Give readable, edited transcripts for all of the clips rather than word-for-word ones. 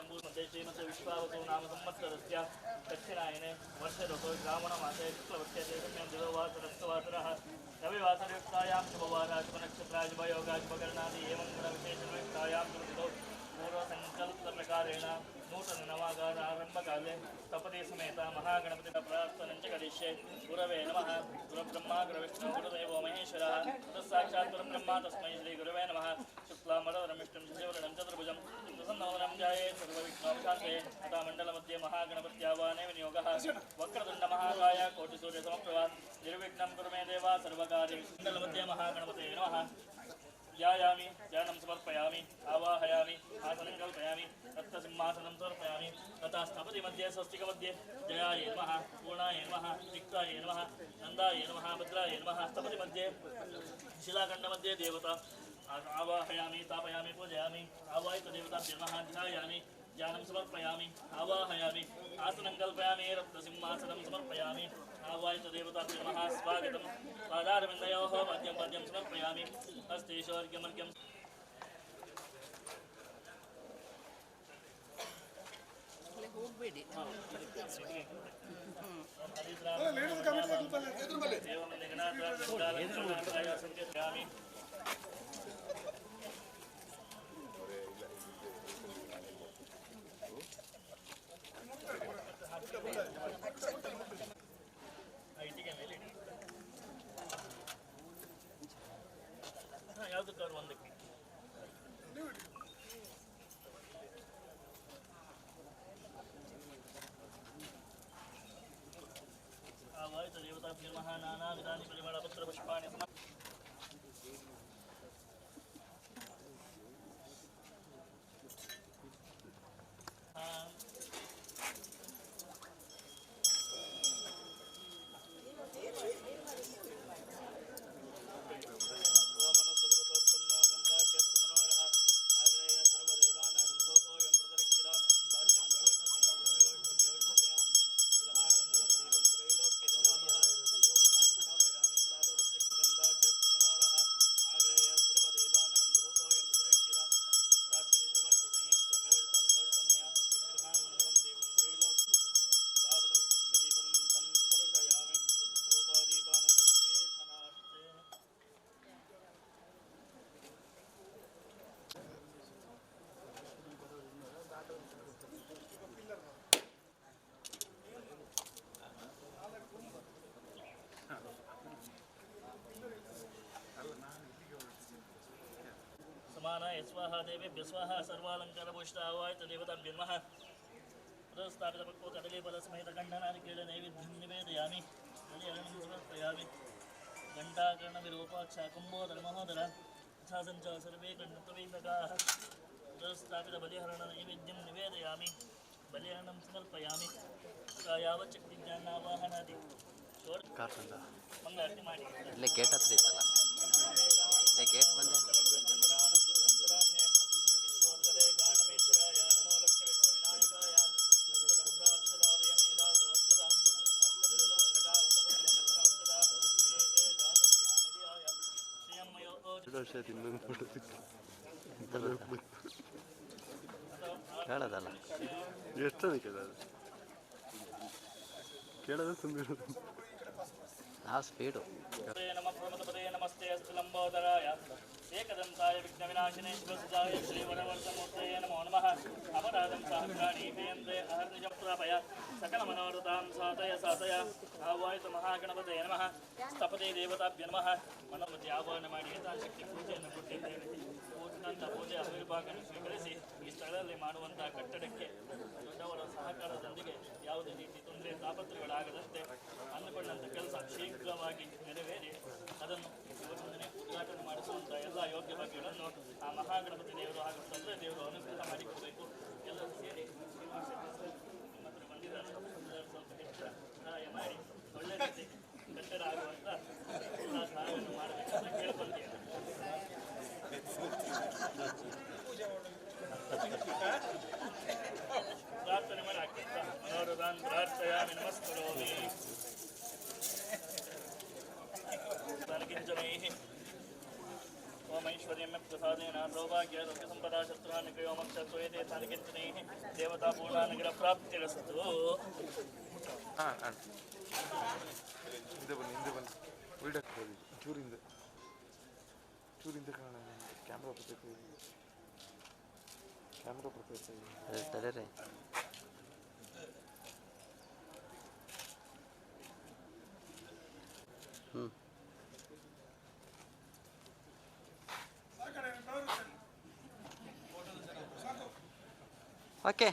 विश्वावसु नाम संवत्सरस्य दक्षिणायने वर्ष ऋतौ श्रावणमासे शुक्लपक्षे देववासरस्तवासरः रविवासरयुक्तायां शुभवाराः शुभनक्षत्राः शुभयोगाः शुभकरणादि एवं गुणविशेषयुक्तायां ऋतौ पूर्वसङ्कल्पप्रकारेण नूतननवागारारम्भकाले सपदि समेत महागणपति प्रार्थनं च करिष्ये गुरवे नमः गुरुब्रह्मा गुरुविष्णु गुरुदेवो महेश्वरः तत्साक्षात् परब्रह्मा तस्मै श्रीगुरवे नमः शुक्लाम्बरधरं विष्णुं शशिवर्णं चतुर्भुजं प्रसन्नवदनं ध्यायेत् सर्वविघ्नोपशान्ते तथा मण्डलमध्ये महागणपत्यावाहने विनियोगः वक्रतुण्डमहाकाय कोटिसूर्यसमप्रभा निर्विघ्नं कुरु मे देव सर्वकार्येषु मण्डलमध्ये महागणपते नमः ध्यायामि ध्यानं समर्पयामि आवाहयामि आसनं कल्पयामि रक्तसिंहासनं समर्पयामि तथा स्थपति मध्ये स्वस्तिकमध्ये जयाय नमः पूर्णाय नमः रिक्ताय नमः नन्दाय नमः भद्राय नमः स्थपति मध्ये शिलाखण्डमध्ये देवता आवाहयामि तापयामि पूजयामि आवाहित देवताभ्यो नमः ध्यायामि ध्यानं समर्पयामि आवाहयामि आसनं कल्पयामि रक्तसिंहासनं समर्पयामि आवाहित देवताभ्यो नमः स्वागतं पादारविन्दयोः मध्यं पद्यं समर्पयामि हस्तेश्वर्घ्यमर्घ्यं ಹೋಗಬೇಡಿ ಯಾವುದಕ್ಕಾದ್ರು ಒಂದಕ್ಕೆ आवाहित देवताभ्यो नमः नानाविधानि परिमलपत्रपुष्पाणि समानाय स्वाहा देवेभ्य स्वाहा सर्वालङ्कारभूषितावाहित देवताभ्यो नमः स्थापितपक्वकदलीफलसमेतकण्ठनारिकेलनैवेद्यं निवेदयामि बलिहरणं समर्पयामि घण्टाकर्णविरूपाक्षा कुम्भोदरमहोदर तथा सञ्च सर्वे कण्ठत्ववेदकाः स्थापितबलिहरणनैवेद्यं निवेदयामि बलिहरणं समर्पयामि यावच्चक्तिज्ञानावाहनादि ಮಂಗಳಾರತಿ ಮಾಡಿ ಇಲ್ಲೇ ಗೇಟ್ ಹತ್ರ ಇತ್ತಲ್ಲ ಇಲ್ಲೇ ಗೇಟ್ ಬಂದೆ ಕೇಳೋದಲ್ಲ ಎಷ್ಟು ಕೇಳೋದು ಸುಮ್ಮನೆ ಆ ಸ್ಪೀಡು नमस्ते लंबोदराय एकदंताय विघ्नविनाशिने शिवसुताय श्रीवरवर्धमूर्तये नमो नमः अपराधं सहस्राणि हेन्द्रे अहर्निजं प्रापय सकलमनोरथां सातय सातय आवाहित महागणपतये नमः स्थपति देवताभ्यो नमः मनोमति ಆಹ್ವಾನ ಮಾಡಿ ಶಕ್ತಿ ಪೂಜೆಯನ್ನು ಕೊಟ್ಟಿದ್ದೇವೆ ಪೂಜನಂತ ಪೂಜೆ ಅವಿರ್ಭಾಗವನ್ನು ಸ್ವೀಕರಿಸಿ ಈ ಸ್ಥಳದಲ್ಲಿ ಮಾಡುವಂತಹ ಕಟ್ಟಡಕ್ಕೆ ದೊಡ್ಡವರ ಸಹಕಾರದೊಂದಿಗೆ ಯಾವುದೇ ರೀತಿ ತೊಂದರೆ ತಾಪತ್ರಗಳಾಗದಂತೆ ಅಂದುಕೊಂಡಂಥ ಕೆಲಸ ಶೀಘ್ರವಾಗಿ ನೆರವೇರಿ ಅದನ್ನು ಇವತ್ತಿನ ಉದ್ಘಾಟನೆ ಮಾಡಿಸುವಂಥ ಎಲ್ಲ ಯೋಗ್ಯ ಬಗೆಗಳನ್ನು ಆ ಮಹಾಗಣಪತಿ ದೇವರು ಹಾಗೂ ತಂದೆ ದೇವರು ಅನುಗ್ರಹ ಮಾಡಿಕೊಡಬೇಕು. ಎಲ್ಲರೂ ಸೇರಿ ಮತ್ತು ಬಂದಿದ್ದಾರೆ ಸ್ವಲ್ಪ ಹೆಚ್ಚು ಸಹಾಯ ಮಾಡಿ ಒಳ್ಳೆ ರೀತಿ ಕಟ್ಟಡ ಆಗುವಂಥ ಎಲ್ಲ ಸಹಾಯವನ್ನು ಮಾಡಬೇಕಂತ ಕೇಳ್ಕೊಳ್ತೀನಿ. ಪ್ರಾರ್ಥನೆ ಮಾಡಿ ಆಗ್ತದೆ ಅವರು सर्वान् प्रार्थयामि नमस्करोमि किञ्चनैः ओम ऐश्वर्यं प्रसादेन सौभाग्य संपदा शत्रुहानिग्रहो मोक्षत्वयते तानि किञ्चनैः देवता पूर्णानुग्रहप्राप्तिरस्तु ಹಿಂದೆ ಬನ್ನಿ ವೀಡಿಯೋ ಚೂರಿಂದ ಕಾಣ ಕ್ಯಾಮ್ರಾ ಬರ್ತೈತೆ ತಡೀರಿ ಓಕೆ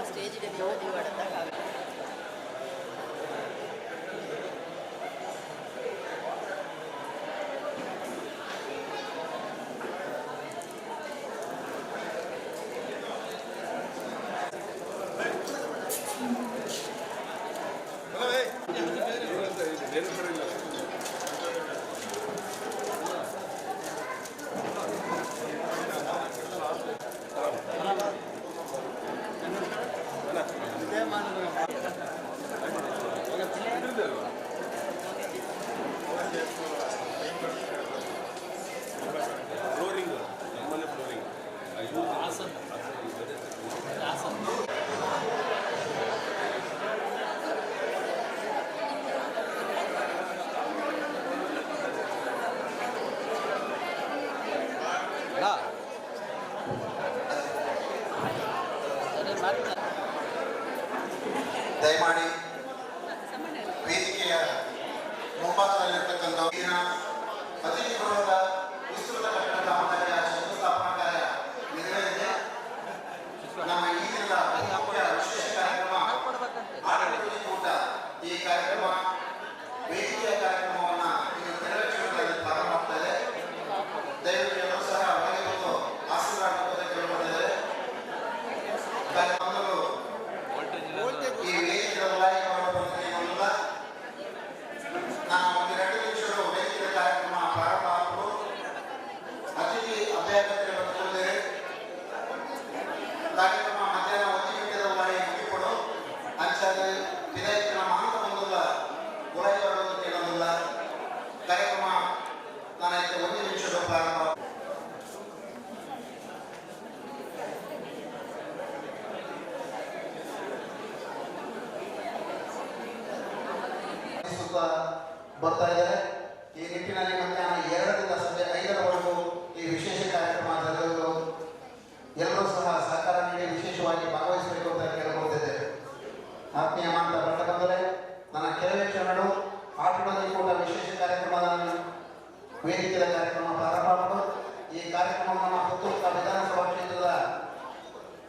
ಸ್ಟೇಜಿಗೆ ನೀವು ಆಡೋದಾಗ ದಯಮಾಡಿ ವೇದಿಕೆಯ ಮುಂಭಾಗದಲ್ಲಿರ್ತಕ್ಕಂಥ ಅತಿಥಿ ಗೃಹದ ವಿಸ್ತೃತ ಕಟ್ಟಡ ಕಾಮಗಾರಿಯ ಶಂಕುಸ್ಥಾಪನಾ ಕಾರ್ಯ ನೆರವೇರಿದೆ. ನಮ್ಮ ಈ ದಿನದ ಮುಖ್ಯ ವಿಶೇಷ ಕಾರ್ಯಕ್ರಮ ಆಡಳಿತ ಕೂಟ. ಈ ಕಾರ್ಯಕ್ರಮ ವೇದಿಕೆಯ ಕಾರ್ಯಕ್ರಮವನ್ನು ಇನ್ನು ಕೆಲವೇ ಕ್ಷಣಗಳಲ್ಲಿ ಪ್ರಾರಂಭವಾಗ್ತಾ ಇದೆ. ದಯವಿಟ್ಟು ಎಲ್ಲರೂ ಸಹ ಒಳಗೆ ಬಂದು ಆಶೀರ್ವಾದ ಕೇಳಿಕೊಂಡಿದ್ದಾರೆ. ಕಾರ್ಯಕ್ರಮಗಳು ಈ ವೇದಿಕೆಯ ನಾಯಕರಲ್ಲ, ನಾನು ಒಂದು 2 ನಿಮಿಷಗಳು ವೇದಿಕೆಯ ಕಾರ್ಯಕ್ರಮ ಪ್ರಾರಂಭ ಆಗಲು ಅತಿಥಿ ಅಭ್ಯರ್ಥಿಗಳು ಬಂದಿದ್ದಾರೆ. ಕಾರ್ಯಕ್ರಮ ಮಧ್ಯಾಹ್ನ 1 ಗಂಟೆದವರೆಗೆ ಮುಗಿಕೊಡು ಅಂಚಾದ ವಿಧಾಯಕನ ಮಾಂಸ ಬಂದಿಲ್ಲ, ಉಳಾಯಿ ಬರೋದು ಕೇಳೋದಿಲ್ಲ. ಕಾರ್ಯಕ್ರಮ ನಾನು 1 ನಿಮಿಷಗಳು ಪ್ರಾರಂಭ ಬರ್ತಾ ಇದ್ದಾರೆ. ಈ ನಿಟ್ಟಿನಲ್ಲಿ ಮಧ್ಯಾಹ್ನ 2ರಿಂದ ಸಂಜೆ 5ರವರೆಗೂ ಈ ವಿಶೇಷ ಕಾರ್ಯಕ್ರಮ ಜರುಗಲು ಎಲ್ಲರೂ ಸಹ ಸಹಕಾರ ನೀಡಿ ವಿಶೇಷವಾಗಿ ಭಾಗವಹಿಸಬೇಕು ಅಂತ ಕೇಳಿಕೊಳ್ಳುತ್ತಿದ್ದೇವೆ. ಆತ್ಮೀಯ ಮಾಂತ ಬಟ್ಟ ಬಂದರೆ ನನ್ನ ಕೆಲವೇ ಕ್ಷಣಗಳು ಆಟದ ಕೂಡ ವಿಶೇಷ ಕಾರ್ಯಕ್ರಮದ ವೇದಿಕೆಯ ಕಾರ್ಯಕ್ರಮ ಪ್ರಾರಂಭ ಮಾಡಲು ಈ ಕಾರ್ಯಕ್ರಮವನ್ನು ಪುತ್ತೂರು ವಿಧಾನಸಭಾ ಕ್ಷೇತ್ರದ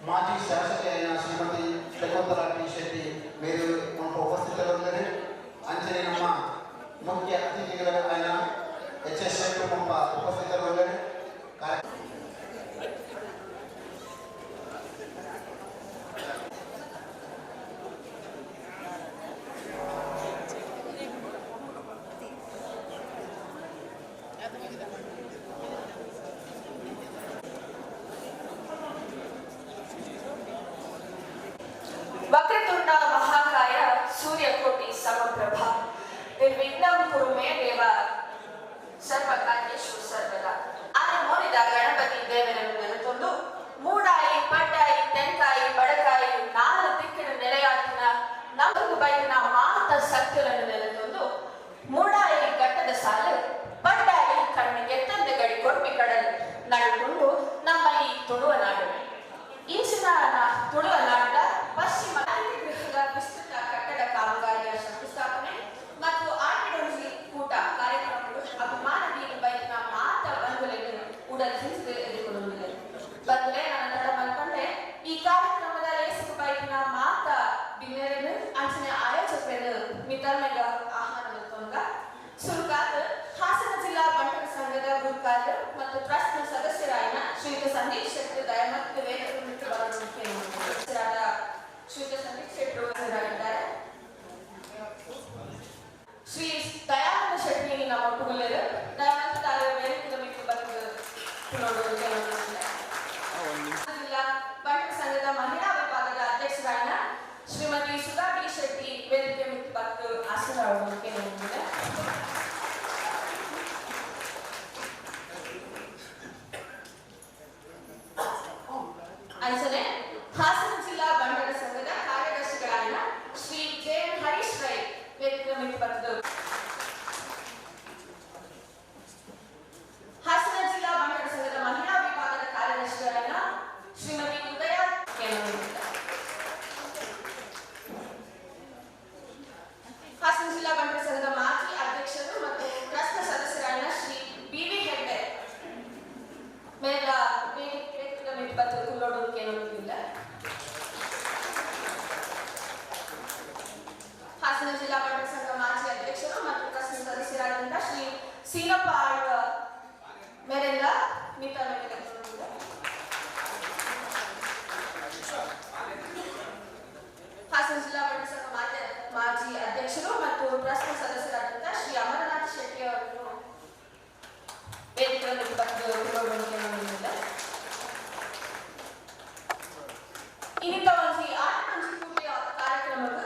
ಮಾಜಿ ಶಾಸಕಿಯಾದ ಶ್ರೀಮತಿ ಶಕುಂತಲಾ ಟಿ ಶೆಟ್ಟಿ ಮೇರೆ ಉಪಸ್ಥಿತರಿದ್ದಾರೆ. ಅಂಚನೆ ನಮ್ಮ ಮುಖ್ಯ ಅತಿಥಿಗಳಾದ HS ಶೆಟ್ಟುಮಪ್ಪ ಉಪಸ್ಥಿತರಿದ್ದಾರೆ. ವಕ್ರತುಂಡ ಮಹಾಕಾಯ ಸೂರ್ಯಕೋಟಿ ಸಮಪ್ರಭ ನಿರ್ವಿಘ್ನಂ ಕುರು ಮೇ ದೇವ ಸರ್ವಕಾರ್ಯೇಷು ಸರ್ವದಾ. ಆನೆ ಮೋಡಿದ ಗಣಪತಿ ದೇವರನ್ನು ನೆನೆತೊಂದು ಮೂಡಾಯಿ ಪಡ್ಡಾಯಿ ತೆಂಕಾಯಿ ಬಡಕಾಯಿ 4 ದಿಕ್ಕಿನ ನೆಲೆಯಾಟಿನ ನಮ್ಮದು ಬೈಕಿನ ಮಾತ ಸತ್ಯಗಳನ್ನು ನೆನೆತೊಂದು ಮೂಡಾಯಿ ಘಟ್ಟದ ಸಾಲು ಪಡ್ಡಾಯಿ ಕಣ್ಣಿಗೆ ತಂದೆ ಗಡಿ ಕೊಡ್ಪಿ ಕಡಲು ನಡುಕೊಂಡು ನಮ್ಮ ಈ ತುಳುವ ನಾಡು. ಇಂಚಿನ ತುಳುವ ನಾಡ ಪಶ್ಚಿಮ ಗೃಹದ ವಿಸ್ತೃತ ಕಟ್ಟಡ ಕಾಮಗಾರಿಯ ಶಂಕುಸ್ಥಾಪನೆ ಮತ್ತು ಆಟೋಡಿಸಿ ಕೂಟ ಕಾರ್ಯಕ್ರಮಗಳು ಅಭಿಮಾನ ಬೈಕಿನ ಮಾತ ಬಂಧುಗಳನ್ನು ಉಡಲಿಸಿ ಎದುರುಗೊಳ್ಳುವುದಿಲ್ಲ. ಬಂದ್ರೆ ನನ್ನ ತಡ ಮಲ್ಕೊಂಡೆ ಈ ಕಾರ್ಯಕ್ರಮದ ಲೇಸಿಗೆ ಬೈಕಿನ ಮಾತ ಬಿನ್ನೆರನು ಅಂಚನೆ ಆಯೋಜಕರು ಮಿತರ್ಮೆಗ ಆಹಾರ ಮಲ್ಕೊಂಡ ಸುರುಕಾದ ಹಾಸನ ಜಿಲ್ಲಾ ಬಂಟರ ಸಂಘದ ಗುರುಕಾರ್ಯ ಮತ್ತು ಟ್ರಸ್ಟ್ನ ಸದಸ್ಯರಾದ ಶ್ರೀಯುತ ಸಂದೀಪ್ ಶೆಟ್ಟಿ ದಯಮತ್ತು ವೇದಿಕೆ ಮಿತ್ರ ಸದಸ್ಯರಾದ ಶ್ರೀಯುತ ಸಂದೀಪ್ ಶೆಟ್ಟಿ ಹಾಜರಾಗಿದ್ದಾರೆ. ಶ್ರೀ ದಯಾನಂದ ಶೆಟ್ಟಿ ನಮ್ಮ ಒಟ್ಟುಗೊಳ್ಳರು ದಯಮತ್ತು ತಾವು ವೇದಿಕೆ ಮಿತ್ರ ಬಂದು ಜಿಲ್ಲಾ ಬಂಟರ ಸಂಘದ ಮಹಿಳಾ ವಿಭಾಗದ ಅಧ್ಯಕ್ಷರಾದ ಶ್ರೀಮತಿ ಸುಧಾ ಬಿ ಶೆಟ್ಟಿ ವೇದಿಕೆ ಮಿತ್ರ ಬಂದು ಆಸೀನರಾಗುವುದಕ್ಕೆ ನಂಬಿದೆ. ಅಂಚನೆ ಹಾಸನ ಜಿಲ್ಲಾ ಬಂಟರ ಸಂಘದ ಕಾರ್ಯದರ್ಶಿಗಳಾದ ಶ್ರೀ ಜೆ.ಎನ್. ಹರೀಶ್ ರೈ ವೇದಿಕೆ ಮಿತ್ರ ಬಂದು ಹಾಸನ ಜಿಲ್ಲಾ ಬಂಟರ ಸಂಘದ ಮಹಿಳಾ ವಿಭಾಗದ ಕಾರ್ಯದರ್ಶಿಗಳಾದ ಶ್ರೀಮತಿ ಉದಯ ಹಾಸನ ಜಿಲ್ಲಾ ಬಂಟರ ಸಂಘದ ಮಾಜಿ ಅಧ್ಯಕ್ಷರು ಮತ್ತು ಟ್ರಸ್ಟ್ನ ಸದಸ್ಯರಾದ ಶ್ರೀ ಬಿ.ವಿ. ಹೆಗ್ಡೆ ಮೇಲ ವೇದಿಕೆ ಮಿತ್ರ ಕುಲ್ಲೋಡೋದಕ್ಕೆ ಏನೊಂದಿಲ್ಲ. ಹಾಸನ ಜಿಲ್ಲಾ ಬಂಟರ ಸಂಘ ಮಾಜಿ ಅಧ್ಯಕ್ಷರು ಮತ್ತು ಟ್ರಸ್ಟ್ನ ಸದಸ್ಯರಾದಂತಹ ಶ್ರೀ ಸೀನಪ್ಪ ಆಳ್ವ ಮೇರೆಲ್ಲ ಮಿತ ಹಾಸನ ಜಿಲ್ಲಾ ಬಂಟರ ಸಂಘ ಮಾಜಿ ಅಧ್ಯಕ್ಷರು ಮತ್ತು ಟ್ರಸ್ಟ್ನ ಸದಸ್ಯರಾದಂತಹ ಶ್ರೀ ಅಮರನಾಥ್ ಶೆಟ್ಟಿ ಅವರನ್ನು ವೇದಿಕೆ ಕುಲ್ಲೋಡೋದಕ್ಕೆ ಇನ್ನಿಂದ ಒಂದು ಆಟ ಹಂಚಿಕೂಟಿಯ ಕಾರ್ಯಕ್ರಮದ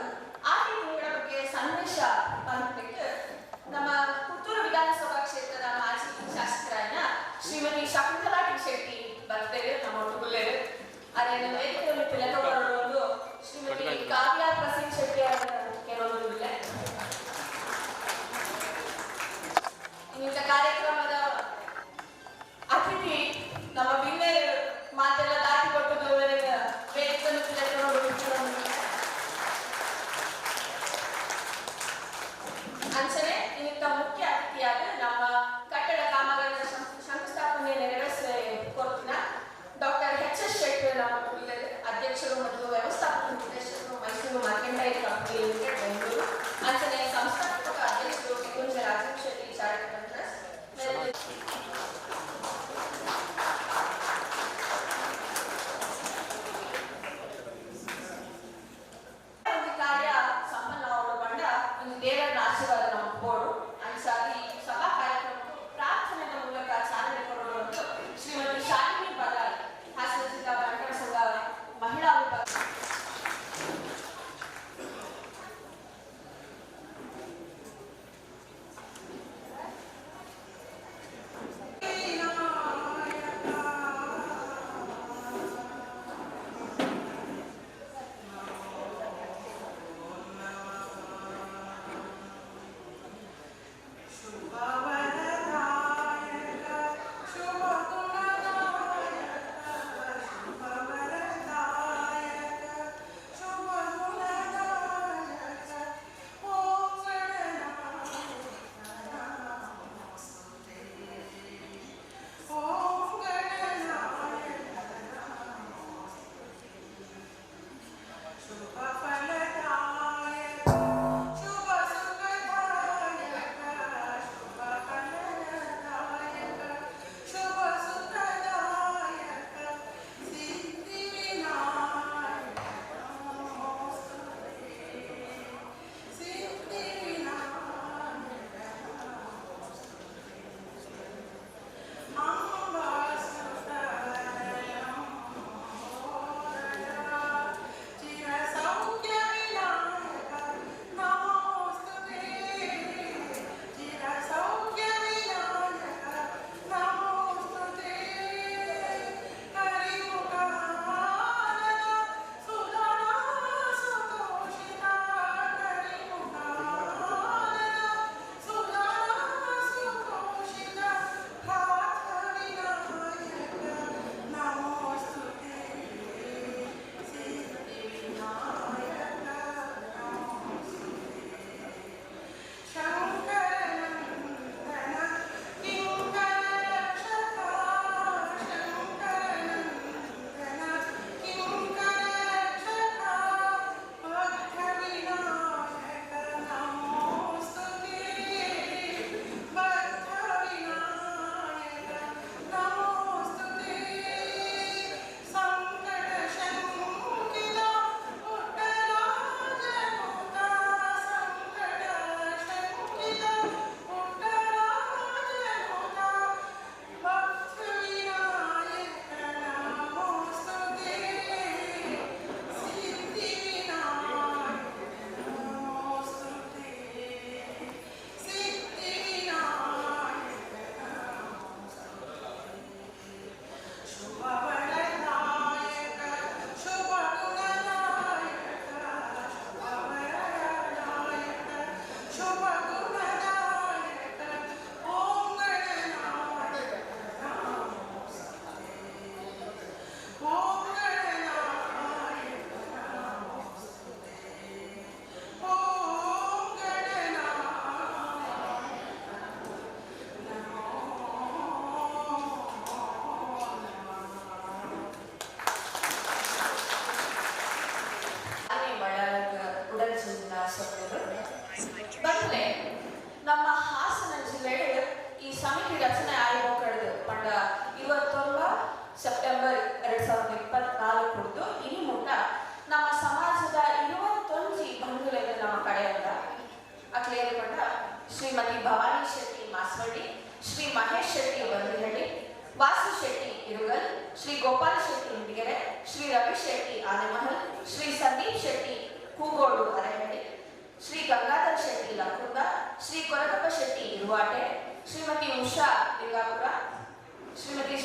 ಆಟ ತಿಂಗಳ ಬಗ್ಗೆ ಸಂದೇಶ ಬಂದ್ಬಿಟ್ಟು ನಮ್ಮ ಪುತ್ತೂರು ವಿಧಾನಸಭಾ ಕ್ಷೇತ್ರದ ಮಾಜಿ ಶಾಸಕರಾದ ಶ್ರೀಮತಿ ಶಕುಂತಲಾ ಟಿ ಶೆಟ್ಟಿ ಬರ್ತೇವೆ ನಮ್ಮ ಒಟ್ಟುಗುಳ್ಳೇರು ಅದೇ ವೇದಿಕೆಯಲ್ಲಿ ತಿಲಕಬರೋದು ಶ್ರೀಮತಿ ಕಾವ್ಯ ಪ್ರಸೀನ್ ಶೆಟ್ಟಿ ಅವರ ಕೇಳೋದಿಲ್ಲ. ಇಂಥ ಕಾರ್ಯಕ್ರಮದ ಅತಿಥಿ ನಮ್ಮ ಬಿನ್ನೆ ಮಾತೆಲ್ಲ ದಾಟಿ ಕೊಟ್ಟುವವರೆಗೆ ಅಂಚನೆ ಇನ್ನಿಂತ ಮುಖ್ಯ ಅತಿಥಿಯಾದ ನಮ್ಮ ಕಟ್ಟಡ ಕಾಮಗಾರಿಯ ಶಂಕುಸ್ಥಾಪನೆ ನೆರವೇರಿಸಿ ಕೊರತಿನ ಡಾಕ್ಟರ್ ಎಚ್.ಎಸ್. ಶೆಟ್ಟಿ ನಮ್ಮ ಅಧ್ಯಕ್ಷರು ಮತ್ತು ವ್ಯವಸ್ಥಾಪಕ ನಿರ್ದೇಶಕರು Mysuru mercantile company limited Bengaluru. ಅಂಚನೆ ಸಂಸ್ಥಾಪಕ ಅಧ್ಯಕ್ಷರು Kunja Rajiv Shetty charitable trust Shrimati Bhavani Shetty ಮಾಸ್ವಡಿ, Shri Mahesh Shetty ಬಂದಿಹಳ್ಳಿ, Vasu Shetty ಇರುಗಲ್, Shri Gopal Shetty ಇಂಡಿಗೆರೆ, Shri Ravi Shetty Anemahal, Shri Sandeep Shetty ಕೂಗೋಡು Arehalli, Shri Gangadhar Shetty ಲಕ್ಕುಂದ, Shri Koragappa Shetty ಇರುವಾಟೆ, Shrimati Usha Lingapura, Shrimati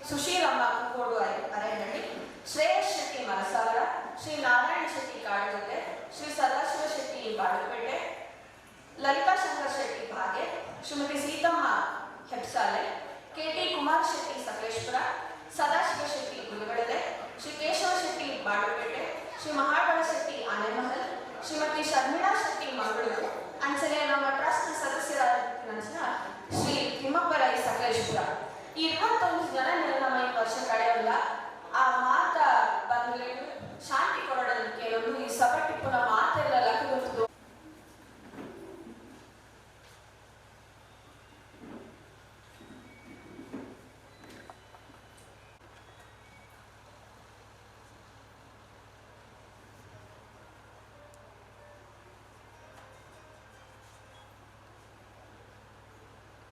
Sushilamma ಕೂಗೋಡು Arehalli, Shreyas Shetty ಮನಸಾಗರ, Shri Narayana Shetty ಕಾಡುಗದ್ದೆ, Shri Sadashiva Shetty Balupete, Lalitha Shankar Shetty ಬಾಗೆ, Shrimati Seethamma ಹೆಬ್ಸಾಲೆ, KT. Kumar Shetty Sakleshpur, Sadashiva Shetty ಗುರುಗಳದೆ, Shri Keshava Shetty Balupete, Shri Mahabala Shetty Anemahal, Shrimati Sharmila Shetty Mangaluru, ಅಂಚನೆ ನಮ್ಮ ಟ್ರಸ್ಟ್ ಸದಸ್ಯರಾದ ಶ್ರೀ ತಿಮ್ಮಪ್ಪ ರೈ ಸಕಲೇಶ್ಪುರ. ಈ 21 ಜನ ನಮ್ಮ ಈ ವರ್ಷ ಕಳೆಯಲ್ಲ ಆ ಮಾತ ಬಂದು ಶಾಂತಿ ಕೊರಡಲು ಕೆಲವೊಂದು ಈ ಸಭಟಿಪ್ಪುನ ಮಾತೆಲ್ಲ ಲಕ್ಕುಗೊತ್ತು.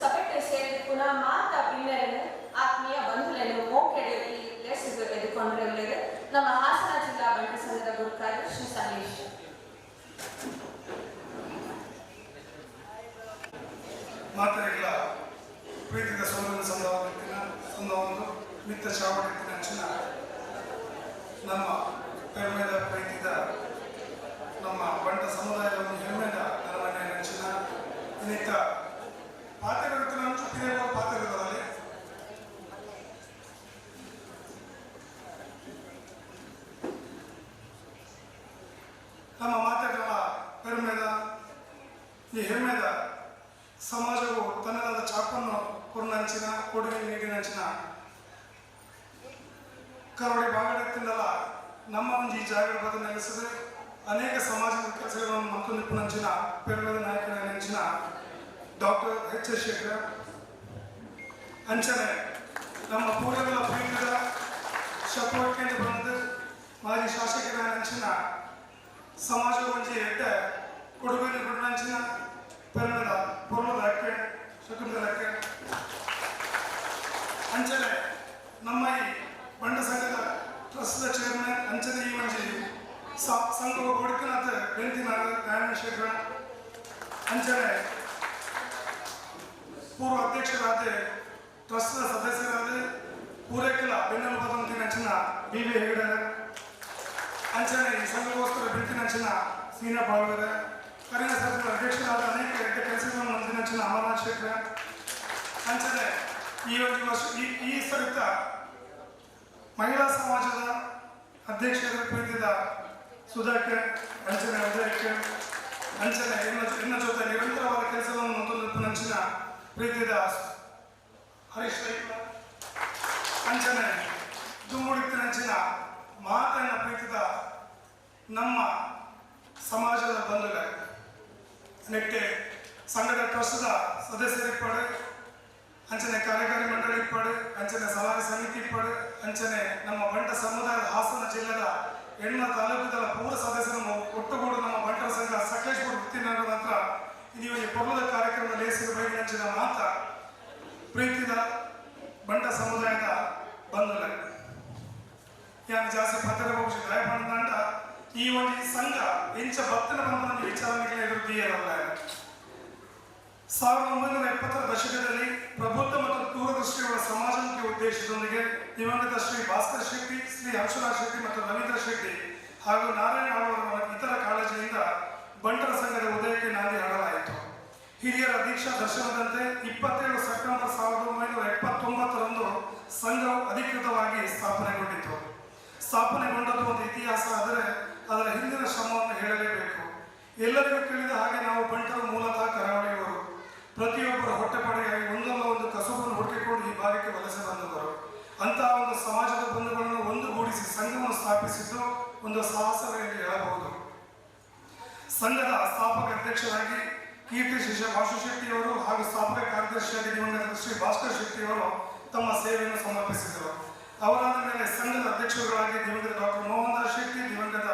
ಸಭೆಗೆ ಸೇರಿದ ಪುನಃ ಮಾತ ಬಿಲ್ಲರನ್ನು ಆತ್ಮೀಯ ಬಂಧುಗಳನ್ನು ಮೋಕೆಡೆಯಲ್ಲಿ ಲೇಸಿಗೆ ಎದುಕೊಂಡಿರಲಿದೆ ನಮ್ಮ ಹಾಸನ ಜಿಲ್ಲಾ ಬಂಡ ಸಂಘದ ಗುರುಕಾರ್ಯ ಶ್ರೀ ಸಲೀಶ್. ಮಾತೆಗಳ ಪ್ರೀತಿಯ ಸೌರನ ಸಂದವನ್ನು ಮಿತ್ತ ಚಾವಡಿ ನೆಚ್ಚಿನ ನಮ್ಮ ಹೆಮ್ಮೆದ ಪ್ರೀತಿದ ನಮ್ಮ ಬಂಡ ಸಮುದಾಯದ ಒಂದು ಹೆಮ್ಮೆದ ನರಮನೆ ನೆಚ್ಚಿನ ನಿಮಿತ್ತ ಪಾತ್ರಗಳ ಹಿರಿಯ ಪಾತ್ರಗಳಲ್ಲಿ ನಮ್ಮ ಮಾತೆಗಳ ಹೆಮ್ಮೆದ ಈ ಹೆಮ್ಮೆದ ಸಮಾಜವು ತನ್ನದಾದ ಚಾಪನ್ನು ಕೊರ್ನಂಚಿನ ಕೊಡುಗೆ ನೀಡಿನಂಚಿನ ಕರಾವಳಿ ಭಾಗದಿಂದಲ ನಮ್ಮ ಒಂದು ಈ ಜಾಗದ ಬಗ್ಗೆ ನೆಲೆಸಿದೆ ಅನೇಕ ಸಮಾಜದ ಕೆಲಸಗಳನ್ನು ಮತ್ತು ನಿಪುಣಂಚಿನ ಪೆರುಗದ ನಾಯಕನ ನೆಂಚಿನ ಡಾಕ್ಟರ್ ಎಚ್.ಎಸ್. ಶೇಖರ್ ಅಂಚನೆ ನಮ್ಮ ಪೂರ್ವಗಳ ಪ್ರೀತಿದ ಶಪೋಟ್ಕೆಂದು ಬಂದು ಮಾಜಿ ಶಾಸಕರ ನೆಂಚಿನ ಸಮಾಜ ಒಂಜಿ ಎಡ್ಡ ಕೊಡುಗೆ ನೀಡಿನಂಚಿನ ಪೆರುಗದ ಪೂರ್ವದಕ್ಕೆ ಶಕುಂತಲಕ್ಕೆ ಅಂಚನೆ ನಮ್ಮ ಈ ಬಂಡ ಸಂಘದ ಟ್ರಸ್ಟ್ದ ಚೇರ್ಮನ್ ಅಂಚನೆ ಈ ಒಂಜಿ ಸಂಘವ ಕೊಡುಕಿನಾಥ ಬೆಂತಿನಾಗ ನ್ಯಾಯಶೇಖರ ಅಂಚನೆ ಪೂರ್ವ ಅಧ್ಯಕ್ಷರಾದ ಟ್ರಸ್ಟ್ನ ಸದಸ್ಯರಾದ ಪೂರೈಕಲ ಬೆನ್ನೆಲುಬಾದಂತಿ ನಂಚಿನ ಬಿ.ವಿ. ಹೆಗಡೆ ಅಂಚನೆ ಈ ಸಂಘಗೋಸ್ಕರ ಬೆಂತಿ ನಂಚಿನ ಸೀನಾ ಬಾಳ್ವರ ಕರಿನ ಸಂಘದ ಅಧ್ಯಕ್ಷರಾದ ಅನೇಕ ಕೆಲಸಗಳನ್ನು ನಂಚಿನ ಅಮರನಾಥ್ ಶೇಖರ ಅಂಚನೆ ಈ ಒಂದು ವರ್ಷ ಈ ಸರಿತ ಮಹಿಳಾ ಸಮಾಜದ ಅಧ್ಯಕ್ಷರ ಪ್ರೀತಿದ ಸುಧಾಕರ್ ಅಂಚನೆ ಉದಯಕ್ಕೆ ಅಂಚನೆ ಇನ್ನ ಜೊತೆ ನಿರಂತರವಾದ ಕೆಲಸವನ್ನು ಮತ್ತು ನಂಚಿನ ಪ್ರೀತಿದ ಹರೀಶ್ ರೈತ ಅಂಚನೆ ದುಮ್ಮುಡಿತ್ತಿನಂಚಿನ ಮಾತನ್ನ ಪ್ರೀತಿದ ನಮ್ಮ ಸಮಾಜದ ಬಂಧುಗಳ ನೆಟ್ಟೆ ಸಂಘದ ಟ್ರಸ್ಟ್ದ ಸದಸ್ಯರಿಪ್ಪಡು ಅಂಚನೆ ಕಾರ್ಯಕಾರಿ ಮಂಡಳಿ ಇಪ್ಪಡು ಅಂಚನೆ ಸಲಹಾ ಸಮಿತಿ ಇಪ್ಪಡು ಅಂಚನೆ ನಮ್ಮ ಬಂಟ ಸಮುದಾಯದ ಹಾಸನ ಜಿಲ್ಲೆದ ಹೆಣ್ಣ ತಾಲೂಕುಗಳ ಪೂರ್ವ ಸದಸ್ಯರನ್ನು ಒಟ್ಟುಗೂಡು ನಮ್ಮ ಬಂಟರ ಸಂಘ ಸಕಲೇಶ್ಪುರ ವೃತ್ತಿನ ನಂತರ ಇದು ಈ ಪರ್ವದ ಕಾರ್ಯಕ್ರಮ ಲೇಸಿಗೆ ಬೈಗಿ ಹಂಚಿದ ಮಾತ ಪ್ರೀತಿದ ಬಂಟ ಸಮುದಾಯದ ಬಂಧುಗಳ ಯಾನು ಜಾಸ್ತಿ ಪತ್ರ ಹೋಗಿ ದಯಪಂಡ ಈ ಒಂದು ಸಂಘ ಇಂಚ ಭಕ್ತನ ಬಂಧನ ವಿಚಾರಣೆಗೆ ಎದುರುದಿಯಲ್ಲ 1970ರ ದಶಕದಲ್ಲಿ ಪ್ರಬುದ್ಧ ಮತ್ತು ದೂರದೃಷ್ಟಿಯುಳ್ಳ ಸಮಾಜಮುಖಿ ಉದ್ದೇಶದೊಂದಿಗೆ ದಿವಂಗತ ಶ್ರೀ ಭಾಸ್ಕರ್ ಶೆಟ್ಟಿ, ಶ್ರೀ ಹಂಸರಾಜ್ ಶೆಟ್ಟಿ ಮತ್ತು ರವೀಂದ್ರ ಶೆಟ್ಟಿ ಹಾಗೂ ನಾರಾಯಣ ಅವರ ಇತರ ಕಾಳಜಿಯಿಂದ ಬಂಟರ ಸಂಘದ ಉದಯಕ್ಕೆ ನಾಂದಿ ಹಾಡಲಾಯಿತು. ಹಿರಿಯರ ದೀಕ್ಷಾ ದರ್ಶನದಂತೆ 27 ಸೆಪ್ಟೆಂಬರ್ 1979ರಂದು ಸಂಘವು ಅಧಿಕೃತವಾಗಿ ಸ್ಥಾಪನೆಗೊಂಡಿತು. ಸ್ಥಾಪನೆಗೊಂಡದ್ದು ಒಂದು ಇತಿಹಾಸ, ಆದರೆ ಅದರ ಹಿಂದಿನ ಶ್ರಮವನ್ನು ಹೇಳಲೇಬೇಕು. ಎಲ್ಲರಿಗೂ ತಿಳಿದ ಹಾಗೆ ನಾವು ಬಂಟರು ಮೂಲತಃ ಕರಾವಳಿಯವರು. ಪ್ರತಿಯೊಬ್ಬರ ಹೊಟ್ಟೆಪಾಡಿಗಾಗಿ ಒಂದಲ್ಲ ಒಂದು ಕಸುಬನ್ನು ಹುಡುಕಿಕೊಂಡು ಈ ಭಾಗಕ್ಕೆ ವಲಸೆ ಬಂದವರು. ಅಂತಹ ಒಂದು ಸಮಾಜದ ಬಂಧುಗಳನ್ನು ಒಂದುಗೂಡಿಸಿ ಸಂಘವನ್ನು ಸ್ಥಾಪಿಸಿದ್ದು ಒಂದು ಸಾಹಸವೇ ಎಂದು ಹೇಳಬಹುದು. ಸಂಘದ ಸ್ಥಾಪಕ ಅಧ್ಯಕ್ಷರಾಗಿ ಕೀರ್ತಿ ಶಿಷ್ಯ ವಾಸು ಶೆಟ್ಟಿಯವರು ಹಾಗೂ ಸ್ಥಾಪಕ ಕಾರ್ಯದರ್ಶಿಯಾಗಿ ದಿವಂಗತ ಶ್ರೀ ಭಾಸ್ಕರ್ ಶೆಟ್ಟಿಯವರು ತಮ್ಮ ಸೇವೆಯನ್ನು ಸಮರ್ಪಿಸಿದರು. ಅವರಾದ ಮೇಲೆ ಸಂಘದ ಅಧ್ಯಕ್ಷರುಗಳಾಗಿ ದಿವಂಗತ ಡಾಕ್ಟರ್ ಮೋಹನ್ ದಾಸ್ ಶೆಟ್ಟಿ, ದಿವಂಗತ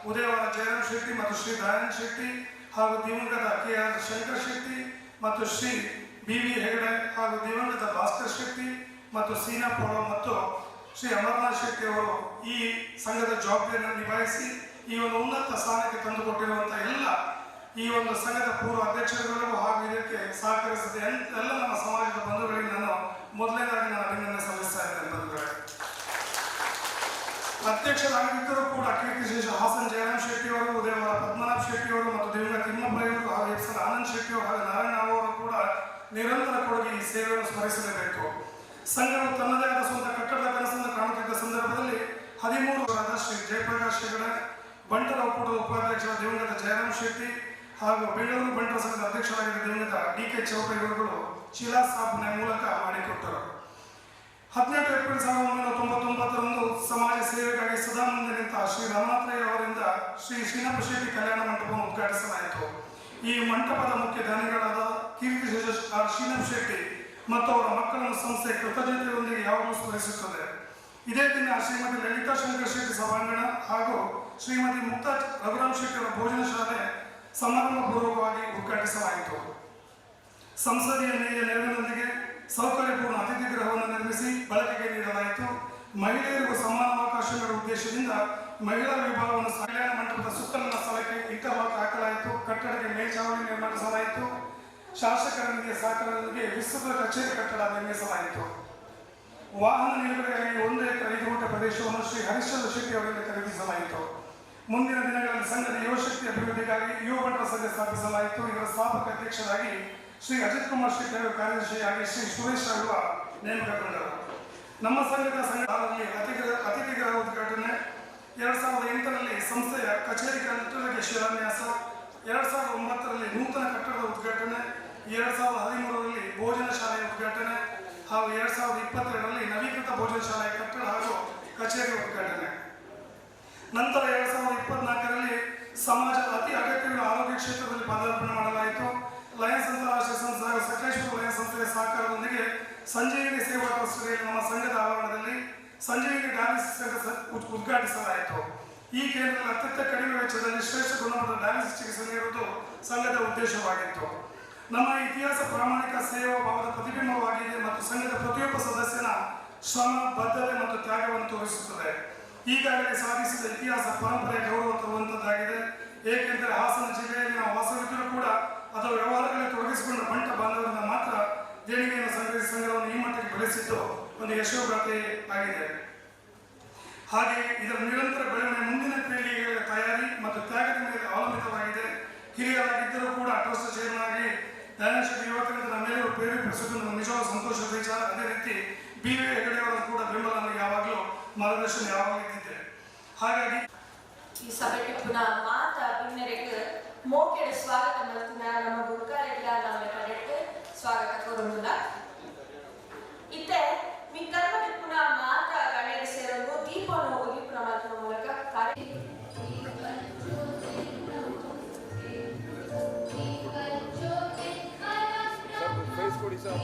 ಉದಯವಾರ ಜಯರಾಮ್ ಶೆಟ್ಟಿ ಮತ್ತು ಶ್ರೀ ದಯಾನಂದ್ ಶೆಟ್ಟಿ ಹಾಗೂ ದಿವಂಗತ ಕೆ.ಆರ್. ಶಂಕರ್ ಶೆಟ್ಟಿ ಮತ್ತು ಶ್ರೀ BV ಹೆಗಡೆ ಹಾಗೂ ದಿವಂಗತ ಭಾಸ್ಕರ್ ಶೆಟ್ಟಿ ಮತ್ತು ಸೀನಾ ಪೋಳ ಮತ್ತು ಶ್ರೀ ಅಮರನಾಥ್ ಶೆಟ್ಟಿ ಅವರು ಈ ಸಂಘದ ಜವಾಬ್ದಾರಿಯನ್ನು ನಿಭಾಯಿಸಿ ಈ ಒಂದು ಉನ್ನತ ಸ್ಥಾನಕ್ಕೆ ತಂದುಕೊಟ್ಟಿರುವಂತಹ ಎಲ್ಲ ಈ ಒಂದು ಸಂಘದ ಪೂರ್ವ ಅಧ್ಯಕ್ಷರುಗಳಿಗೂ ಹಾಗೂ ಇದಕ್ಕೆ ಸಹಕರಿಸಿದ ಎಲ್ಲ ನಮ್ಮ ಸಮಾಜದ ಬಂಧುಗಳಿಗೆ ನಾನು ಮೊದಲನೇದಾಗಿ ನಾನು ಅಭಿನಂದನೆ ಸಲ್ಲಿಸ್ತಾ ಇದ್ದೇನೆ. ಬಂಧುಗಳೇ, ಅಧ್ಯಕ್ಷರಾಗಿದ್ದರೂ ಕೂಡ ಕೀರ್ತಿಶೇಷ ಹಾಸನ್ ಜಯರಾಮ್ ಶೆಟ್ಟಿ ಅವರು, ಉದಯವರ ಪದ್ಮನಾಭ್ ಶೆಟ್ಟಿ ಅವರು ಮತ್ತು ದಿವಂಗತ ತಿಮ್ಮಪ್ಪ ಅವರು ಹಾಗೂ ಎಫ್ಸರ್ ಆನಂದ್ ಶೆಟ್ಟಿ ಅವರು ಹಾಗೂ ನಾರಾಯಣ ಅವರು ಕೂಡ ನಿರಂತರ ಕೊಡುಗೆ ಈ ಸೇವೆಯನ್ನು ಸ್ಮರಿಸಲೇಬೇಕು. ಸಂಘವು ತನ್ನದೇ ಆದ ಸ್ವಂತ ಕಟ್ಟಡದ ಕನಸನ್ನು ಕಾಣುತ್ತಿದ್ದ ಸಂದರ್ಭದಲ್ಲಿ 13 ಶ್ರೀ ಜಯಪ್ರಕಾಶ್ ಹೆಗಡೆ, ಬಂಟರ ಒಕ್ಕೂಟದ ಉಪಾಧ್ಯಕ್ಷ ದಿವಂಗತ ಜಯರಾಮ್ ಶೆಟ್ಟಿ ಹಾಗೂ ಬೆಂಗಳೂರು ಬಂಟರ ಸಂಘದ ಅಧ್ಯಕ್ಷರಾಗಿದ್ದ ದಿವಂಗತ DK ಚೌಕ ಇವರುಗಳು ಶಿಲಾಸ್ಥಾಪನೆ ಮೂಲಕ ಮಾಡಿಕೊಟ್ಟರು. 18 ಏಪ್ರಿಲ್ 1999ರಂದು ಸಮಾಜ ಸೇವೆಗಾಗಿ ಸದಾ ಮುಂದೆ ನಿಂತ ಶ್ರೀ ರಮನಾಥಯ್ಯ ಅವರಿಂದ ಶ್ರೀ ಶ್ರೀನಪ್ಪ ಶೆಟ್ಟಿ ಕಲ್ಯಾಣ ಮಂಟಪವನ್ನು ಉದ್ಘಾಟಿಸಲಾಯಿತು. ಈ ಮಂಟಪದ ಮುಖ್ಯ ದಾನಿಗಳಾದ ಕೀರ್ತಿಶೇಷ ಶ್ರೀನಪ್ಪ ಶೆಟ್ಟಿ ಮತ್ತು ಅವರ ಮಕ್ಕಳನ್ನು ಸಂಸ್ಥೆ ಕೃತಜ್ಞತೆಯೊಂದಿಗೆ ಯಾವಾಗಲೂ ಸ್ಮರಿಸುತ್ತದೆ. ಇದೇ ದಿನ ಶ್ರೀಮತಿ ಲಲಿತಾ ಶಂಕರ್ ಶೆಟ್ಟಿ ಸಭಾಂಗಣ ಹಾಗೂ ಶ್ರೀಮತಿ ಮುಕ್ತಾ ರಘುರಾಮ್ ಶೆಟ್ಟಿ ಅವರ ಭೋಜನ ಶಾಲೆ ಸಮಾರಂಭಪೂರ್ವಕವಾಗಿ ಉದ್ಘಾಟಿಸಲಾಯಿತು. ಸಂಸದೀಯ ನೆರವಿನೊಂದಿಗೆ ಸೌಕರ್ಯಪೂರ್ಣ ಅತಿಥಿ ಗೃಹವನ್ನು ನಿರ್ಮಿಸಿ ಬಳಕೆಗೆ ನೀಡಲಾಯಿತು. ಮಹಿಳೆಯರಿಗೂ ಸಮಾನ ಅವಕಾಶ ನೀಡುವ ಉದ್ದೇಶದಿಂದ ಮಹಿಳಾ ವಿಭಾಗವನ್ನು ಕಲ್ಯಾಣ ಮಂಟಪದ ಸುತ್ತಲಿನ ಸ್ಥಳಕ್ಕೆ ಇಂಟರ್ಲಾಕ್ ಹಾಕಲಾಯಿತು. ಕಟ್ಟಡಕ್ಕೆ ಮೇಲ್ಛಾವಣಿ ನಿರ್ಮಿಸಲಾಯಿತು. ಶಾಸಕರ ನಿಧಿಯ ಸಹಕಾರದೊಂದಿಗೆ ವಿಸ್ತೃತ ಕಚೇರಿ ಕಟ್ಟಡ ನಿರ್ಮಿಸಲಾಯಿತು. ವಾಹನ ನಿಲುಗಡೆಗಾಗಿ 1 ಎಕರೆ 5 ಗುಂಟೆ ಪ್ರದೇಶವನ್ನು ಶ್ರೀ ಹರಿಶ್ಚಂದ್ರ ಶೆಟ್ಟಿ ಅವರಿಂದ ಖರೀದಿಸಲಾಯಿತು. ಮುಂದಿನ ದಿನಗಳಲ್ಲಿ ಸಂಘದ ಯುವಶಕ್ತಿ ಅಭಿವೃದ್ಧಿಗಾಗಿ ಯುವ ಬಂಟರ ಸಂಘ ಸ್ಥಾಪಿಸಲಾಯಿತು. ಇದರ ಸ್ಥಾಪಕ ಅಧ್ಯಕ್ಷರಾಗಿ ಶ್ರೀ ಅಜಿತ್ ಕುಮಾರ್ ಶೆಟ್ಟಿ ಅವರು, ಕಾರ್ಯದರ್ಶಿಯಾಗಿ ಶ್ರೀ ಸುರೇಶ್ ಅಳ್ವ ನೇಮಕಗೊಂಡರು. ನಮ್ಮ ಸಂಘದ ಸಂಘದಲ್ಲಿ ಅತಿಥಿ ಗೃಹ ಉದ್ಘಾಟನೆ, 2008ರಲ್ಲಿ ಸಂಸ್ಥೆಯ ಕಚೇರಿ ಕಟ್ಟಡಕ್ಕೆ ಶಿಲಾನ್ಯಾಸ, 2009ರಲ್ಲಿ ನೂತನ ಕಟ್ಟಡದ ಉದ್ಘಾಟನೆ, 2013ರಲ್ಲಿ ಭೋಜನ ಶಾಲೆಯ ಉದ್ಘಾಟನೆ ಹಾಗೂ 2022ರಲ್ಲಿ ನವೀಕೃತ ಭೋಜನ ಶಾಲೆಯ ಕಟ್ಟಡ ಹಾಗೂ ಕಚೇರಿ ಉದ್ಘಾಟನೆ. ನಂತರ 2024ರಲ್ಲಿ ಸಮಾಜದ ಅತಿ ಅಗತ್ಯವಿರುವ ಆರೋಗ್ಯ ಕ್ಷೇತ್ರದಲ್ಲಿ ಪದಾರ್ಪಣೆ ಮಾಡಲಾಯಿತು. ಲಯನ್ಸ್ ಅಂತಾರಾಷ್ಟ್ರೀಯ ಸಂಸ್ಥೆ ಹಾಗೂ ಸಕಲೇಶ್ಪುರ ಲಯನ್ಸ್ ಸಂಸ್ಥೆಯ ಸಹಕಾರದೊಂದಿಗೆ ಸಂಜೀವಿನಿ ಸೇವಾ ಟ್ರಸ್ಟ್ಗೆ ನಮ್ಮ ಸಂಘದ ಆವರಣದಲ್ಲಿ ಸಂಜೀವಿನಿ ಡಯಾಲಿಸಿಸ್ ಸೆಂಟರ್ ಉದ್ಘಾಟಿಸಲಾಯಿತು. ಈ ಕೇಂದ್ರದಲ್ಲಿ ಅತ್ಯಂತ ಕಡಿಮೆ ವೆಚ್ಚದಲ್ಲಿ ಶ್ರೇಷ್ಠ ಗುಣಮಟ್ಟದ ಡಯಾಲಿಸಿಸ್ ಚಿಕಿತ್ಸೆ ನೀಡುವುದು ಸಂಘದ ಉದ್ದೇಶವಾಗಿತ್ತು. ನಮ್ಮ ಇತಿಹಾಸ ಪ್ರಾಮಾಣಿಕ ಸೇವಾ ಭಾವದ ಪ್ರತಿಬಿಂಬವಾಗಿದೆ ಮತ್ತು ಸಂಘದ ಪ್ರತಿಯೊಬ್ಬ ಸದಸ್ಯನ ಶ್ರಮ, ಬದ್ಧತೆ ಮತ್ತು ತ್ಯಾಗವನ್ನು ತೋರಿಸುತ್ತದೆ. ಈಗಾಗಲೇ ಸಾಧಿಸಿದ ಇತಿಹಾಸ ಪರಂಪರೆ ಗೌರವ ತರುವಂತದ್ದಾಗಿದೆ. ಏಕೆಂದರೆ ಹಾಸನ ಜಿಲ್ಲೆಯಲ್ಲಿ ನಾವು ವಾಸವಿದ್ದರೂ ಕೂಡ ಅಥವಾ ವ್ಯವಹಾರಗಳಲ್ಲಿ ತೊಡಗಿಸಿಕೊಂಡ ಬಂಟ ಬಾಂಧವರಿಂದ ಮಾತ್ರ ದೇಣಿಗೆಯನ್ನು ಸಂಗ್ರಹಿಸಿ ಸಂಘವನ್ನು ಈ ಮಟ್ಟಿಗೆ ಬೆಳೆಸಿದ್ದು ಒಂದು ಯಶೋಗಾಥೆ ಆಗಿದೆ. ಹಾಗೆ ಇದರ ನಿರಂತರ ಬೆಳವಣಿಗೆ ಮುಂದಿನ ಪೀಳಿಗೆಗಳ ತಯಾರಿ ಮತ್ತು ತ್ಯಾಗದ ಮೇಲೆ ಅವಲಂಬಿತವಾಗಿದೆ. ಹಿರಿಯರಾಗಿದ್ದರೂ ಕೂಡ ಟ್ರಸ್ಟ್ ಚೇರ್ಮನ್ ಆಗಿ ದಯಾನಂದ ಯುವಕರಿಂದ ನಮ್ಮೆಲ್ಲರೂ ಪ್ರೇರೇಪಿಸುವುದು ನಿಜವಾದ ಸಂತೋಷದ ವಿಚಾರ. ಅದೇ ರೀತಿ BV ಹೆಗಡೆ ಅವರು ಕೂಡ ಬೆಂಬಲ ಯಾವಾಗಲೂ ಮಾರ್ಗದರ್ಶನ ಯಾವಾಗಲೂ ಇದ್ದಿದೆ. ಹಾಗಾಗಿ ಈ ಸಭೆಗೆ ಪುನಃ ಮಾತ ಬಿನ್ನರೆಗೆ ಮೋಕೆಡ ಸ್ವಾಗತ ಮಲ್ತಿನ ನಮ್ಮ ಗುರುಕಾರೆಲ್ಲ ನಮ್ಮ ಕಡೆಗೆ ಸ್ವಾಗತ ಕೋರುವುದಿಲ್ಲ. ಇತ್ತೆ ಮೀ ಕರ್ಮಕ್ಕೆ ಪುನಃ ಮಾತ ಗಣ್ಯರ ಸೇರಲು ದೀಪವನ್ನು ಹೋಗಿ ಪುನಃ ಮಾತುವ ಮೂಲಕ ಕಾರ್ಯ ಫೇಸ್ ಕೊಡಿ ಸರ್.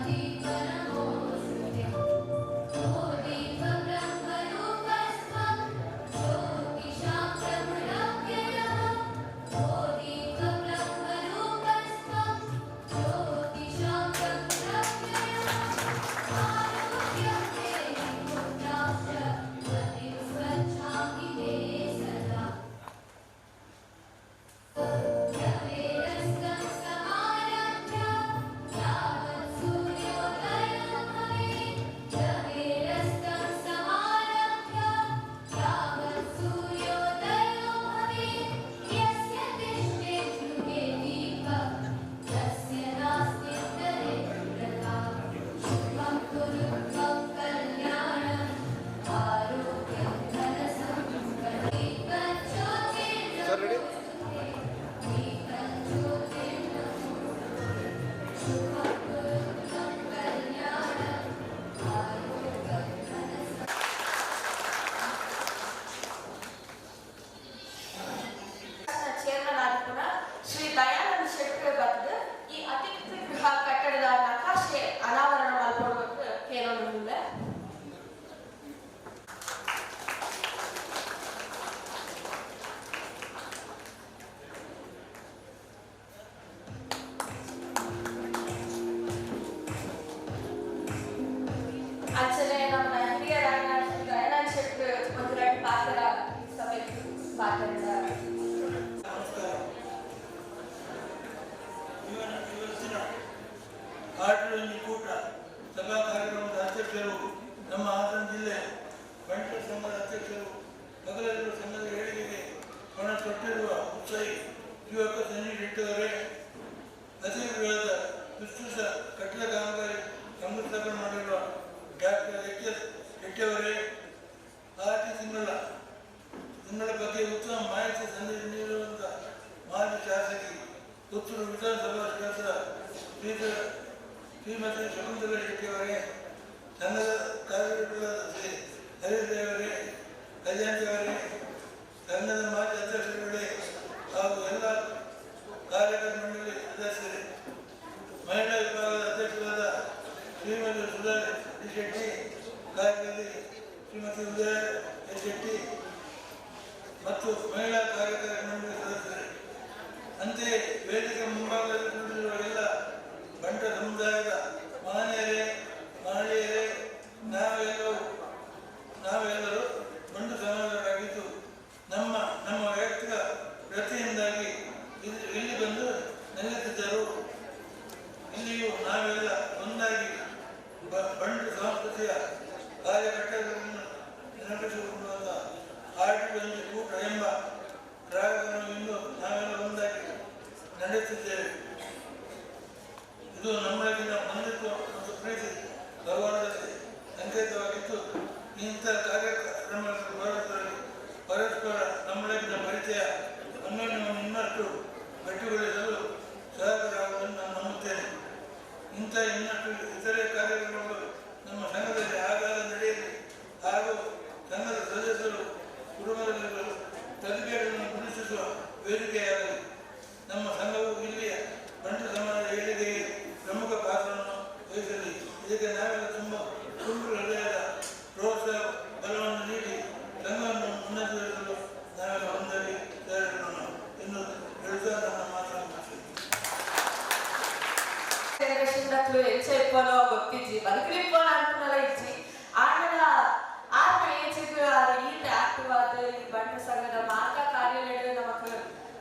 Dito, ಆದ್ದರಿಂದ ಇವತ್ತಿನ ಆಟದಲ್ಲಿ ಕೂಟ ಸಭಾ ಕಾರ್ಯಕ್ರಮದ ಅಧ್ಯಕ್ಷರು ನಮ್ಮ ಹಾಸನ ಜಿಲ್ಲೆ ಬಂಟ ಸಂಘದ ಅಧ್ಯಕ್ಷರು ಹಗಲೆಲ್ಲರೂ ಸಂಘದ ಏಳಿಗೆಗೆ ಹಣ ತೊಟ್ಟಿರುವ ಉತ್ಸಾಹಿ ಯುವಕ ಸಂಜೀವ್ ಶೆಟ್ಟಿಯವರೇ, ಅತಿಥಿಗಳಾದ ವಿಸ್ತೃತ ಕಟ್ಟಡ ಕಾಮಗಾರಿ ಶಂಕುಸ್ಥಾಪನೆ ಮಾಡಿರುವ ಡಾಕ್ಟರ್ ಎಚ್.ಎಸ್. ಶೆಟ್ಟಿಯವರೇ, ಆರ್ಟಿ ತಿಂಗಳ ಬಗ್ಗೆ ಉತ್ತಮ ಮಾಹಿತಿ ಸಂದೇಶ ನೀಡಿರುವಂತಹ ಮಾಜಿ ಶಾಸಕಿ ಪುತ್ತೂರು ವಿಧಾನಸಭಾ ಶಾಸಕ ಶ್ರೀಮತಿ ಶಕುಂತಲಾ ಶೆಟ್ಟಿಯವರೇ, ಸಂಘದ ಕಾರ್ಯದರ್ಶಿಗಳಾದ ಶ್ರೀ ಹರಿದೇವರೇ, ಕಲ್ಯಾಣಿಯವರೇ, ಸಂಘದ ಮಾಜಿ ಅಧ್ಯಕ್ಷರುಗಳೇ ಹಾಗೂ ಎಲ್ಲ ಕಾರ್ಯಕಾರಿ ಮಂಡಳಿ ಸದಸ್ಯರೇ, ಮಹಿಳಾ ವಿಭಾಗದ ಅಧ್ಯಕ್ಷರಾದ ಶ್ರೀಮತಿ ಸುಧಾ ಡಿ ಶೆಟ್ಟಿ, ಕಾರ್ಯಕಾರಿ ಶ್ರೀಮತಿ ಉದಯ ಎಸ್ ಶೆಟ್ಟಿ ಮತ್ತು ಮಹಿಳಾ ಕಾರ್ಯಕಾರಿ ಮಂಡಳಿ ಸದಸ್ಯರೇ, ಅಂತೆಯೇ ವೇದಿಕೆ ಮುಂಭಾಗದಲ್ಲಿ ಕುಳಿತಿರುವ ಎಲ್ಲ ಬಂಟ ಸಮುದಾಯದ ಮಹನೀಯರೇ, ಮಹಿಳೆಯರೇ, ನಾವೆಲ್ಲರೂ ಬಂಡು ಸಮಾಜರಾಗಿದ್ದು ನಮ್ಮ ವೈಯಕ್ತಿಕ ಪ್ರತಿಯಿಂದಾಗಿ ಇಲ್ಲಿ ಬಂದು ನೆಲೆಸಿದ್ದರು. ಇಲ್ಲಿಯೂ ನಾವೆಲ್ಲ ಒಂದಾಗಿ ಬಂಡು ಸಂಸ್ಕೃತಿಯ ಕಾರ್ಯಕರ್ತರನ್ನು ನೆನಪಿಸಿಕೊಳ್ಳುವಂಥ ಆಟಿಗಳಲ್ಲಿ ಕೂಟ ಎಂಬ ಕಾರ್ಯಕ್ರಮವನ್ನು ನಾವೆಲ್ಲ ಒಂದಾಗಿ ನಡೆಸುತ್ತಿದ್ದೇವೆ. ಇದು ನಮ್ಮೊಳಗಿನ ಬಂಧುತ್ವ ಮತ್ತು ಪ್ರೀತಿ ಗೌರವದಲ್ಲಿ ಸಂಕೇತವಾಗಿದ್ದು, ಇಂಥ ಕಾರ್ಯಕ್ರಮಗಳಲ್ಲಿ ಪರಸ್ಪರ ನಮ್ಮೊಳಗಿನ ಪರಿಚಯ ಅನ್ಯೋನ್ಯವನ್ನು ಇನ್ನಷ್ಟು ಗಟ್ಟಿಗೊಳಿಸಲು ಸಹಕಾರವಾಗುವುದನ್ನು ನಾನು ನಂಬುತ್ತೇನೆ. ಇಂಥ ಇನ್ನಷ್ಟು ಇತರೆ ಕಾರ್ಯಕ್ರಮಗಳು ನಮ್ಮ ಸಂಘದಲ್ಲಿ ಆಗಾಗ ನಡೆಯಲಿ ಹಾಗೂ ಸಂಘದ ಸದಸ್ಯರು ಕುಟುಂಬದಲ್ಲಿರುವ ತರಬೇತಿಗಳನ್ನು ಗುರುತಿಸುವ ವೇದಿಕೆಯಾಗಲಿ. ನಮ್ಮ ಸಂಘವು ಇಲ್ಲಿಯ ಬಂಟ ಸಮಾಜದ ಏಳಿಗೆಗೆ ಪ್ರಮುಖ ಪಾತ್ರವನ್ನು ವಹಿಸಲಿ. ಇದಕ್ಕೆ ನಾವೆಲ್ಲ ತುಂಬ ತುಂಡು ಹೃದಯದ ಪ್ರೋತ್ಸಾಹ ಬಲವನ್ನು ನೀಡಿ ಸಂಘವನ್ನು ಉನ್ನತೀಕರಿಸಲು ನಾವೆಲ್ಲ ಒಂದಾಗಿ ಸೇರಿಕೊಳ್ಳೋಣ ಎಂದು ಹೇಳುತ್ತಾ ನನ್ನ ಮಾತನ್ನು ಜನರೇಷನ್ಗಳು ಹೆಚ್ಚಿಪ್ಪನೋ ಗೊತ್ತಿಜ್ಜಿ ಬದುಕಲಿಪ್ಪನ ಅಂತನಲ್ಲ ಇಜ್ಜಿ ಆಮೇಲೆ ಏಜಿಗೂ ಈತ ಆಕ್ಟಿವ್ ಆದ ಈ ಬಂಟ ಸಂಘದ ಮಾತ ಕಾರ್ಯಾಲಯ ನಮಕ್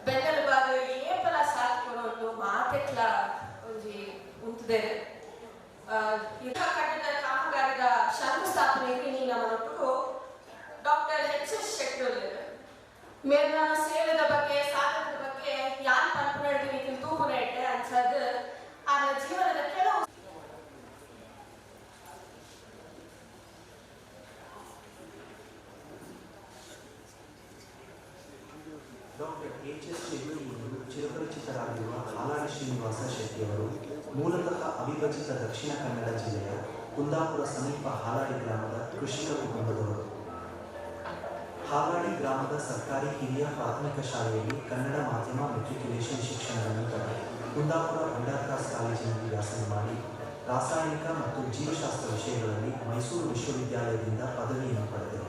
ಬೆನ್ನೆಲುಬಾದ ಏಪಲ ಸಾಕಿಕೊಂಡು ಮಾತೆಕ್ಲ ಒಂಜಿ ಉಂಟುದೇರು ಕಟ್ಟಡ ಕಾಮಗಾರಿದ ಶಂಕುಸ್ಥಾಪನೆಗೆ ನೀ ನಮ್ಮನೊಟ್ಟಿಗೂ ಡಾಕ್ಟರ್ ಎಚ್.ಎಸ್. ಶೆಟ್ಟಿ ಮೇಲಿನ ಸೇವೆದ ಬಗ್ಗೆ ಸಾಧನದ ಬಗ್ಗೆ ಯಾನ್ ಪಂಪನಡಿಗೆ ತೂಪು ನೆಟ್ಟೆ ಅನ್ಸದು ಆ ಜೀವನದ ಕೆಲವು ಡಾಕ್ಟರ್ ಎಚ್.ಎಸ್. ಶೆಟ್ಟಿಯವರು ಚಿರಪರಿಚಿತರಾಗಿರುವ ಹಾಲಾಡಿ ಶ್ರೀನಿವಾಸ ಶೆಟ್ಟಿಯವರು ಮೂಲತಃ ಅವಿಭಜಿತ ದಕ್ಷಿಣ ಕನ್ನಡ ಜಿಲ್ಲೆಯ ಕುಂದಾಪುರ ಸಮೀಪ ಹಾಲಾಡಿ ಗ್ರಾಮದ ಕೃಷಿಕ ಕುಟುಂಬದವರು. ಹಾಲಾಡಿ ಗ್ರಾಮದ ಸರ್ಕಾರಿ ಹಿರಿಯ ಪ್ರಾಥಮಿಕ ಶಾಲೆಯಲ್ಲಿ ಕನ್ನಡ ಮಾಧ್ಯಮ ಮೆಟ್ರಿಕ್ಯುಲೇಷನ್ ಶಿಕ್ಷಣದ ನಂತರ ಕುಂದಾಪುರ ಅಂಡರ್ ಕ್ರಾಸ್ ಕಾಲೇಜಿನಲ್ಲಿ ವ್ಯಾಸಂಗ ಮಾಡಿ ರಾಸಾಯನಿಕ ಮತ್ತು ಜೀವಶಾಸ್ತ್ರ ವಿಷಯಗಳಲ್ಲಿ ಮೈಸೂರು ವಿಶ್ವವಿದ್ಯಾಲಯದಿಂದ ಪದವಿಯನ್ನು ಪಡೆದರು.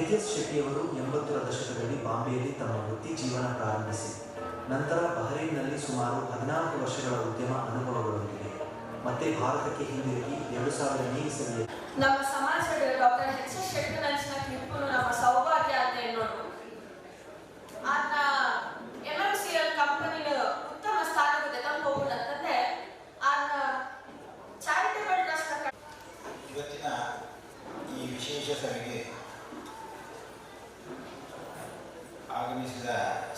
ಎಚ್.ಎಸ್. ಶೆಟ್ಟಿಯವರು 80ರ ದಶಕದಲ್ಲಿ ಬಾಂಬೆಯಲ್ಲಿ ತಮ್ಮ ವೃತ್ತಿ ಜೀವನ ಪ್ರಾರಂಭಿಸಿ ನಂತರ ಬಹರೇನ್ನಲ್ಲಿ ಸುಮಾರು 14 ವರ್ಷಗಳ ಉದ್ಯಮ ಅನುಭವಗಳೊಂದಿಗೆ ಮತ್ತೆ ಭಾರತಕ್ಕೆ ಹಿಂದಿರುಗಿ 2000ನೇ ಇಸವಿಯಲ್ಲಿ ನಮ್ಮ ಸಮಾಜದ ಡಾಕ್ಟರ್ ಎಚ್.ಎಸ್. ಶೆಟ್ಟಿ ನಂಚಿನ ತೀರ್ಪು ನಮ್ಮ ಸೌಭಾಗ್ಯ ಅಂತ ನೋಡು. ಆತ MMCL ಕಂಪನಿನ ಉತ್ತಮ ಸ್ಥಾನಕ್ಕೆ ತಂದು ಹೋಗುವುದಂತಂದ್ರೆ ಆತ ಚಾರಿಟೇಬಲ್ ಟ್ರಸ್ಟ್ ಇವತ್ತಿನ ಈ ವಿಶೇಷ ಸಭೆಗೆ ಆಗಮಿಸಿದ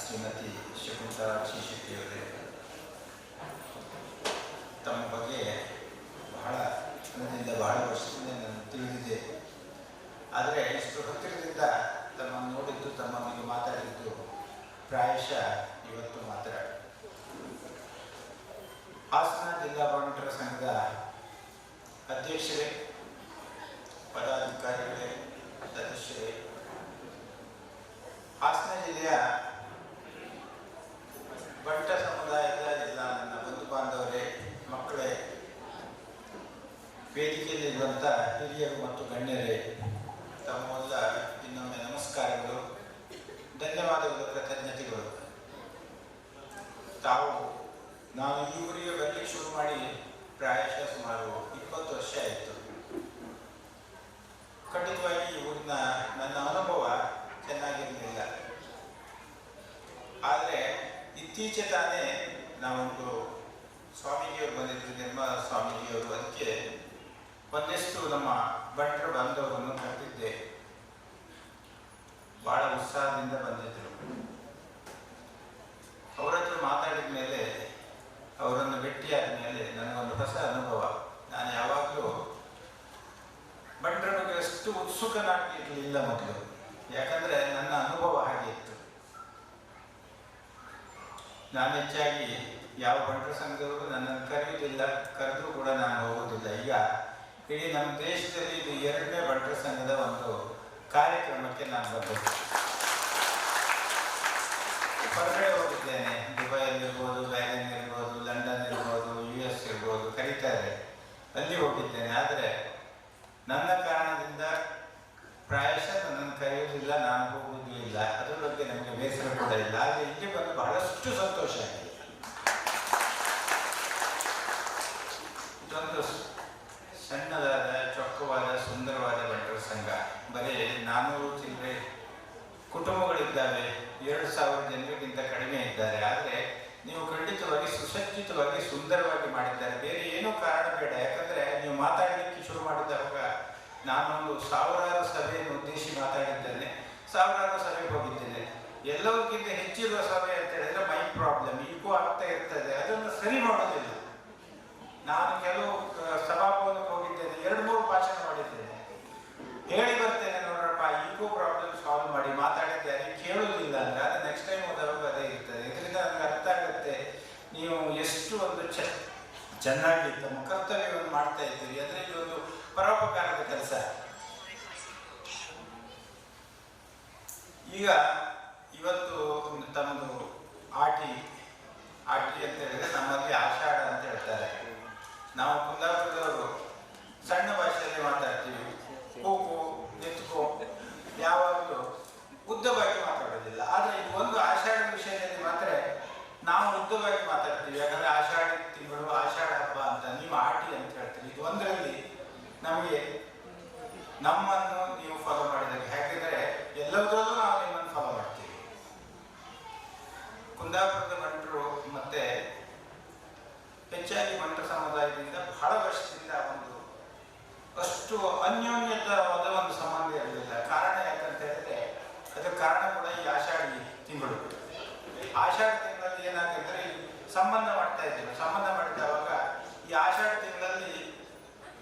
ಶ್ರೀಮತಿ ಶಕುಂತಲಾ ಶೆಟ್ಟಿಯವರೇ, ತಮ್ಮ ಬಗ್ಗೆ ಬಹಳ ವರ್ಷದಿಂದ ನಾನು ತಿಳಿದಿದೆ. ಆದರೆ ಇಷ್ಟು ಹತ್ತಿರದಿಂದ ತಮ್ಮನ್ನು ನೋಡಿದ್ದು, ತಮ್ಮೊಂದಿಗೆ ಮಾತಾಡಿದ್ದು ಪ್ರಾಯಶಃ ಇವತ್ತು ಮಾತ್ರ. ಹಾಸನ ಜಿಲ್ಲಾ ವಾಲ್ಮೀಕರ ಸಂಘದ ಅಧ್ಯಕ್ಷರೇ, ಪದಾಧಿಕಾರಿಗಳೇ, ಸದಸ್ಯರೇ, ಹಾಸನ ಜಿಲ್ಲೆಯ ಬಂಟ ಸಮುದಾಯದ ಎಲ್ಲ ನನ್ನ ಬಂಧು ಬಾಂಧವರೇ, ಮಕ್ಕಳೇ, ವೇದಿಕೆಯಲ್ಲಿರುವಂಥ ಹಿರಿಯರು ಮತ್ತು ಗಣ್ಯರೇ, ತಮ್ಮೆಲ್ಲ ಇನ್ನೊಮ್ಮೆ ನಮಸ್ಕಾರಗಳು, ಧನ್ಯವಾದಗಳು, ಕೃತಜ್ಞತೆಗಳು. ನಾನು ಈ ಊರಿಗೆ ಬರಲಿಕ್ಕೆ ಶುರು ಮಾಡಿ ಪ್ರಾಯಶಃ ಸುಮಾರು 20 ವರ್ಷ ಆಯಿತು. ಇತ್ತೀಚೆ ತಾನೇ ನಾವೊಂದು ಸ್ವಾಮೀಜಿಯವರು ಬಂದಿದ್ರು, ನಿರ್ಮಲ ಸ್ವಾಮೀಜಿಯವರು. ಅದಕ್ಕೆ ಒಂದಷ್ಟು ನಮ್ಮ ಬಂಟರು ಬಂದವರನ್ನು ಕರೆದಿದ್ದೆ. ಭಾಳ ಉತ್ಸಾಹದಿಂದ ಬಂದಿದ್ದರು. ಅವರ ಹತ್ರ ಮಾತಾಡಿದ ಮೇಲೆ, ಅವರನ್ನು ಭೇಟಿಯಾದ ಮೇಲೆ ನನಗೊಂದು ಹೊಸ ಅನುಭವ. ನಾನು ಯಾವಾಗಲೂ ಬಂಟರ ಬಗ್ಗೆ ಅಷ್ಟು ಉತ್ಸುಕನಾಗಿರಲಿಲ್ಲ ಮೊದಲು, ಯಾಕಂದರೆ ನನ್ನ ಅನುಭವ ಹಾಗೆ ಇತ್ತು. ನಾನು ಹೆಚ್ಚಾಗಿ ಯಾವ ಬಂಟರ ಸಂಘದವರು ನನ್ನನ್ನು ಕರೆಯುವುದಿಲ್ಲ, ಕರೆದರೂ ಕೂಡ ನಾನು ಹೋಗೋದಿಲ್ಲ. ಈಗ ಇಡೀ ನಮ್ಮ ದೇಶದಲ್ಲಿ ಇದು 2ನೇ ಬಂಟರ ಸಂಘದ ಒಂದು ಕಾರ್ಯಕ್ರಮಕ್ಕೆ ನಾನು ಬಂದದ್ದು. ಹೊರಗಡೆ ಹೋಗಿದ್ದೇನೆ, ದುಬೈಯಲ್ಲಿರ್ಬೋದು, ಬ್ಯಾರಿನ್ ಇರ್ಬೋದು, ಲಂಡನ್ ಇರ್ಬೋದು, US ಇರ್ಬೋದು, ಕರೀತಾರೆ, ಅಲ್ಲಿ ಹೋಗಿದ್ದೇನೆ. ಆದರೆ ನನ್ನ ಕಾರಣದಿಂದ ಪ್ರಾಯಶಃ ನನ್ನನ್ನು ಕರೆಯುವುದಿಲ್ಲ, ನಾನು ಹೋಗುವುದೂ ಇಲ್ಲ. ಅದರ ಬಗ್ಗೆ ನಮಗೆ ಬೇಸರ ಕೂಡ ಇಲ್ಲ. ಆದರೆ ಇಲ್ಲಿ ಬಂದು ಬಹಳಷ್ಟು ಸಂತೋಷ ಆಗಿದೆ. ಇದೊಂದು ಸಣ್ಣದಾದ, ಚೊಕ್ಕವಾದ, ಸುಂದರವಾದ ಬಂಟರ ಸಂಘ. ಬರೀ 400 ಚಿಲ್ಲರೆ ಕುಟುಂಬಗಳಿದ್ದಾವೆ, 2000 ಜನರಿಗಿಂತ ಕಡಿಮೆ ಇದ್ದಾರೆ. ಆದರೆ ನೀವು ಖಂಡಿತವಾಗಿ ಸುಸಜ್ಜಿತವಾಗಿ, ಸುಂದರವಾಗಿ ಮಾಡಿದ್ದಾರೆ. ಬೇರೆ ಏನೂ ಕಾರಣ ಬೇಡ. ಯಾಕಂದರೆ ನೀವು ಮಾತಾಡಲಿಕ್ಕೆ ಶುರು ಮಾಡಿದಾಗ ನಾನೊಂದು 1000 ಸಭೆಯನ್ನು ಉದ್ದೇಶಿ ಮಾತಾಡಿದ್ದೇನೆ, 1000 ಸಭೆಗೆ ಹೋಗಿದ್ದೇನೆ. ಎಲ್ಲರಿಗಿಂತ ಹೆಚ್ಚಿರುವ ಸಭೆ ಅಂತ ಹೇಳಿದ್ರೆ ಮೈ ಪ್ರಾಬ್ಲಮ್, ಈಗೂ ಆಗ್ತಾ ಇರ್ತದೆ, ಅದನ್ನು ಸರಿ ಮಾಡೋದಿಲ್ಲ. ನಾನು ಕೆಲವು ಸಭಾಭವನಕ್ಕೆ ಹೋಗಿದ್ದೇನೆ, 2-3 ಭಾಷಣ ಮಾಡಿದ್ದೇನೆ, ಹೇಳಿ ಬರ್ತೇನೆ, ನೋಡ್ರಪ್ಪ ಈಗೋ ಪ್ರಾಬ್ಲಮ್ ಸಾಲ್ವ್ ಮಾಡಿ, ಮಾತಾಡಿದ್ದಾರೆ, ಕೇಳೋದಿಲ್ಲ ಅಂದರೆ ಅದು ನೆಕ್ಸ್ಟ್ ಟೈಮ್ ಹೋದಾಗ ಅದೇ ಇರ್ತದೆ. ಇದರಿಂದ ನನಗೆ ಅರ್ಥ ಆಗುತ್ತೆ ನೀವು ಎಷ್ಟು ಒಂದು ಚೆನ್ನಾಗಿ ತಮ್ಮ ಕರ್ತವ್ಯವನ್ನು ಮಾಡ್ತಾ ಇದ್ದೀರಿ. ಅಂದರೆ ಇದು ಒಂದು ಪರೋಪಕಾರದ ಕೆಲಸ. ಈಗ ಇವತ್ತು ತಮ್ಮದು ಆಟಿ ಅಂತ ಹೇಳಿದ್ರೆ ನಮ್ಮಲ್ಲಿ ಆಷಾಢ ಅಂತ ಹೇಳ್ತಾರೆ. ನಾವು ಕುಂದಾಪುರದವರು ಸಣ್ಣ ಭಾಷೆಯಲ್ಲಿ ಮಾತಾಡ್ತೀವಿ. ಕೂಕು, ಎತ್ಕೋ, ಯಾವಾಗಲೂ ಉದ್ದವಾಗಿ ಮಾತಾಡೋದಿಲ್ಲ. ಆದರೆ ಇದು ಒಂದು ಆಷಾಢ ವಿಷಯದಲ್ಲಿ ಮಾತ್ರ ನಾವು ಉದ್ದವಾಗಿ ಮಾತಾಡ್ತೀವಿ. ಯಾಕಂದರೆ ಆಷಾಢ ತಿಂಗಳು, ಆಷಾಢ ಹಬ್ಬ ಅಂತ ನೀವು ಆಟಿ ಅಂತ ಹೇಳ್ತೀವಿ. ಇದು ಒಂದರಲ್ಲಿ ನಮಗೆ ನಮ್ಮನ್ನು ನೀವು ಫಾಲೋ ಮಾಡಿದಾಗ, ಯಾಕೆಂದರೆ ಎಲ್ಲದರಲ್ಲೂ ನಾವು ನಿಮ್ಮನ್ನು ಫಾಲೋ ಮಾಡ್ತೀವಿ. ಕುಂದಾಪುರದ ಬಂಟರು ಮತ್ತು ಹೆಚ್ಚಾಗಿ ಬಂಟರ ಸಮುದಾಯದಿಂದ ಬಹಳ ವರ್ಷದಿಂದ ಒಂದು ಅಷ್ಟು ಅನ್ಯೋನ್ಯತವಾದ ಒಂದು ಸಂಬಂಧ ಇರಲಿಲ್ಲ. ಕಾರಣ ಯಾಕಂತ ಹೇಳಿದ್ರೆ ಅದಕ್ಕೆ ಕಾರಣ ಕೂಡ ಈ ಆಷಾಢಿ ತಿಂಗಳು. ಆಷಾಢ ತಿಂಗಳಲ್ಲಿ ಏನಾಗಿದ್ರೆ ಸಂಬಂಧ ಮಾಡ್ತಾ ಇದ್ದೇವೆ. ಸಂಬಂಧ ಮಾಡಿದವಾಗ ಈ ಆಷಾಢ ತಿಂಗಳಲ್ಲಿ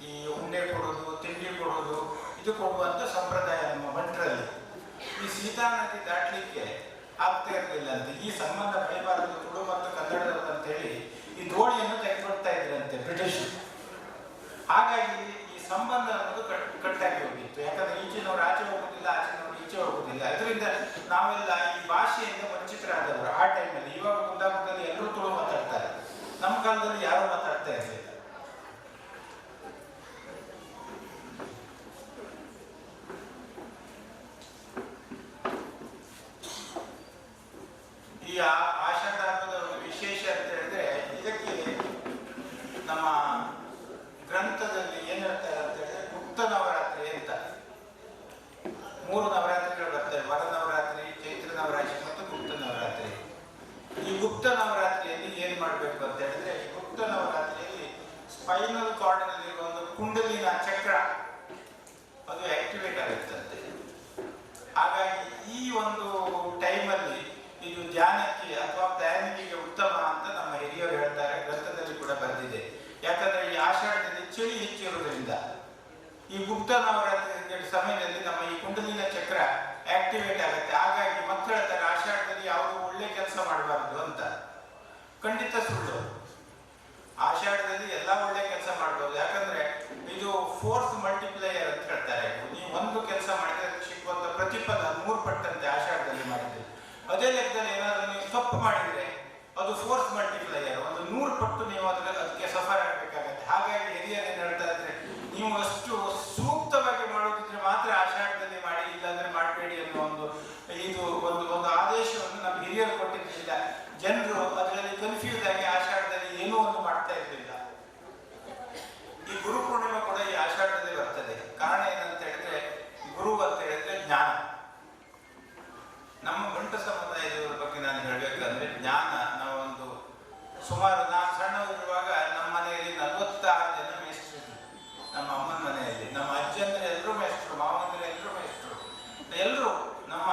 ಈ ಉಂಡೆ ಕೊಡೋದು, ತಿಂಡಿ ಕೊಡೋದು, ಇದು ಕೊಡುವಂಥ ಸಂಪ್ರದಾಯ ನಮ್ಮ ಬಂಟರಲ್ಲಿ. ಈ ಸೀತಾ ನದಿ ದಾಟಲಿಕ್ಕೆ ಆಗ್ತಾ ಇರಲಿಲ್ಲ ಅಂತ, ಈ ಸಂಬಂಧ ಬೆಳೆಬಾರದು ತುಳು ಮತ್ತು ಕನ್ನಡದವರು ಅಂತೇಳಿ ಈ ದೋಣಿಯನ್ನು ತೆಗೆದುಕೊಳ್ತಾ ಇದ್ರಂತೆ ಬ್ರಿಟಿಷ್. ಹಾಗಾಗಿ ಈ ಸಂಬಂಧ ಅನ್ನೋದು ಕಟ್ಟಾಗಿ ಹೋಗಿತ್ತು. ಯಾಕಂದ್ರೆ ಈಚಿನವರು ಆಚೆ ಹೋಗುದಿಲ್ಲ, ಆಚಿನವರು ಈಚೆ ಹೋಗುದಿಲ್ಲ. ಅದರಿಂದ ನಾವೆಲ್ಲ ಈ ಭಾಷೆಯಿಂದ ವಂಚಿತರಾದವರು ಆ ಟೈಮಲ್ಲಿ. ಇವಾಗ ಕುಂದಾಪುರದಲ್ಲಿ ಎಲ್ಲರೂ ತುಳು ಮಾತಾಡ್ತಾರೆ, ನಮ್ಮ ಕಾಲದಲ್ಲಿ ಯಾರು ಮಾತಾಡ್ತಾ ಇರಲಿಲ್ಲ. ಈ ಆಷಾಢ ಹಬ್ಬದ ವಿಶೇಷ ಅಂತ ಹೇಳಿದ್ರೆ, ಇದಕ್ಕೆ ನಮ್ಮ ಗ್ರಂಥದಲ್ಲಿ ಏನು ಹೇಳ್ತಾರೆ ಅಂತ ಹೇಳಿದ್ರೆ ಗುಪ್ತ ನವರಾತ್ರಿ ಅಂತ 3 ನವರಾತ್ರಿಗಳು ಬರ್ತವೆ. ವರ ನವರಾತ್ರಿ, ಚೈತ್ರ ನವರಾತ್ರಿ ಮತ್ತು ಗುಪ್ತ ನವರಾತ್ರಿ. ಈ ಗುಪ್ತ ನವರಾತ್ರಿಯಲ್ಲಿ ಏನು ಮಾಡಬೇಕು ಅಂತ ಹೇಳಿದ್ರೆ, ಈ ಗುಪ್ತ ನವರಾತ್ರಿಯಲ್ಲಿ ಸ್ಪೈನಲ್ ಕಾರ್ಡ್ನಲ್ಲಿರುವ ಒಂದು ಕುಂಡಲಿನ ಚಕ್ರ ಅದು ಆಕ್ಟಿವೇಟ್ ಆಗುತ್ತಂತೆ. ಹಾಗಾಗಿ ಈ ಒಂದು ಟೈಮಲ್ಲಿ ಇದು ಧ್ಯಾನಕ್ಕೆ ಅಥವಾ ಪ್ಲಾನಿಂಗಿಗೆ ಉತ್ತಮ ಅಂತ ನಮ್ಮ ಹಿರಿಯರು ಹೇಳ್ತಾರೆ, ಗ್ರಂಥದಲ್ಲಿ ಕೂಡ ಬಂದಿದೆ. ಯಾಕಂದ್ರೆ ಈ ಆಷಾಢದಲ್ಲಿ ಚಳಿ ಹೆಚ್ಚಿರುವುದರಿಂದ ಈ ಗುಪ್ತ ನವರಾತ್ರಿ ಸಮಯದಲ್ಲಿ ನಮ್ಮ ಈ ಕುಂಡಲಿನ ಚಕ್ರ ಆಕ್ಟಿವೇಟ್ ಆಗುತ್ತೆ. ಹಾಗಾಗಿ ಮಕ್ಕಳ ಹೇಳ್ತಾರೆ ಆಷಾಢದಲ್ಲಿ ಯಾವುದು ಒಳ್ಳೆ ಕೆಲಸ ಮಾಡಬಾರ್ದು ಅಂತ. ಖಂಡಿತ ಸುಳ್ಳು. ಆಷಾಢದಲ್ಲಿ ಎಲ್ಲ ಒಳ್ಳೆ ಕೆಲಸ ಮಾಡ್ಬೋದು. ಯಾಕಂದ್ರೆ ಇದು ಫೋರ್ಸ್ ಮಲ್ಟಿಪ್ಲೈಯರ್ ಅಂತ ಹೇಳ್ತಾರೆ. ನೀವು ಒಂದು ಕೆಲಸ ಮಾಡಿದ್ರೆ ಸಿಕ್ಕುವಂತ ಪ್ರತಿಫಲ 3 ಪಟ್ಟಂತೆ ಆಷಾಢದಲ್ಲಿ ಮಾಡಿದ್ರೆ. ಅದೇ ಲೆಕ್ಕದಲ್ಲಿ ಏನಾದರೂ ನೀವು ತಪ್ಪು ಮಾಡಿದ್ರೆ ಅದು ಫೋರ್ಸ್ ಮಲ್ಟಿಪ್ಲೈಯರ್, ಒಂದು 100 ಪಟ್ಟು ನೀವು ಅದಕ್ಕೆ ಸಫರ್ ಆಗಬೇಕಾಗತ್ತೆ. ಹಾಗಾಗಿ ಹಿರಿಯರು ಏನು ಹೇಳ್ತಾ ಇದ್ರೆ, ನೀವು ಅಷ್ಟು ಸೂಕ್ತವಾಗಿ ಮಾಡೋದಿದ್ರೆ ಮಾತ್ರ ಆಷಾಢದಲ್ಲಿ ಮಾಡಿ, ಇಲ್ಲಾಂದ್ರೆ ಮಾಡಬೇಡಿ ಅನ್ನೋ ಒಂದು ಆದೇಶವನ್ನು ನಮ್ಮ ಹಿರಿಯರು ಕೊಟ್ಟಿರಲಿಲ್ಲ. ಜನರು ಅದರಲ್ಲಿ ಕನ್ಫ್ಯೂಸ್ ಆಗಿ ಆಷಾಢದಲ್ಲಿ ಏನೋ ಒಂದು ಮಾಡ್ತಾ ಇರಲಿಲ್ಲ. ಈ ಗುರು ಪೂರ್ಣಿಮೆ ಕೂಡ ಈ ಆಷಾಢದಲ್ಲಿ ಬರ್ತದೆ. ಕಾರಣ ಏನಂತ ಹೇಳಿದ್ರೆ, ಗುರು ಅಂತ ಹೇಳಿದ್ರೆ ಜ್ಞಾನ. ನಮ್ಮ ಬಂಟ ಸಮುದಾಯದವರ ಬಗ್ಗೆ ನಾನು ಹೇಳಬೇಕಂದ್ರೆ, ಜ್ಞಾನ ನಾವು ಸುಮಾರು ನಾನು ಸಣ್ಣವರಿರುವಾಗ ನಮ್ಮ ಮನೆಯಲ್ಲಿ 46 ಜನ ಮೇಷ್ಟ್ರು. ನಮ್ಮ ಅಮ್ಮನ ಮನೆಯಲ್ಲಿ ನಮ್ಮ ಅಜ್ಜಂದ್ರೆ ಎಲ್ಲರೂ ಮೇಷ್ಟ್ರು, ಮಾವಂದ್ರೆ ಎಲ್ಲರೂ ಮೇಷ್ಟ್ರು, ಎಲ್ಲರೂ ನಮ್ಮ.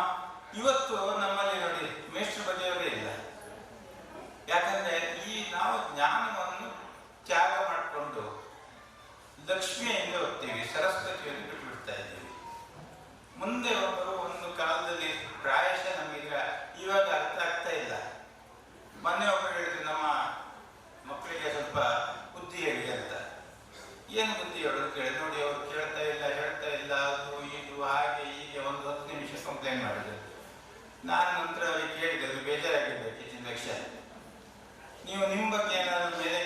ಇವತ್ತು ನಮ್ಮಲ್ಲಿ ನೋಡಿ ಮೇಷ್ಟ್ರ ಬಗೆಯವರೇ ಇಲ್ಲ. ಯಾಕಂದ್ರೆ ನಾವು ಜ್ಞಾನವನ್ನು ತ್ಯಾಗ ಮಾಡಿಕೊಂಡು ಲಕ್ಷ್ಮಿಯಿಂದ ಹೋಗ್ತೀವಿ, ಸರಸ್ವತಿಯನ್ನು ಬಿಟ್ಬಿಡ್ತಾ ಇದ್ದೀವಿ. ಮುಂದೆ ಒಬ್ಬರು ಒಂದು ಕಾಲದಲ್ಲಿ ಪ್ರಾಯಶಃ ನಮಗೀಗ ಇವಾಗ ಅರ್ಥ ಆಗ್ತಾ ಇಲ್ಲ. ಮೊನ್ನೆ ಒಬ್ಬರು ಹೇಳಿದ್ರು ನಮ್ಮ ಮಕ್ಕಳಿಗೆ ಸ್ವಲ್ಪ ಬುದ್ಧಿ ಹೇಳಿ ಅಂತ. ಏನು ಬುದ್ಧಿ ಹೇಳೋದು ಕೇಳಿ ನೋಡಿ, ಅವ್ರು ಕೇಳ್ತಾ ಇಲ್ಲ, ಹೇಳ್ತಾ ಇಲ್ಲ, ಅದು ಇದು ಹಾಗೆ ಹೀಗೆ ಒಂದು 10 ನಿಮಿಷ ಕಂಪ್ಲೇಂಟ್ ಮಾಡಿದ್ರು. ನಾನು ನಂತರ ಅವ್ರಿಗೆ ಕೇಳಿದೆ, ಅದು ಬೇಜಾರಾಗಿರ್ಬೇಕು ಹೆಚ್ಚಿನ ಲಕ್ಷ. ನೀವು ನಿಮ್ಮ ಬಗ್ಗೆ ಏನಾದರೂ ಮೇಲೆ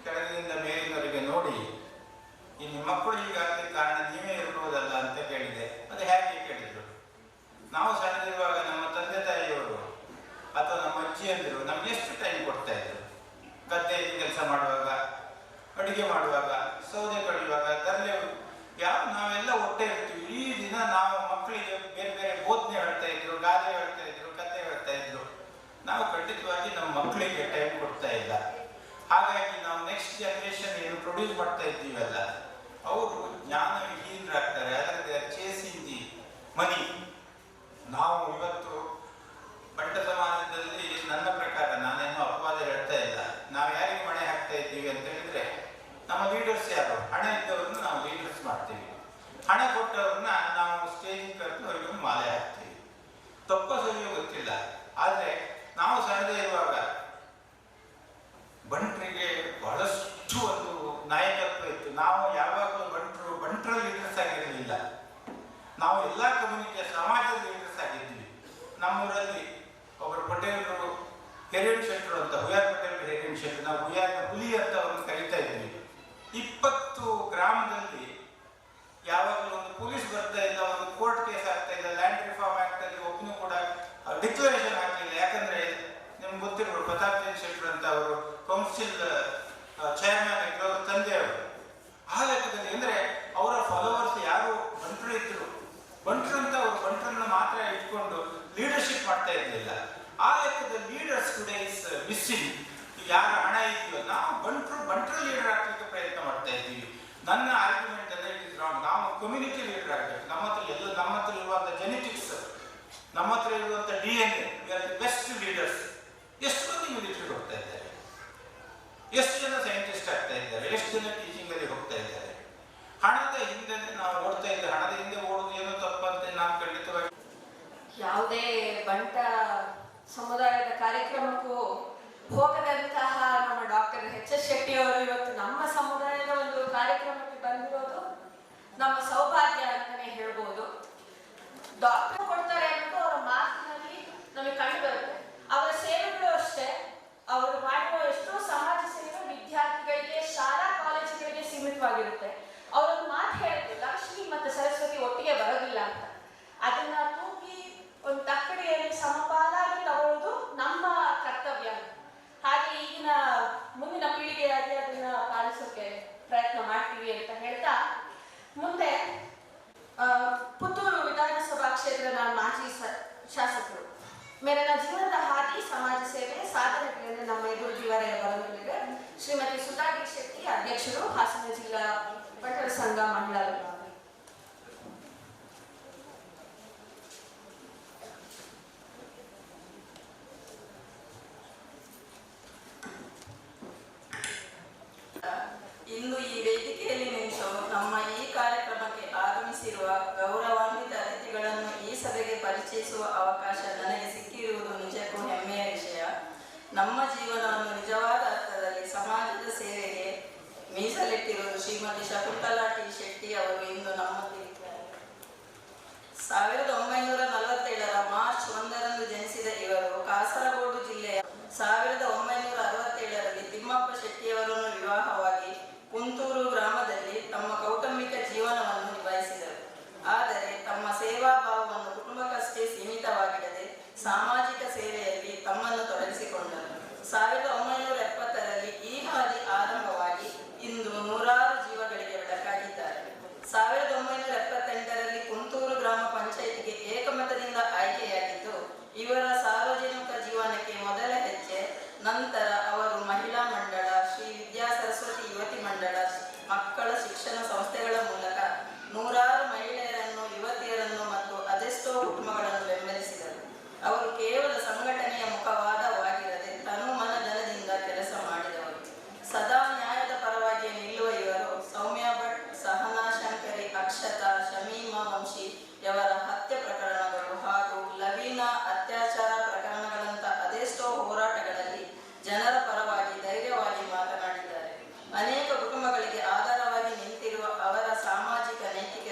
ಕೆಳಗಿನಿಂದ ಮೇಲಿನವರಿಗೆ ನೋಡಿ, ಈ ನಿಮ್ಮ ಮಕ್ಕಳು ಹೀಗಾಗಲಿಕ್ಕೆ ಕಾರಣ ನೀವೇ ಇರ್ಬೋದಲ್ಲ ಅಂತ ಕೇಳಿದೆ. ಅದು ಹೇಗೆ ಕೇಳಿದ್ರು, ನಾವು ಸಣ್ಣದಿರುವಾಗ ನಮ್ಮ ತಂದೆ ತಾಯಿಯವರು ಅಥವಾ ನಮ್ಮ ಅಜ್ಜಿಯಂದಿರು ನಮ್ಗೆ ಎಷ್ಟು ಟೈಮ್ ಕೊಡ್ತಾ ಇದ್ರು. ಗದ್ದೆಯಲ್ಲಿ ಕೆಲಸ ಮಾಡುವಾಗ, ಅಡುಗೆ ಮಾಡುವಾಗ, ಸೌದೆ ಕಡಿಯುವಾಗ, ತರಲೆ ನಾವೆಲ್ಲ ಒಟ್ಟೆ ಇರ್ತೀವಿ. ಈ ದಿನ ನಾವು ಮಕ್ಕಳಿಗೆ ಬೇರೆ ಬೇರೆ ಬೋಧನೆ ಹೇಳ್ತಾ ಇದ್ರು, ಗಾದೆ ಹೇಳ್ತಾ ಇದ್ರು, ಕತೆ ಹೇಳ್ತಾ ಇದ್ರು. ನಾವು ಖಂಡಿತವಾಗಿ ನಮ್ಮ ಮಕ್ಕಳಿಗೆ ಟೈಮ್ ಕೊಡ್ತಾ ಇಲ್ಲ. ಹಾಗಾಗಿ ನಾವು ನೆಕ್ಸ್ಟ್ ಜನರೇಷನ್ ಏನು ಪ್ರೊಡ್ಯೂಸ್ ಮಾಡ್ತಾ ಇದ್ದೀವಲ್ಲ, ಅವರು ಜ್ಞಾನವಿಹೀನರಾಗ್ತಾರೆ. ಅದಕ್ಕೆ ಚೇಸಿಂಗ್ ದಿ ಮನಿ. ನಾವು ಇವತ್ತು ಬಂಟ ಸಮಾಜದಲ್ಲಿ ನನ್ನ ಪ್ರಕಾರ, ನಾನೇನು ಅಪವಾದ ಹೇಳ್ತಾ ಇಲ್ಲ, ನಾವು ಯಾರಿಗೆ ಮಣೆ ಹಾಕ್ತಾ ಇದ್ದೀವಿ ಅಂತ ಹೇಳಿದ್ರೆ, ನಮ್ಮ ಲೀಡರ್ಸ್ ಯಾರು, ಹಣ ಇದ್ದವ್ರನ್ನ ನಾವು ಲೀಡರ್ಸ್ ಮಾಡ್ತೀವಿ, ಹಣ ಕೊಟ್ಟವ್ರನ್ನ ನಾವು ಸ್ಟೇಜಿಗೆ ಕರೆದು ಅವ್ರಿಗೊಂದು ಮಾಲೆ ಹಾಕ್ತೀವಿ. ತಪ್ಪ ಸರಿಯೋ ಗೊತ್ತಿಲ್ಲ. ಆದರೆ ನಾವು ಸಣ್ಣದೇ ಇರುವಾಗ ಬಂಟರಿಗೆ ಬಹಳಷ್ಟು ಒಂದು ನಾಯಕತ್ವ ಇತ್ತು. ನಾವು ಯಾವಾಗಲೂ ಬಂಟರಲ್ಲಿ ಲೀಡರ್ಸ್ ಆಗಿರಲಿಲ್ಲ. ನಾವು ಎಲ್ಲ ಕಮ್ಯುನಿಟಿಯ ಸಮಾಜದ ಲೀಡರ್ಸ್ ಆಗಿದ್ವಿ. ನಮ್ಮೂರಲ್ಲಿ ಒಬ್ಬರು ಪಟೇಲರು ಹೆರೇಣ್ ಶೆಟ್ಟರು ಅಂತ, ಹುಯಾರ್ ಪಟೇಲ್ ಹೆರೇಣ್ ಶೆಟ್ಟರು, ನಾವು ಹುಯಾರ್ನ ಹುಲಿ ಅಂತ ಅವ್ರನ್ನ ಕರೀತಾ ಇದ್ವಿ. 20 ಗ್ರಾಮದಲ್ಲಿ ಯಾವಾಗಲೂ ಒಂದು ಪೊಲೀಸ್ ಬರ್ತಾ ಇಲ್ಲ, ಒಂದು ಕೋರ್ಟ್ ಕೇಸ್ ಆಗ್ತಾ ಇಲ್ಲ, ಲ್ಯಾಂಡ್ ರಿಫಾರ್ಮ್ ಆಕ್ಟ್ ಅಲ್ಲಿ ಒಬ್ಬನು ಕೂಡ ಡಿಕ್ಲರೇಷನ್ ಹಾಕಲಿಲ್ಲ. ಯಾಕಂದ್ರೆ ನಿಮ್ಗೆ ಗೊತ್ತಿರ್ಬೋದು, ಪ್ರತಾಪ್ ಚಂದ್ರ ಶೆಟ್ಟರು ಅಂತ ಅವರು ಕೌನ್ಸಿಲ್ ಚೇರ್ಮನ್ ಇದ್ರು, ಅವ್ರ ತಂದೆಯವರು. ಆ ಲೆಕ್ಕದಲ್ಲಿ ಅಂದ್ರೆ ಅವರ ಫಾಲೋವರ್ಸ್ ಯಾರು ಬಂಟರು ಇದ್ರು. ಬಂಟರು ಅಂತ ಅವರು ಬಂಟರನ್ನ ಮಾತ್ರ ಇಟ್ಕೊಂಡು ಲೀಡರ್ಶಿಪ್ ಮಾಡ್ತಾ ಇರಲಿಲ್ಲ. ಆ ಲೆಕ್ಕದ ಲೀಡರ್ಸ್ ಟುಡೇ ಇಸ್ ಮಿಸ್ಸಿಂಗ್. ಯಾರ ಹಣ ಇದೆಯೋ ನಾವು ಬಂಟರು ಲೀಡರ್ ಆಗ್ಲಿಕ್ಕೆ ಪ್ರಯತ್ನ ಮಾಡ್ತಾ ಇದ್ದೀವಿ. ನನ್ನ ಆರ್ಗ್ಯುಮೆಂಟ್ ಅಂದ್ರೆ ಇಟ್ ಇಸ್ ರಾಂಗ್. ನಾವು ಕಮ್ಯುನಿಟಿ ಲೀಡರ್ ಆಗಬೇಕು. ನಮ್ಮ ಹತ್ರ ಇರುವಂತ ಜೆನೆಟಿಕ್ಸ್, ನಮ್ಮ ಹತ್ರ ಇರುವಂತ DNA, we are the best leaders. ಎಷ್ಟು ಮಂದಿ ಮಿಲಿಟರಿ ಹೋಗ್ತಾ ಇದ್ದಾರೆ, ಎಷ್ಟು ಜನ ಸೈಂಟಿಸ್ಟ್ ಆಗ್ತಾ ಇದ್ದಾರೆ, ಎಷ್ಟು ಜನ ಟೀಚಿಂಗ್ ಅಲ್ಲಿ ಹೋಗ್ತಾ ಇದ್ದಾರೆ. ಹಣದ ಹಿಂದೆ ನಾವು ಓಡ್ತಾ ಇದ್ದೇವೆ. ಹಣದ ಹಿಂದೆ ಓಡುದು ಏನೋ ತಪ್ಪಂತೆ ನಾನು ಖಂಡಿತವಾಗಿ. ಯಾವುದೇ ಬಂಟ ಸಮುದಾಯದ ಕಾರ್ಯಕ್ರಮಕ್ಕೂ ಹೋಗದಂತಹ ನಮ್ಮ ಡಾಕ್ಟರ್ H.S. ಶೆಟ್ಟಿ ಅವರು ಇವತ್ತು ನಮ್ಮ ಸಮುದಾಯದ ಒಂದು ಕಾರ್ಯಕ್ರಮಕ್ಕೆ ಬಂದಿರೋದು ನಮ್ಮ ಸೌಭಾಗ್ಯ ಅಂತಾನೆ ಹೇಳ್ಬೋದು. ಡಾಕ್ಟರ್ ಕೊಡ್ತಾರೆ ಅನ್ನೋದು ಅವರ ಮಾತಿನಲ್ಲಿ ನಮಗೆ ಕಂಡು ಬರುತ್ತೆ. ಅವರ ಸೇವೆಗಳು ಅಷ್ಟೇ. ಅವರು ಮಾಡುವ ಎಷ್ಟೋ ಸಮಾಜ ಸೇವೆ ವಿದ್ಯಾರ್ಥಿಗಳಿಗೆ, ಶಾಲಾ ಕಾಲೇಜುಗಳಿಗೆ ಸೀಮಿತವಾಗಿರುತ್ತೆ. ಅವರೊಂದು ಮಾತು ಹೇಳಿದ್ರು, ಲಕ್ಷ್ಮಿ ಮತ್ತು ಸರಸ್ವತಿ ಒಟ್ಟಿಗೆ ಬರೋದಿಲ್ಲ ಅಂತ. ಅದನ್ನ ತೂಗಿ ಒಂದು ತಕ್ಕಡಿಯಲ್ಲಿ ಸಮಪಾಲಾಗಿ ತಗೊಳ್ಳೋದು ನಮ್ಮ ಕರ್ತವ್ಯ. ಹಾಗೆ ಈಗಿನ ಮುಂದಿನ ಪೀಳಿಗೆಯಾಗಿ ಅದನ್ನ ಪಾಲಿಸೋಕೆ ಪ್ರಯತ್ನ ಮಾಡ್ತೀವಿ ಅಂತ ಹೇಳ್ತಾ, ಮುಂದೆ ಪುತ್ತೂರು ವಿಧಾನಸಭಾ ಕ್ಷೇತ್ರದ ಮಾಜಿ ಶಾಸಕರು ಮೇಲಿನ ಜೀವನದ ಹಾದಿ, ಸಮಾಜ ಸೇವೆ, ಸಾಧನೆಗಳಿಂದ ನಮ್ಮ ಎದುರುಜಿವರ ಬರಲಿದೆ. ಶ್ರೀಮತಿ ಸುಧಾ ಡಿ ಶೆಟ್ಟಿ, ಅಧ್ಯಕ್ಷರು, ಹಾಸನ ಜಿಲ್ಲಾ ಬಂಟರ ಸಂಘ ಮಹಿಳಾ ವಿಭಾಗ. ಇಂದು ಈ ವೇದಿಕೆಯಲ್ಲಿ ನಿಂತು ನಮ್ಮ ಈ ಕಾರ್ಯಕ್ರಮಕ್ಕೆ ಆಗಮಿಸಿರುವ ಗೌರವಾನ್ವಿತ ಅತಿಥಿಗಳನ್ನು ಈ ಸಭೆಗೆ ಪರಿಚಯಿಸುವ ಅವಕಾಶ ನನಗೆ ಸಿಕ್ಕಿರುವುದು ನಿಜಕ್ಕೂ ಹೆಮ್ಮೆಯ ವಿಷಯ. ನಮ್ಮ ಜೀವನವನ್ನು ನಿಜವಾದ ಅರ್ಥದಲ್ಲಿ ಸಮಾಜದ ಸೇವೆಗೆ ಮೀಸಲಿಟ್ಟಿರುವುದು ಶ್ರೀಮತಿ ಶಕುಂತಲಾ ಟಿ ಶೆಟ್ಟಿ ಅವರು ಇಂದು ನಮ್ಮೊಂದಿಗಿದ್ದಾರೆ. 1947 ಮಾರ್ಚ್ 1ರಂದು ಜನಿಸಿದ ಇವರು ಕಾಸರಗೋಡು ಜಿಲ್ಲೆಯ 1967ರಲ್ಲಿ ತಿಮ್ಮಪ್ಪ ಶೆಟ್ಟಿಯವರನ್ನು ವಿವಾಹವಾಗಿ ಕುಂತೂರು ಗ್ರಾಮದಲ್ಲಿ ತಮ್ಮ ಕೌಟುಂಬಿಕ ಜೀವನವನ್ನು ನಿಭಾಯಿಸಿದರು. ಆದರೆ ತಮ್ಮ ಸೇವಾ ಭಾವವನ್ನು ಕುಟುಂಬಕ್ಕಷ್ಟೇ ಸೀಮಿತವಾಗಿಡದೆ ಸಾಮಾಜಿಕ ಸೇವೆಯಲ್ಲಿ ತಮ್ಮನ್ನು ತೊಡಗಿಸಿಕೊಂಡರು. 1970ರಲ್ಲಿ ಈ ಹಾದಿ ಆರಂಭವಾಗಿ ಇಂದು ನೂರಾರು ಜೀವಗಳಿಗೆ ಬೆಳಕಾಗಿದ್ದಾರೆ. 1978ರಲ್ಲಿ ಕುಂತೂರು ಗ್ರಾಮ ಪಂಚಾಯಿತಿಗೆ ಏಕಮತದಿಂದ ಆಯ್ಕೆಯಾಗಿದ್ದು ಇವರ ಸಾರ್ವಜನಿಕ ಜೀವನಕ್ಕೆ ಮೊದಲ ಹೆಜ್ಜೆ. ನಂತರ ಅವರು ಮಹಿಳಾ ಅವರು ಕೇವಲ ಸಂಘಟನೆಯ ಮುಖವಾದವಾಗಿರದೆ ತನುಮನ ಧನದಿಂದ ಕೆಲಸ ಮಾಡಿದವರು. ಸದಾ ನ್ಯಾಯದ ಪರವಾಗಿ ನಿಲ್ಲುವ ಇವರು ಸೌಮ್ಯ ಭಟ್, ಸಹನಾ ಶಂಕರಿ, ಅಕ್ಷತಾ, ಶಮೀಮಾ ವಂಶಿಯವರ ಹತ್ಯೆ ಪ್ರಕರಣಗಳು ಹಾಗೂ ಲವೀನಾ ಅತ್ಯಾಚಾರ ಪ್ರಕರಣಗಳಂಥ ಅದೆಷ್ಟೋ ಹೋರಾಟಗಳಲ್ಲಿ ಜನರ ಪರವಾಗಿ ಧೈರ್ಯವಾಗಿ ಮಾತನಾಡಿದ್ದಾರೆ. ಅನೇಕ ಕುಟುಂಬಗಳಿಗೆ ಆಧಾರವಾಗಿ ನಿಂತಿರುವ ಅವರ ಸಾಮಾಜಿಕ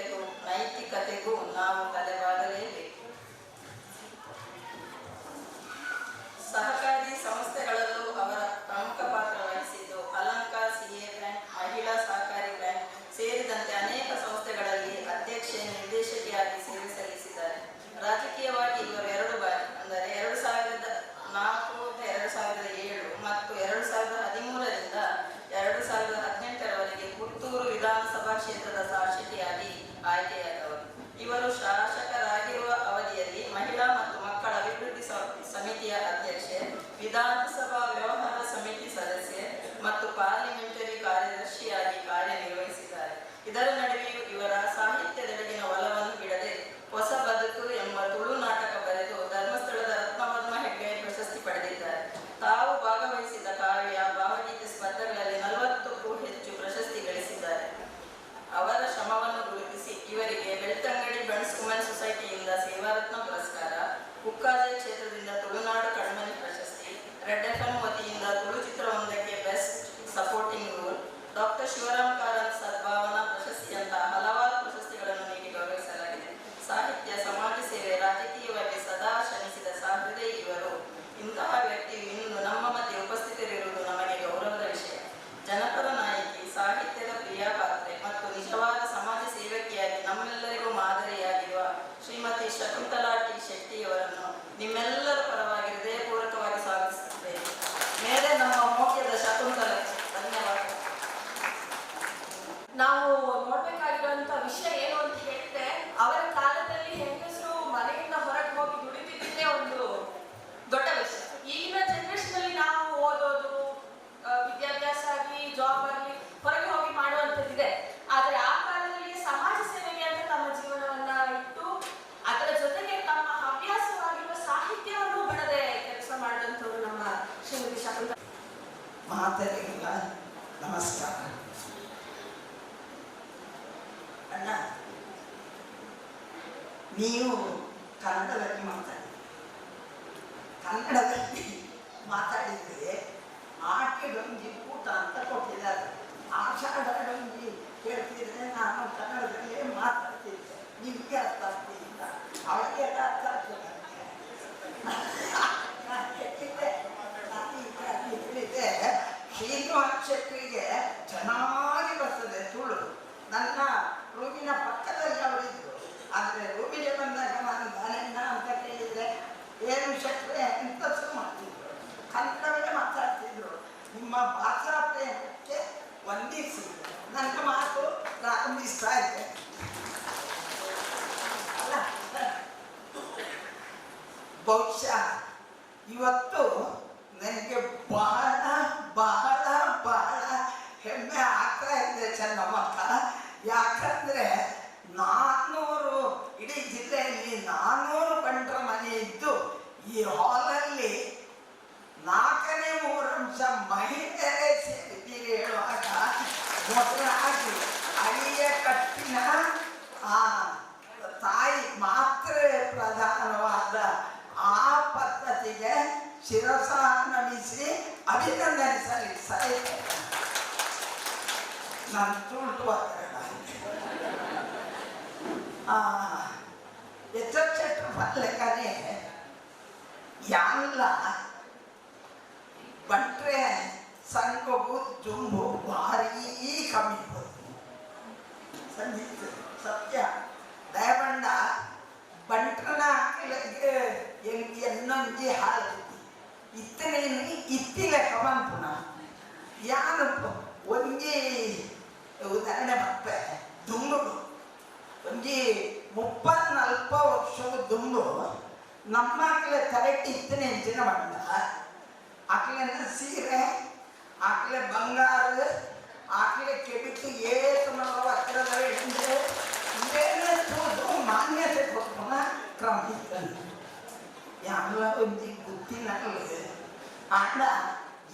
ನೈತಿಕತೆಗೂ ನಾವು ತಲೆಬಾಗಲೇಬೇಕು. ಸಹಕಾರಿ ಸಂಸ್ಥೆಗಳಲ್ಲೂ ಅವರ ಪ್ರಮುಖ ಪಾತ್ರ ವಹಿಸಿದ್ದು ಅಲಂಕಾರ ಸಿಎ ಬ್ಯಾಂಕ್, ಮಹಿಳಾ ಸಹಕಾರಿ ಬ್ಯಾಂಕ್ ಸೇರಿದಂತೆ ಅನೇಕ ಸಂಸ್ಥೆಗಳಲ್ಲಿ ಅಧ್ಯಕ್ಷೆ, ನಿರ್ದೇಶಕಿಯಾಗಿ ಸೇವೆ ಸಲ್ಲಿಸಿದ್ದಾರೆ. ರಾಜಕೀಯವಾಗಿ ಇವರು 2 ಬಾರಿ ಅಂದರೆ 2004, 2007 ಮತ್ತು 2013ರಿಂದ 2018ರವರೆಗೆ ಪುತ್ತೂರು ವಿಧಾನಸಭಾ ಕ್ಷೇತ್ರದ ಶಾಸಕಿಯಾಗಿ ಆಯ್ಕೆಯಾದವರು. ಇವರು ಶಾಸಕರಾಗಿರುವ ಅವಧಿಯಲ್ಲಿ ಮಹಿಳಾ ಮತ್ತು ಮಕ್ಕಳ ಅಭಿವೃದ್ಧಿ ಸಮಿತಿಯ ಅಧ್ಯಕ್ಷೆ, ವಿಧಾನಸಭಾ ವ್ಯವಹಾರ ಸಮಿತಿ ಸದಸ್ಯೆ ಮತ್ತು ಪಾರ್ಲಿಮೆಂಟರಿ ಕಾರ್ಯದರ್ಶಿಯಾಗಿ ಕಾರ್ಯನಿರ್ವಹಿಸಿದ್ದಾರೆ. ಇದರ ನಡುವೆಯೂ ಇವರ ಸಾಹಿತ್ಯದೆಡೆಗಿನ ಒಲವನ್ನು ಬಿಡದೆ ಹೊಸ ಬದುಕು ಎಂಬ ತುಳು ನಾಟಕ ಬರೆದು ಧರ್ಮಸ್ಥಳದ ರತ್ನವರ್ಮ ಹೆಗ್ಗಡೆ ಪ್ರಶಸ್ತಿ ಪಡೆದಿದ್ದಾರೆ. ತಾವು ಭಾಗವಹಿಸಿದ ಕಾವ್ಯ, ಭಾವಗೀತೆ ಸ್ಪರ್ಧೆಗಳಲ್ಲಿ 40ಕ್ಕೂ ಹೆಚ್ಚು ಪ್ರಶಸ್ತಿ ಗಳಿಸಿದ್ದಾರೆ. ಅವರ ಶ್ರಮವನ್ನು ಗುರುತಿಸಿ ಇವರಿಗೆ ಬೆಳ್ತಂಗಡಿ ಬನ್ಸ್ ವುಮೆನ್ ಸೊಸೈಟಿಯಿಂದ ಸೇವಾರತ್ನ ಪುರಸ್ಕಾರ, ಕುಕ್ಕಾಜೆ ಕ್ಷೇತ್ರದಿಂದ ತುಳುನಾಡು ಕಣ್ಮಣಿ ಪ್ರಶಸ್ತಿ, ರೆಡ್ FM ವತಿಯಿಂದ ತುಳು ಚಿತ್ರವೊಂದಕ್ಕೆ best supporting role, doctor Shivaram Karanth ಸದ್ಭಾವನಾ ಪ್ರಶಸ್ತಿಯಂತಹ ಹಲವಾರು ಪ್ರಶಸ್ತಿಗಳನ್ನು ನೀಡಿ ಗೌರವಿಸಲಾಗಿದೆ. ಸಾಹಿತ್ಯ, ಸಮಾಜ ಸೇವೆ, ರಾಜಕೀಯವಾಗಿ ಸದಾ ಶ್ರಮಿಸಿದ ಸಹೃದಯಿ ಇವರು. ಇಂತಹ ವ್ಯಕ್ತಿಯು ಇಂದು ನಮ್ಮ ಮಧ್ಯೆ ಉಪಸ್ಥಿತರಿರುವುದು ನಮಗೆ ಗೌರವದ ವಿಷಯ. ಜನಪರ ನಾಯಕಿ, ಸಾಹಿತ್ಯದ ಪ್ರಿಯ ಪಾತ್ರೆ ಮತ್ತು ನಿಜವಾದ ಸಮಾಜ ಸೇವಕಿಯಾಗಿ ನಮ್ಮೆಲ್ಲರಿಗೂ ಮಾದರಿಯಾಗಿರುವ ಶ್ರೀಮತಿ ಶಕುಂತಲಾ ಟಿ ಶೆಟ್ಟಿಯವರನ್ನು ನಿಮ್ಮೆಲ್ಲರ ಪರವಾಗಿ ಹೃದಯಪೂರ್ವಕವಾಗಿ ಸ್ವಾಗತಿಸುತ್ತೇವೆ. ಮೇಲೆ ನಮ್ಮ ಮೋಖ್ಯದ ಶಕುಂತಲಾ, ಧನ್ಯವಾದ. ನಾವು ನೋಡ್ಬೇಕಾಗಿರುವಂತ ವಿಷಯ ಏನು ಅಂತ ಹೇಳಿದ್ರೆ, ಅವರ ಕಾಲದಲ್ಲಿ ಹೆಂಗಸರು ಮನೆಯಿಂದ ಹೊರಗೆ ಹೋಗಿ ದುಡಿತಿದ್ದೇ ಒಂದು ದೊಡ್ಡ ವಿಷಯ. ಈಗಿನ ಜನರೇಷನ್ ಅಲ್ಲಿ ನಾವು ಓದೋದು, ವಿದ್ಯಾಭ್ಯಾಸ ಆಗಲಿ, ಜಾಬ್ ಆಗಲಿ ಹೊರಗೆ ಹೋಗಿ ಮಾಡುವಂಥದ್ದಿದೆ. ಆದ್ರೆ ಆ ಕಾಲದಲ್ಲಿ ಸಮಾಜ ಸೇವೆಗೆ ಅಂತ ತಮ್ಮ ಜೀವನವನ್ನ ಇಟ್ಟು ಅದರ ಜೊತೆಗೆ ತಮ್ಮ ಹವ್ಯಾಸವಾಗಿರುವ ಸಾಹಿತ್ಯವನ್ನು ಬಿಡದೆ ಕೆಲಸ ಮಾಡಿದಂಥವ್ರು ನಮ್ಮ ಶ್ರೀಮತಿ ಶಕುಂತಲಾ. ಮಾತರಿಗೆಲ್ಲ ನಮಸ್ಕಾರ. ಅಣ್ಣ, ನೀವು ಕನ್ನಡದಲ್ಲಿ ಮಾತಾಡಿದ್ರೆ ಆಟೆಡೊಂಜಿ ಊಟ ಅಂತ ಕೊಟ್ಟಿದ್ದಾರೆ. ಆಷಾಢಡೊಂಜಿ ಕೇಳ್ತಿದ್ರೆ ನಾನು ಕನ್ನಡದಲ್ಲೇ ಮಾತಾಡ್ತಿದ್ದೆ, ನಿಮಗೆ ಅರ್ಥ ಆಗ್ತಿಲ್ಲ, ಅವರಿಗೆಲ್ಲ ಅರ್ಥ ಆಗ್ತದೆ. ಹೇಳಿದ್ದೆ ಶ್ರೀನಿವಾಸ ಶೆಟ್ಟಿಗೆ ಚೆನ್ನಾಗಿ ಬರ್ತದೆ ತುಳು. ನನ್ನ ರೂಮಿನ ಪಕ್ಕದಲ್ಲಿ ಅವರಿದ್ರು. ಆದರೆ ರೂಮಿಗೆ ಬಂದಾಗ ನಾನು ದಾನಣ್ಣ ಅಂತ ಕೇಳಿದರೆ ಏನು ಶೆಟ್ಟರೆ ಎಂಥದ್ದು ಮಾಡ್ತಿದ್ರು, ಕನ್ನಡವೇ ಮಾತಾಡ್ತಿದ್ರು. ನಿಮ್ಮ ಭಾಷಾ ಪ್ರೇಮಕ್ಕೆ ವಂದಿಸಿ ನನ್ನ ಮಾತು ಪ್ರಾರಂಭಿಸ್ತಾ ಇದೆ. ಅಲ್ಲ, ಬಹುಶಃ ಇವತ್ತು ನನಗೆ ಬಹಳ ಬಹಳ ಬಹಳ ಹೆಮ್ಮೆ ಆಗ್ತಾ ಇದೆ ಚೆನ್ನಮ್ಮಕ್ಕ. ಯಾಕಂದ್ರೆ 400 ಇಡೀ ಜಿಲ್ಲೆಯಲ್ಲಿ 400 ಬಂಟರ ಮನೆ ಇದ್ದು ಈ ಹಾಲಲ್ಲಿ 4ನೇ 3 ಮಹಿಳೆಯರೇ ಸೇರಿದ್ದೀರಿ ಹೇಳುವಾಗ ಮೊದಲಾಗಿ ಅಳಿಯ ಕಟ್ಟಿನ ತಾಯಿ ಮಾತ್ರ ಪ್ರಧಾನವಾದ ಆ ಪದ್ಧತಿಗೆ ಶಿರಸ ನಮಿಸಿ ಅಭಿನಂದನೆ ಸಲ್ಲಿಸ್ತಾ ನಾನು ತುಳು ಎಚ್ಚೆಟ್ಟು ಬರ್ಲಿಕ್ಕನೆ ಯಾನ್ಲ ಬಂಟ್ರೆ ಸಂಘವು ಜುಂಬು ಭಾರೀ ಕಮ್ಮಿ ಸಂಗೀತ ಸತ್ಯ ದಯಬಂಡ ಬಂಟ್ರನ ಹಾಕಲಿಗೆ ಎನ್ನೊಂಜಿ ಹಾಲು ಇತ್ತಿನ ಕವಂಪುನ ಯಾನು ಒಂಜಿ ಉದಾಹರಣೆ ಮಪ್ಪೆ ದುಂಬುಡು ಒಂಜಿ 30-40 ವರ್ಷದ ದುಂಬು ನಮ್ಮ ಆಕಲೆ ತರಟ್ಟಿ ಇತ್ತಿನ ಹೆಂಚಿನ ಬಂಡ ಆಕಲೆನ ಸೀರೆ ಆಕಲೆ ಬಂಗಾರ ಆಕಲೆ ಕೆಬಿಟ್ಟು ಏತು ಮಾಡುವ ಹತ್ತಿರದ ಹಿಂದೆ ಇದೇನೇ ತೂದು ಮಾನ್ಯತೆ ಕೊಟ್ಟು ಕ್ರಮ ಇತ್ತು. ಯಾ ಮಲ್ಲ ಒಂಜಿ ಬುದ್ಧಿನಲ್ಲಿ ಆಂಡ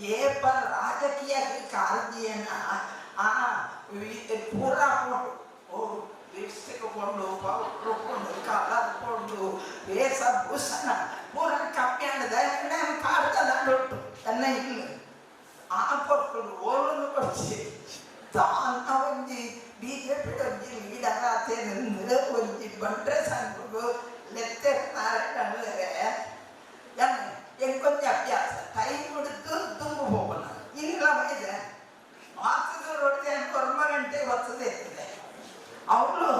ಏಪ ರಾಜಕೀಯ ಕಾಳಜಿಯನ್ನ ಆ ಪೂರ ಲಿಪ್ಸ್ಟಿಕ್ ಕೊಂಡು ಪೌಡ್ರ್ ಕೊಂಡು ಕಲರ್ ಕೊಂಡು ವೇಷಭೂಷಣ ಪೂರ ಕಮ್ಮಿ ಅಂದ ಕಾಡ್ತದೊಟ್ಟು ಎನ್ನ ಇಲ್ಲ ಆ ಕೊಟ್ಟು ಓಲನ್ನು ಕೊಡ್ಸಿ ತಾನ ಒಂಜಿ ಬಿಜೆಪಿ ಒಂಜಿ ಲೀಡರ್ ಆತೇನೆಂದ್ರೆ ಒಂಜಿ ಬಂಟ್ರೆ ಸಂಘಗಳು ಲೆತ್ತೆ ಎಂಕೊಂಜಿ ಅಭ್ಯಾಸ ಟೈಮ್ ಹಿಡಿದು ತುಂಬು ಹೋಗೋಣ ಇಲ್ಲ ಇದೆ ಮಾತದ ರೊಟ್ಟಿ ಪರ್ಮನೆಂಟೇ ಬರ್ತದೆ ಇರ್ತದೆ ಅವಳು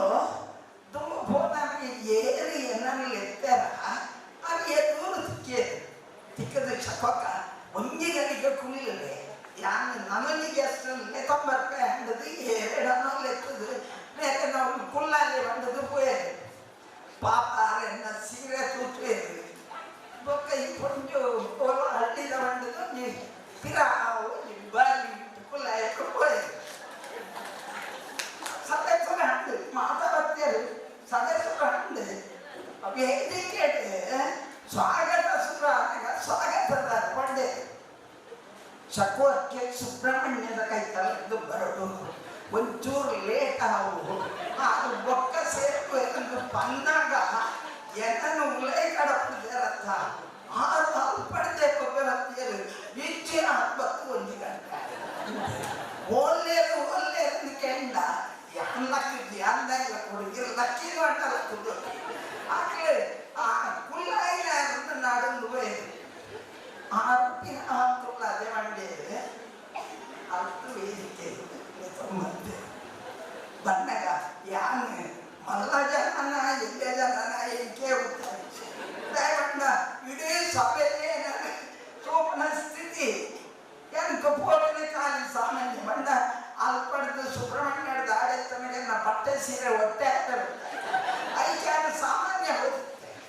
ತುಂಬ ಹೋದಾಗ ಏರಿ ಎನ್ನನ್ನು ಎತ್ತಾರ ಅದು ಎದ್ದೂರು ತಿಕ್ಕದ ಚಕೊಕ್ಕ ಒಂಜಿಗಳಿಗೆ ಕುಳಿಯಲೆ ಯಾನು ನನಗೆ ಅಷ್ಟು ಲೆತ್ತೊಂಬರ್ಪೆ ಅಂದದು ಎರಡನ್ನೂ ಲೆತ್ತದು ಬೇರೆ ನಾವು ಕುಳ್ಳಾಲಿ ಬಂದದು ಪೋಯರು ಪಾಪ ಎನ್ನ ಸೀರೆ ತೂತ್ವೇರು ಬೊಕ್ಕ ಈ ಕೊಂಚು ಹಳ್ಳಿದ ಬಂದದು ನೀ ಪಿರಾವು ಬಾಲಿ ಕುಲ್ಲ ಪೋಯರು ಸದಸ್ಯರ ಹಂಡು ಮಾತಾಡ್ತೇರು ಸದಸ್ಯರ ಹಂಡು ವೇದಿಕೆ ಸ್ವಾಗತ ಸ್ವಾಗತದ ಪಂಡೆ ಚಕೋಕ್ಕೆ ಸುಬ್ರಹ್ಮಣ್ಯದ ಕೈ ತಲೆದು ಬರಡು ಒಂಚೂರು ಲೇಟ್ ಆವು ಅದು ಬೊಕ್ಕ ಸೇರ್ಕು ಎಂದು ಬಂದಾಗ ಎನ್ನನ್ನು ಉಲೈ ಕಡಪಿದರತ್ತ ಆರು ಅಲ್ಪಡದೆ ಕೊಬ್ಬರತ್ತಿಯರು ಹೆಚ್ಚಿನ 10 ಗಂಟೆ ಓಲ್ಲೇರು ಕೆಂಡ ಲಕ್ಕಿ ಅಂದ ಕೊಡುಗೆ ಲಕ್ಕಿ ಮಾಡಲ್ಲ ಕುದು ಆಕಲೆ ಆ ಕುಲ್ಲಾಯಿನ ನಾಡೊಂದು ಆರೋಪಿನ ಹಾಕುಲ್ಲ ಅದೇ ಮಂಡೆ ಅಷ್ಟು ವೇದಿಕೆ ಸಂಬಂಧ ಬಂದಾಗ ಯಾನು ಮಲ್ಲ ಜನನ ಎಲ್ಲೇ ಜನನ ಏಕೆ ದಯವಂಡ ಇಡೀ ಸಭೆಯೇ ಸೋಪನ ಸ್ಥಿತಿ ಎಂಕ ಪೋಟನೆ ಕಾಲಿ ಸಾಮಾನ್ಯ ಬಂದ ಅಲ್ಪಡ್ದು ಸುಬ್ರಹ್ಮಣ್ಯದ ದಾಡೆತ್ತ ಮೇಲೆ ನನ್ನ ಬಟ್ಟೆ ಸೀರೆ ಹೊಟ್ಟೆ ಹಾಕ್ತಾರೆ ಐಕ್ಯಾನ ಸಾಮಾನ್ಯ ಹೋಗುತ್ತೆ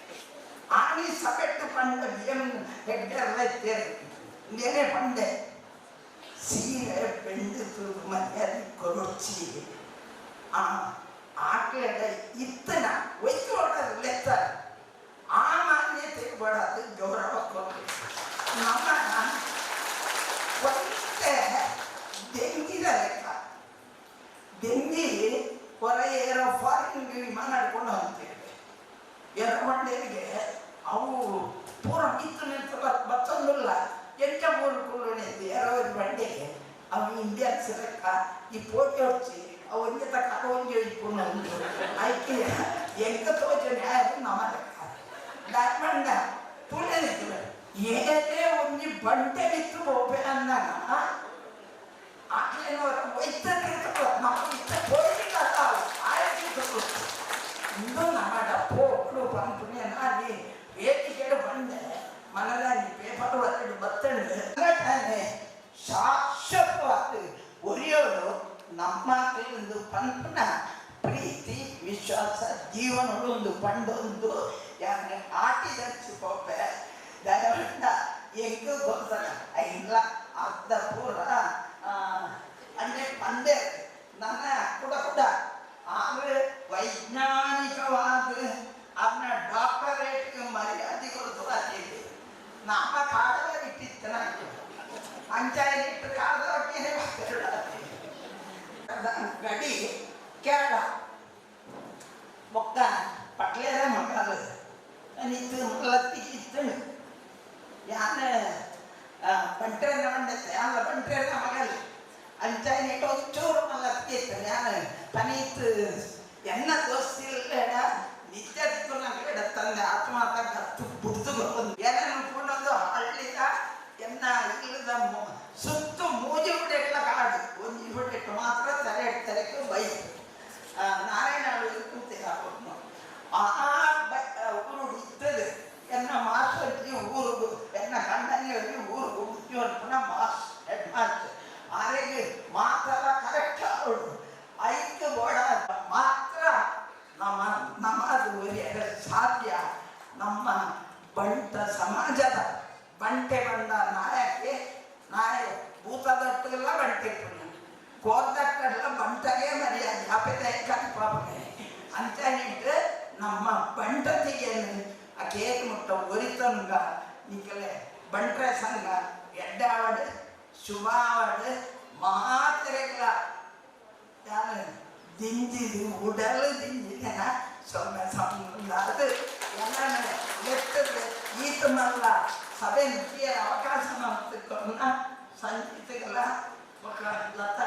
ಆಣಿ ಸಬೆಟ್ಟು ಪಂಡ ಹೆಗ್ಡೆಲ್ಲ ಇತ್ತೇನೆ ನೇನೆ ಪಂಡೆ ಸೀರೆ ಬೆಂಡಿತು ಮರ್ಯಾದೆ ಕೊಡೊಚ್ಚಿ ಆಕಳೆಡ ಇತ್ತನ ಒಯ್ಕೋಟದ ಲೆತ್ತ ಆ ಮಾನ್ಯತೆ ಬಡದು ಗೌರವ ಕೊಡಬೇಕು ನಮ್ಮ ಒಂದೇ ಡೆಂಗಿದ ಲೆಕ್ಕ ಡೆಂಗಿ ಹೊರ ಏರೋ ಫಾರಿನ್ ವಿಮಾನ ನಡ್ಕೊಂಡು ಹೋಗ್ತೇವೆ ಎರವಂಡೆಗೆ ಅವು ಪೂರ ಮಿತ್ತು ನಿಂತು ಬತ್ತೊಂದಿಲ್ಲ ಎಂಟ ಮೂರು ಕುಳ್ಳುಣೆ ಏರೋ ಬಂಡೆಗೆ ಅವು ಇಂಡಿಯನ್ಸ್ ಲೆಕ್ಕ ಈ ಪೋಟಿ ಹೊಡ್ಸಿ ಅವು ಒಂದೇ ತಕ್ಕ ಒಂಜಿ ಇಟ್ಕೊಂಡು ಆಯ್ಕೆ ಎಂತ ತೋಚ ನ್ಯಾಯ ನಮ್ಮ ಲೆಕ್ಕ ಡಾಕ್ಮಂಡ ಪುಣೆ ನಿಂತಿಲ್ಲ ಏನೇ ಒಂಜಿ ಬಂಡೆ ನಿಂತು ಹೋಗ್ಬೇ ಅಂದಾಗ ಆಕೆನವರ ವೈದ್ಯರು ನಮ್ಮ ಇಷ್ಟ ಹೋಗಿಲ್ಲ ಆಯ್ತು ಇನ್ನೂ ನಮ್ಮ ಪೋಗಳು ಬಂತು ನಾನಿ ವೇದಿಕೆಗೆ ಬಂದೆ ಮನದಾಗಿ ಪೇಪರ್ ಹೊರಡು ಬತ್ತಂಡು ಶಾಶ್ವತವಾದ ಒರಿಯೋರು ನಮ್ಮ ಒಂದು ಪಂಪನ ಪ್ರೀತಿ ವಿಶ್ವಾಸ ಜೀವನಗಳು ಒಂದು ಪಂಡೊಂದು ಯಾಕೆ ಆಟಿದರ್ಚಿಕೋಪೆ ದಯವಿಟ್ಟ ಹೆಂಗೂ ಗೊತ್ತಾಗ ಇಲ್ಲ ಅರ್ಧ ಪೂರ ಅಂದರೆ ಪಂದೆ ನನ್ನ ಕೂಡ ಆದರೆ ವೈಜ್ಞಾನಿಕವಾದ ಅದನ್ನ ಡಾಕ್ಟರೇಟ್ಗೆ ಮರ್ಯಾದೆ ಕೊಡ್ತದೆ ನಮ್ಮ ಕಾಡದ ಇಟ್ಟಿತ್ತು ಪಂಚಾಯತ್ ಕಾಡದವಕ್ಕೇನೆ ಗಡಿ ಕೇರಳ ಮೊಕ್ಕ ಪಟ್ಲೇರ ಮಕ್ಕಳು ನಿಂತು ಮಕ್ಕಳತ್ತಿ ಇತ್ತು ಯಾನ ಬಂಟ್ರೇನ ಬಂಡೈತೆ ಅಲ್ಲ ಬಂಟ್ರೇನ ಮಗಲ್ಲಿ ಅಂಚಾಯಿಟ್ಟು ಒಂಚೂರು ಮಲ್ಲತ್ತಿ ಇತ್ತು ಯಾನ ಪನೀತ್ ಎನ್ನ ದೋಸ್ತಿಲ್ಲ ನಿತ್ಯ ತಿಕ್ಕು ನಂಗೆ ತಂದೆ ಆತ್ಮಾರ್ಥ ಕತ್ತು ಬುಡ್ದು ಬಂದು ಏನೇನು ಕೊಂಡೊಂದು ಹಳ್ಳಿದ ಎನ್ನ ಇಲ್ಲದ ಸುತ್ತು ಮೂಜಿ ಬಿಟ್ಟೆಲ್ಲ ಕಾಡು ಒಂಜಿ ಬಿಟ್ಟಿಟ್ಟು ಮಾತ್ರ ತಲೆ ತಲೆಗೆ ಬೈಕ್ ನಾರಾಯಣ ಕೂತೀರ ಊರು ಇದ್ದದು ಎನ್ನ ಮಾಸ್ಟರ್ಜಿ ಊರಿಗೂ ಎನ್ನ ಗಂಡನಿಯಲ್ಲಿ ಊರಿಗೂ ಉದ್ಯೋಗ ಮಾಸ್ ಹೆಡ್ ಮಾಸ್ಟರ್ ಆರೆಗೆ ಮಾತ್ರ ಕರೆಕ್ಟ್ ಅವಳು ಐದು ಗೋಡ ಮಾತ್ರ ನಮ್ಮದು ಸಾಧ್ಯ. ನಮ್ಮ ಬಂಟ ಸಮಾಜದ ಬಂಟೆ ಬಂದ ನಾಯ ಭೂತದಟ್ಟೆಲ್ಲ ಬಂಟೆ ಕೋರ್ದಟ್ಟೆಲ್ಲ ಬಂಟಗೆ ಮರ್ಯಾದೆ ಅಪೇತೆ ಪಾಪಗೆ ಅಂತ ಹೇಳಿದ್ರೆ ನಮ್ಮ ಬಂಟತಿಗೆ ಕೇಕ್ ಮುಟ್ಟ ಒರಿತಂಗ ನಿಕ್ಕಲೆ ಬಂಟ್ರೆ ಸಂಘ ಎಡ್ಡಾವಡ್ ಶುಭಾವಡ್ ಮಾತ್ರೆಗಳ ಯಾರು ದಿಂಜಿದು ಉಡಲು ದಿಂಜಿನ ಸೊಮ್ಮೆ ಅದು ಎಲ್ಲ ಎತ್ತದ ಈತ ಮಲ್ಲ ಸಭೆ ಮುಖ್ಯ ಅವಕಾಶ ಮಾಡ್ತಿರ್ಕೊಂಡ ಸಂಗೀತಗಳ ಮಕ್ಕಳ ಲತಾ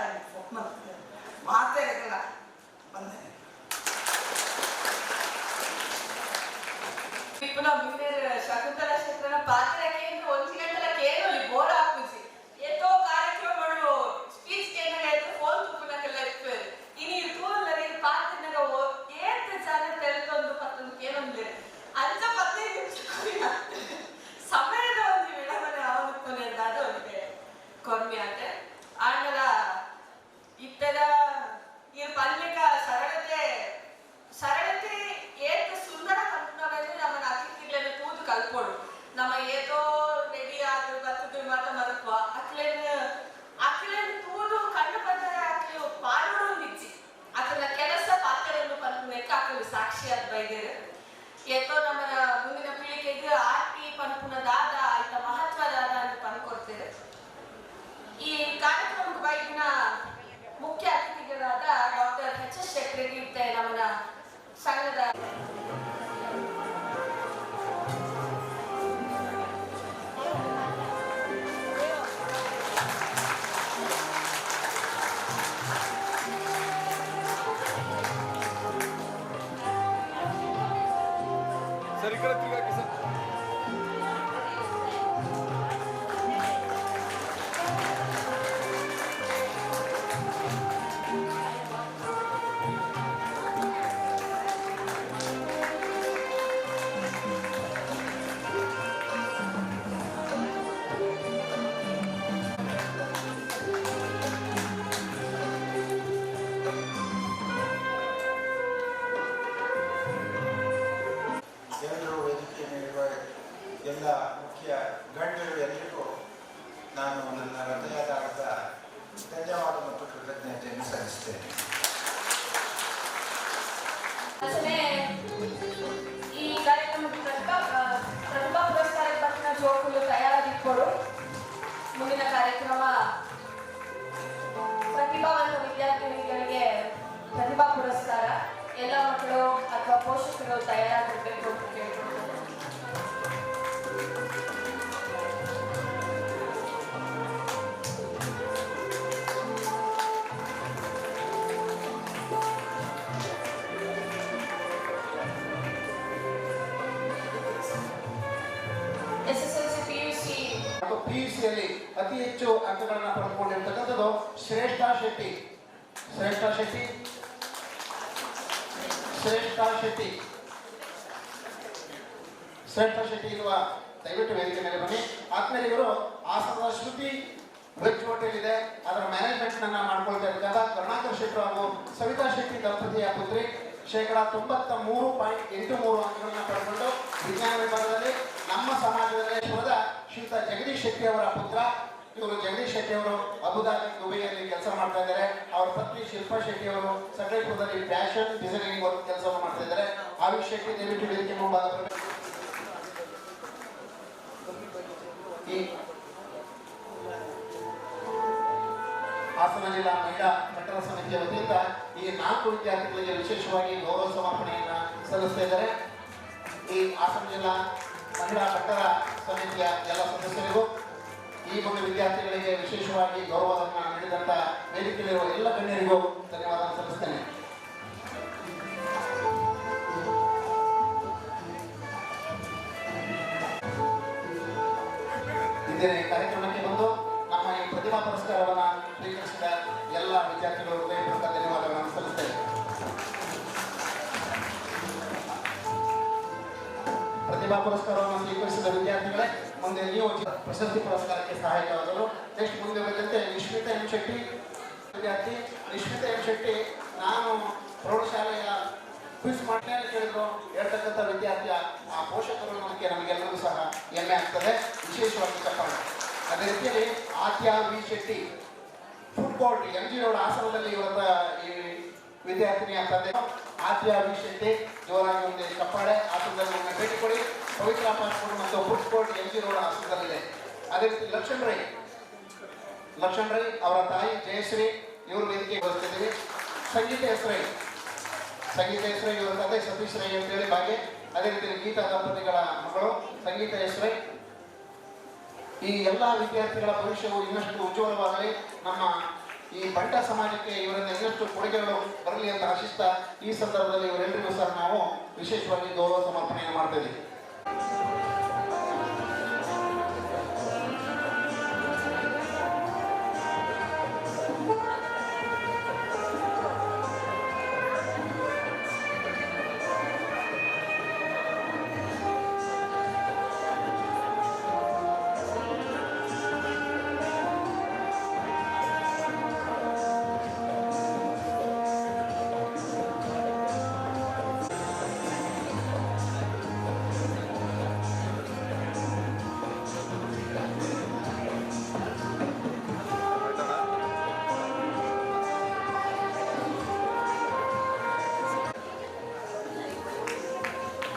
ಮಾತೆಗಳ ಬಂದೆ ఇప్పుడు మీరు శకుంతల క్షేత్ర పాత్రకేంద్ర 1 గంటల కేనోలి బోర్ ఆకుసి ఏతో కార్ಯಕ್ರಮಗಳು ಸ್ಪೀಚ್ ಕೇನಗೈತು ಫೋನ್ ತುಪ್ಪನಕಲ್ಲ ಇನಿ ತೂಲರಿ ಪಾತ್ರನಗ ಏತ ಜನ ತೆರೆದೊಂದು ಪತ್ತೊಂದು ಕೇನೊಂದು ಅಂಚ 15 ನಿಮಿಷ ಸಮಯದ ಒಂದು ವಿಳಂಬನೆ ಅವನುಕೊನೆ ಅದು ಒಂದು ಕಮ್ಮಿ ಆಗುತ್ತೆ ಆಂಡಲ ಇತ್ತರ ಈ ಪಲ್ಯಕ ಸರಳತೆ ಏತ ಸುಂದರ ಕಂಪನಗಳಲ್ಲಿ ನಮ್ಮ ಅತಿಥಿಗಳನ್ನು ಕೂತು ಕಲ್ಪೋಡು ನಮ್ಮ ಏತೋ ರೆಡಿ ಆದ್ರು ಬರ್ತದೆ ಮಾತ್ರ ಮರತ್ವ ಅಕ್ಲೇನು ತೂದು ಕಂಡು ಬಂದರೆ ಅಕ್ಲೆ ಪಾಲ್ಗೊಡು ನಿಚ್ಚಿ ಅದನ್ನ ಕೆಲಸ ಪಾತ್ರವನ್ನು ಪನ್ಪುನಕ್ಕೆ ಅಕ್ಲು ಸಾಕ್ಷಿಯಾದ ಬೈದೇರು ಏತೋ ನಮ್ಮ ಮುಂದಿನ ಪೀಳಿಗೆಗೆ ಆರ್ಟಿ ಪನ್ಪುನದಾದ ಆಯ್ತ ಮಹತ್ವದಾದ ಅಂತ ಪನ್ಕೊಡ್ತೇವೆ ಈ ಕಾರ್ಯಕ್ರಮದ ಬೈಗಿನ ಮುಖ್ಯ ಅತಿಥಿಗಳಾದ ಡಾಕ್ಟರ್ ಎಚ್.ಎಸ್. ಶೆಟ್ಟಿ ಇರ್ತೆ ನಮ್ಮ ಸಂಘದ ಸರ್ ಈ ಕಡೆ ತಿರ್ಗಾಕಿ ಸರ್. ಎಲ್ಲರೂ ವೇದಿಕೆ ನೀಡುವ ಎಲ್ಲ ಮುಖ್ಯ ಗಣ್ಯರು ಎಲ್ಲರಿಗೂ ನಾನು ನನ್ನ ಹೃದಯದ ಧನ್ಯವಾದ ಮತ್ತು ಕೃತಜ್ಞತೆಯನ್ನು ಸಲ್ಲಿಸ್ತೇನೆ. ಈ ಕಾರ್ಯಕ್ರಮಕ್ಕೆ ಪ್ರತಿಭಾ ಪುರಸ್ಕಾರ ಪಟ್ಟಿನ ಜೋಡಲು ತಯಾರಾಗಿಟ್ಕೊಡು. ಮುಂದಿನ ಕಾರ್ಯಕ್ರಮ ಪ್ರತಿಭಾವಂತ ವಿದ್ಯಾರ್ಥಿನಿಗಳಿಗೆ ಪ್ರತಿಭಾ ಪುರಸ್ಕಾರ ಎಲ್ಲ ಮಕ್ಕಳು ಅಥವಾ ಪೋಷಕರು ತಯಾರಾಗಿರ್ಬೇಕು ಅಂತ ಕೇಳ್ಕೊಳ್ತಾರೆ. SSLC PUC ಮತ್ತು PUCಯಲ್ಲಿ ಅತಿ ಹೆಚ್ಚು ಅಂಕಗಳನ್ನು ಪಡೆದುಕೊಂಡಿರ್ತಕ್ಕಂಥದ್ದು ಶ್ರೇಷ್ಠಾ ಶೆಟ್ಟಿ ಇರುವ ದಯವಿಟ್ಟು ವೇದಿಕೆ ಮೇಲೆ ಬನ್ನಿ. ಆತ್ಮೀಯರು, ಹಾಸನದ ಶ್ರುತಿ ವೆಜ್ ಹೋಟೆಲ್ ಇದೆ, ಅದರ ಮ್ಯಾನೇಜ್ಮೆಂಟ್ ಅನ್ನ ಮಾಡ್ಕೊಳ್ತಾ ಇರ್ತಕ್ಕಂಥ ಕರುಣಾಕರ್ ಶೆಟ್ಟಿ ಹಾಗೂ ಸವಿತಾ ಶೆಟ್ಟಿ ದಂಪತಿಯ ಪುತ್ರಿ 93.83 ಅಂಕಗಳನ್ನು ಪಡೆದುಕೊಂಡು ವಿಜ್ಞಾನ ವಿಭಾಗದಲ್ಲಿ ನಮ್ಮ ಸಮಾಜದಲ್ಲಿ ಶ್ರೀಯುತ ಜಗದೀಶ್ ಶೆಟ್ಟಿ ಅವರ ಪುತ್ರ. ಇವರು ಜಗದೀಶ್ ಶೆಟ್ಟಿ ಅವರು ಅಬುದಾಬಿ ದುಬೈಯಲ್ಲಿ ಕೆಲಸ ಮಾಡ್ತಾ ಇದ್ದಾರೆ. ಅವರ ಪತ್ನಿ ಶಿಲ್ಪಾ ಶೆಟ್ಟಿ ಅವರು ಸಕಲೇಪುರದಲ್ಲಿ ಫ್ಯಾಷನ್ ಡಿಸೈನಿಂಗ್ ವರ್ಕ್ ಕೆಲಸವನ್ನು ಮಾಡ್ತಾ ಇದ್ದಾರೆ. ಆಯುಷ್ ಶೆಟ್ಟಿ ದಯವಿಟ್ಟು ವೇದಿಕೆ ಮುಂಭಾಗ ಈ ಹಾಸನ ಜಿಲ್ಲಾ ಮಹಿಳಾ ಕಟ್ಟಡ ಸಮಿತಿಯ ವತಿಯಿಂದ ಈ 4 ವಿದ್ಯಾರ್ಥಿಗಳಿಗೆ ವಿಶೇಷವಾಗಿ ಗೌರವ ಸಮರ್ಪಣೆಯನ್ನ ಸಲ್ಲಿಸ್ತಾ ಇದ್ದಾರೆ. ಈ ಹಾಸನ ಜಿಲ್ಲಾ ಮಹಿಳಾ ಕಟ್ಟಡ ಸಮಿತಿಯ ಎಲ್ಲ ಸದಸ್ಯರಿಗೂ ಈ ಒಂದು ವಿದ್ಯಾರ್ಥಿಗಳಿಗೆ ವಿಶೇಷವಾಗಿ ಗೌರವವನ್ನು ನೀಡಿದಂತ ವೇದಿಕೆಯಲ್ಲಿರುವ ಎಲ್ಲ ಗಣ್ಯರಿಗೂ ಧನ್ಯವಾದ ಸಲ್ಲಿಸ್ತೇನೆ. ಇಂದಿನ ಕಾರ್ಯಕ್ರಮಕ್ಕೆ ಬಂದು ನಮ್ಮ ಈ ಪ್ರತಿಭಾ ಪುರಸ್ಕಾರವನ್ನು ಸ್ವೀಕರಿಸಿದ ಎಲ್ಲ ವಿದ್ಯಾರ್ಥಿಗಳು ಹೃದಯಪೂರ್ವಕ ಧನ್ಯವಾದಗಳನ್ನು ಸಲ್ಲಿಸ್ತೇವೆ. ಪ್ರತಿಭಾ ಪುರಸ್ಕಾರವನ್ನು ಸ್ವೀಕರಿಸಿದ ವಿದ್ಯಾರ್ಥಿಗಳೇ, ಮುಂದೆ ನೀವು ಪ್ರಶಸ್ತಿ ಪುರಸ್ಕಾರಕ್ಕೆ ಸಹಾಯಕವಾದರು. ನೆಕ್ಸ್ಟ್ ಮುಂದೆ ಬಂದಂತೆ ನಿಶ್ಮಿತಾ ಎಂ ಶೆಟ್ಟಿ ವಿದ್ಯಾರ್ಥಿ. ನಿಶ್ಮಿತಾ ಎಂ ಶೆಟ್ಟಿ ನಾನು ಪ್ರೌಢಶಾಲೆಯ ಕ್ವಿಜ್ ಮಾಡಿ ಕೇಳಿದ್ರು ಹೇಳ್ತಕ್ಕಂಥ ವಿದ್ಯಾರ್ಥಿಯ ಆ ಪೋಷಕರು ನಮಗೆಲ್ಲರಿಗೂ ಸಹ ಹೆಮ್ಮೆ ಆಗ್ತದೆ, ವಿಶೇಷವಾಗಿ ಚಪ್ಪಾಳೆ. ಅದೇ ರೀತಿಯಲ್ಲಿ Adya V Shetty football MG road ಹಾಸನದಲ್ಲಿ ಇವತ್ತ ಈ ವಿದ್ಯಾರ್ಥಿನಿಯ ತಂದೆ ಆದ್ಯ ವಿ ಶೆಟ್ಟಿ. ಜೋರಾಗಿ ಒಂದು ಚಪ್ಪಾಳೆ. ಹಾಸನದಲ್ಲಿ ಭೇಟಿ ಕೊಡಿ. ಪವಿತ್ರ ಪಾಸ್ಪೋರ್ಟ್ ಮತ್ತು ಫುಡ್ ಕೋರ್ಟ್ MG ರೋಡ್ ಆಸ್ಪತ್ರೆಯಲ್ಲಿದೆ. ಅದೇ ರೀತಿ ಲಕ್ಷಣ್ ರೈ ಅವರ ತಾಯಿ ಜಯಶ್ರೀ ಇವರು ವೇದಿಕೆ ಬರುತ್ತಿದ್ದೀವಿ. ಸಂಗೀತ ಹೆಸರೈ ಇವರ ತಂದೆ ಸತೀಶ್ ರೈ ಅಂತೇಳಿ ಬಾಗೆ. ಅದೇ ರೀತಿ ಗೀತಾ ದಂಪತಿಗಳ ಮಗಳು ಸಂಗೀತ ಹೆಸರೈ. ಈ ಎಲ್ಲ ವಿದ್ಯಾರ್ಥಿಗಳ ಭವಿಷ್ಯವು ಇನ್ನಷ್ಟು ಉಜ್ವಲವಾಗಲಿ, ನಮ್ಮ ಈ ಬಂಟ ಸಮಾಜಕ್ಕೆ ಇವರಿಂದ ಇನ್ನಷ್ಟು ಕೊಡುಗೆಗಳು ಬರಲಿ ಅಂತ ಆಶಿಸ್ತಾ ಈ ಸಂದರ್ಭದಲ್ಲಿ ಇವರೆಲ್ಲರಿಗೂ ಸಹ ನಾವು ವಿಶೇಷವಾಗಿ ಗೌರವ ಸಮರ್ಪಣೆಯನ್ನು ಮಾಡ್ತಾ ಇದ್ದೀವಿ.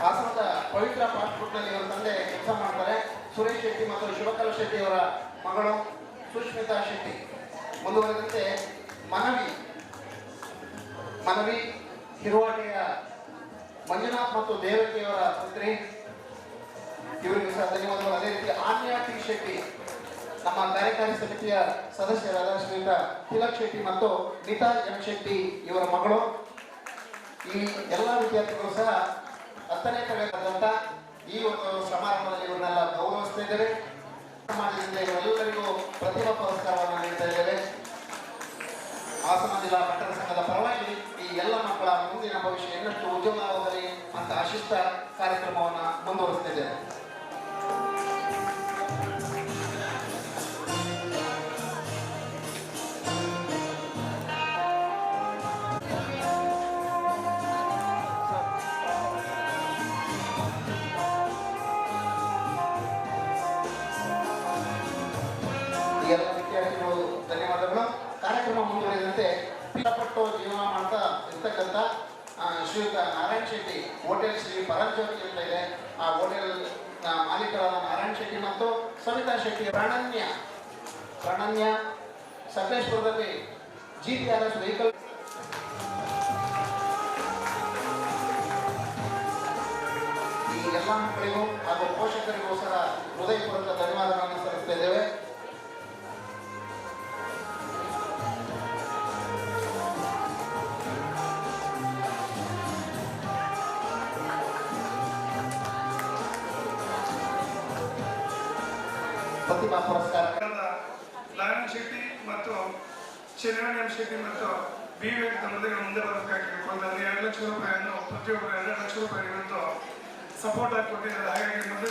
ಹಾಸನದ ಪವಿತ್ರ ಪಾಸ್ಪೋರ್ಟ್ನಲ್ಲಿ ಇವರ ತಂದೆ ಕೆಲಸ ಮಾಡ್ತಾರೆ. ಸುರೇಶ್ ಶೆಟ್ಟಿ ಮತ್ತು ಶುಭಕಲಾ ಶೆಟ್ಟಿ ಅವರ ಮಗಳು ಸುಷ್ಮಿತಾ ಶೆಟ್ಟಿ. ಮುಂದುವರೆದಂತೆ ಮನವಿ ಹಿರುವಾಟೆಯ ಮಂಜುನಾಥ್ ಮತ್ತು ದೇವಕಿಯವರ ಪುತ್ರಿ, ಇವರಿಗೂ ಸಹ ಧನ್ಯವಾದಗಳು. ಅದೇ ರೀತಿ ಆನ್ಯ ಟಿ ಶೆಟ್ಟಿ ನಮ್ಮ ಕಾರ್ಯಕಾರಿ ಸಮಿತಿಯ ಸದಸ್ಯರಾದ ಶ್ರೀಯುತ ತಿಲಕ್ ಶೆಟ್ಟಿ ಮತ್ತು ಗೀತಾ ಎಂ ಶೆಟ್ಟಿ ಇವರ ಮಗಳು. ಈ ಎಲ್ಲ ವಿದ್ಯಾರ್ಥಿಗಳು ಸಹ 10ನೇ ತರಗತಿಯಾದಂಥ ಈ ಒಂದು ಸಮಾರಂಭದಲ್ಲಿ ಇವರನ್ನೆಲ್ಲ ಗೌರವಿಸ್ತಾ ಇದ್ದೇವೆ. ಸಮಾಜದಿಂದ ಇವರೆಲ್ಲರಿಗೂ ಪ್ರತಿಭಾ ಪುರಸ್ಕಾರವನ್ನು ನೀಡ್ತಾ ಇದ್ದೇವೆ. ಹಾಸನ ಜಿಲ್ಲಾ ಪಟ್ಟಣ ಸಂಘದ ಪರವಾಗಿ ಈ ಎಲ್ಲ ಮಕ್ಕಳ ಮುಂದಿನ ಭವಿಷ್ಯ ಇನ್ನಷ್ಟು ಉಜ್ವಲವಾಗಲಿ ಅಂತ ಆಶಿಸ್ತಾ ಕಾರ್ಯಕ್ರಮವನ್ನು ಮುಂದುವರಿಸ್ತಿದ್ದೇವೆ. ಎಲ್ಲ ವಿದ್ಯಾರ್ಥಿಗಳು ಧನ್ಯವಾದಗಳು. ಕಾರ್ಯಕ್ರಮ ಮುಂದುವರಿದಂತೆ ಇಷ್ಟಪಟ್ಟು ಜೀವನ ಮಾಡ್ತಾ ಇರ್ತಕ್ಕಂಥ ಶ್ರೀಯುತ ನಾರಾಯಣ್ ಶೆಟ್ಟಿ ಹೋಟೆಲ್ ಶ್ರೀ ಪರಂಜ್ಯೋತಿ ಅಂತ ಇದೆ. ಆ ಹೋಟೆಲ್ ಮಾಲೀಕರಾದ ನಾರಾಯಣ್ ಶೆಟ್ಟಿ ಮತ್ತು ಸವಿತಾ ಶೆಟ್ಟಿ ಪ್ರಣನ್ಯ ಸಕಲೇಶ್ಪುರದಲ್ಲಿ GPRS ವೆಹಿಕಲ್. ಈ ಎಲ್ಲ ಮಕ್ಕಳಿಗೂ ಹಾಗೂ ಪೋಷಕರಿಗೂ ಸಹ ಹೃದಯಪೂರ್ವಕ ಧನ್ಯವಾದಗಳನ್ನು ಸಲ್ಲಿಸ್ತಾ ಇದ್ದೇವೆ. ಪ್ರತಿಭಾ ಪುರಸ್ಕಾರ ನಾರಾಯಣ ಶೆಟ್ಟಿ ಮತ್ತು ಚಂದ್ರಣ್ಣ ಶೆಟ್ಟಿ ಮತ್ತು BVF ದಂಪತಿಗಳು ಮುಂದೆ ಬರಬೇಕಾಗಿ ಕೇಳ್ಕೊಂಡ್ರೆ 2 ಲಕ್ಷ ರೂಪಾಯಿಯನ್ನು ಪ್ರತಿಯೊಬ್ಬರು 2 ಲಕ್ಷ ರೂಪಾಯಿ ಇವತ್ತು ಸಪೋರ್ಟ್ ಆಗಿ ಕೊಟ್ಟಿದ್ದಾರೆ. ಹಾಗಾಗಿ ಮುಂದೆ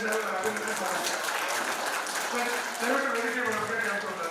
ದಯವಿಟ್ಟು ವೇದಿಕೆ ಬರಬೇಕಾಗಿ ಕೇಳ್ಕೊಂಡ್ರೆ.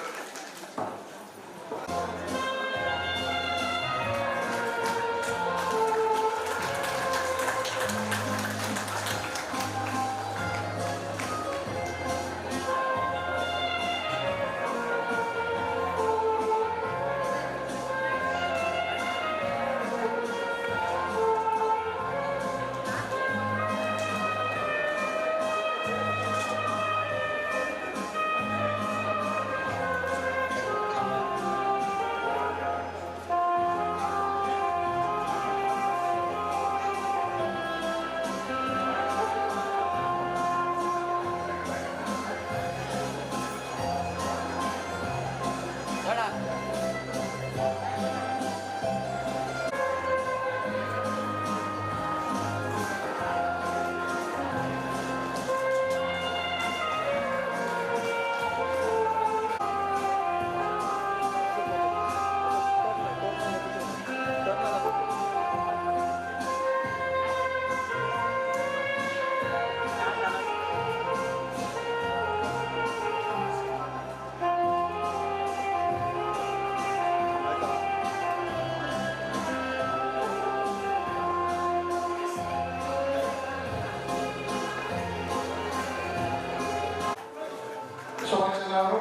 ಸುಭಾಷ್ ಅವರು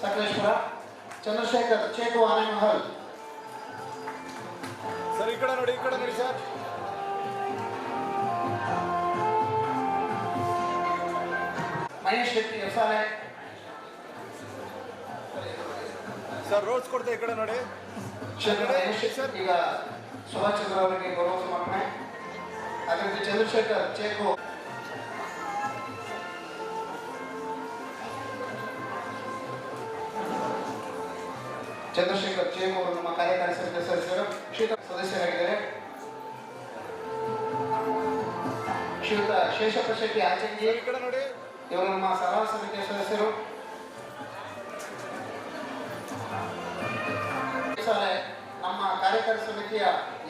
ಸಕಲೇಶ್ಪುರ. ಚಂದ್ರಶೇಖರ್ ಚೇತು ಆನೆಮಹಲ್. ಸರ್ ಈ ಕಡೆ ನೋಡಿ ಸರ್. ಮಹೇಶ್ ಶೆಟ್ಟಿ ಎಫ್ಸಾಲೆ. ಸರ್ ರೋಡ್ಸ್ ಕೊಡ್ತಾ ಈ ಕಡೆ ನೋಡಿ. ಈಗ ಸುಭಾಷ್ ಚಂದ್ರ ಅವರಿಗೆ ಗೌರವ ಸಮರ್ಪಣೆ. ಅದೇ ರೀತಿ ಚಂದ್ರಶೇಖರ್ ಚೇಕು ಅವರು ನಮ್ಮ ಕಾರ್ಯಕಾರಿ ಸಮಿತಿಯ ಸದಸ್ಯರು, ಶ್ರೀಯುತ ಸದಸ್ಯರಾಗಿದ್ದಾರೆ. ಶ್ರೀಯುತ ಶೇಷಪ್ಪ ಶೆಟ್ಟಿ ಆಚಂಗಿ ಇವರು ನಮ್ಮ ಸಲಹಾ ಸಮಿತಿಯ ಸದಸ್ಯರು. ನಮ್ಮ ಕಾರ್ಯಕಾರಿ ಸಮಿತಿಯ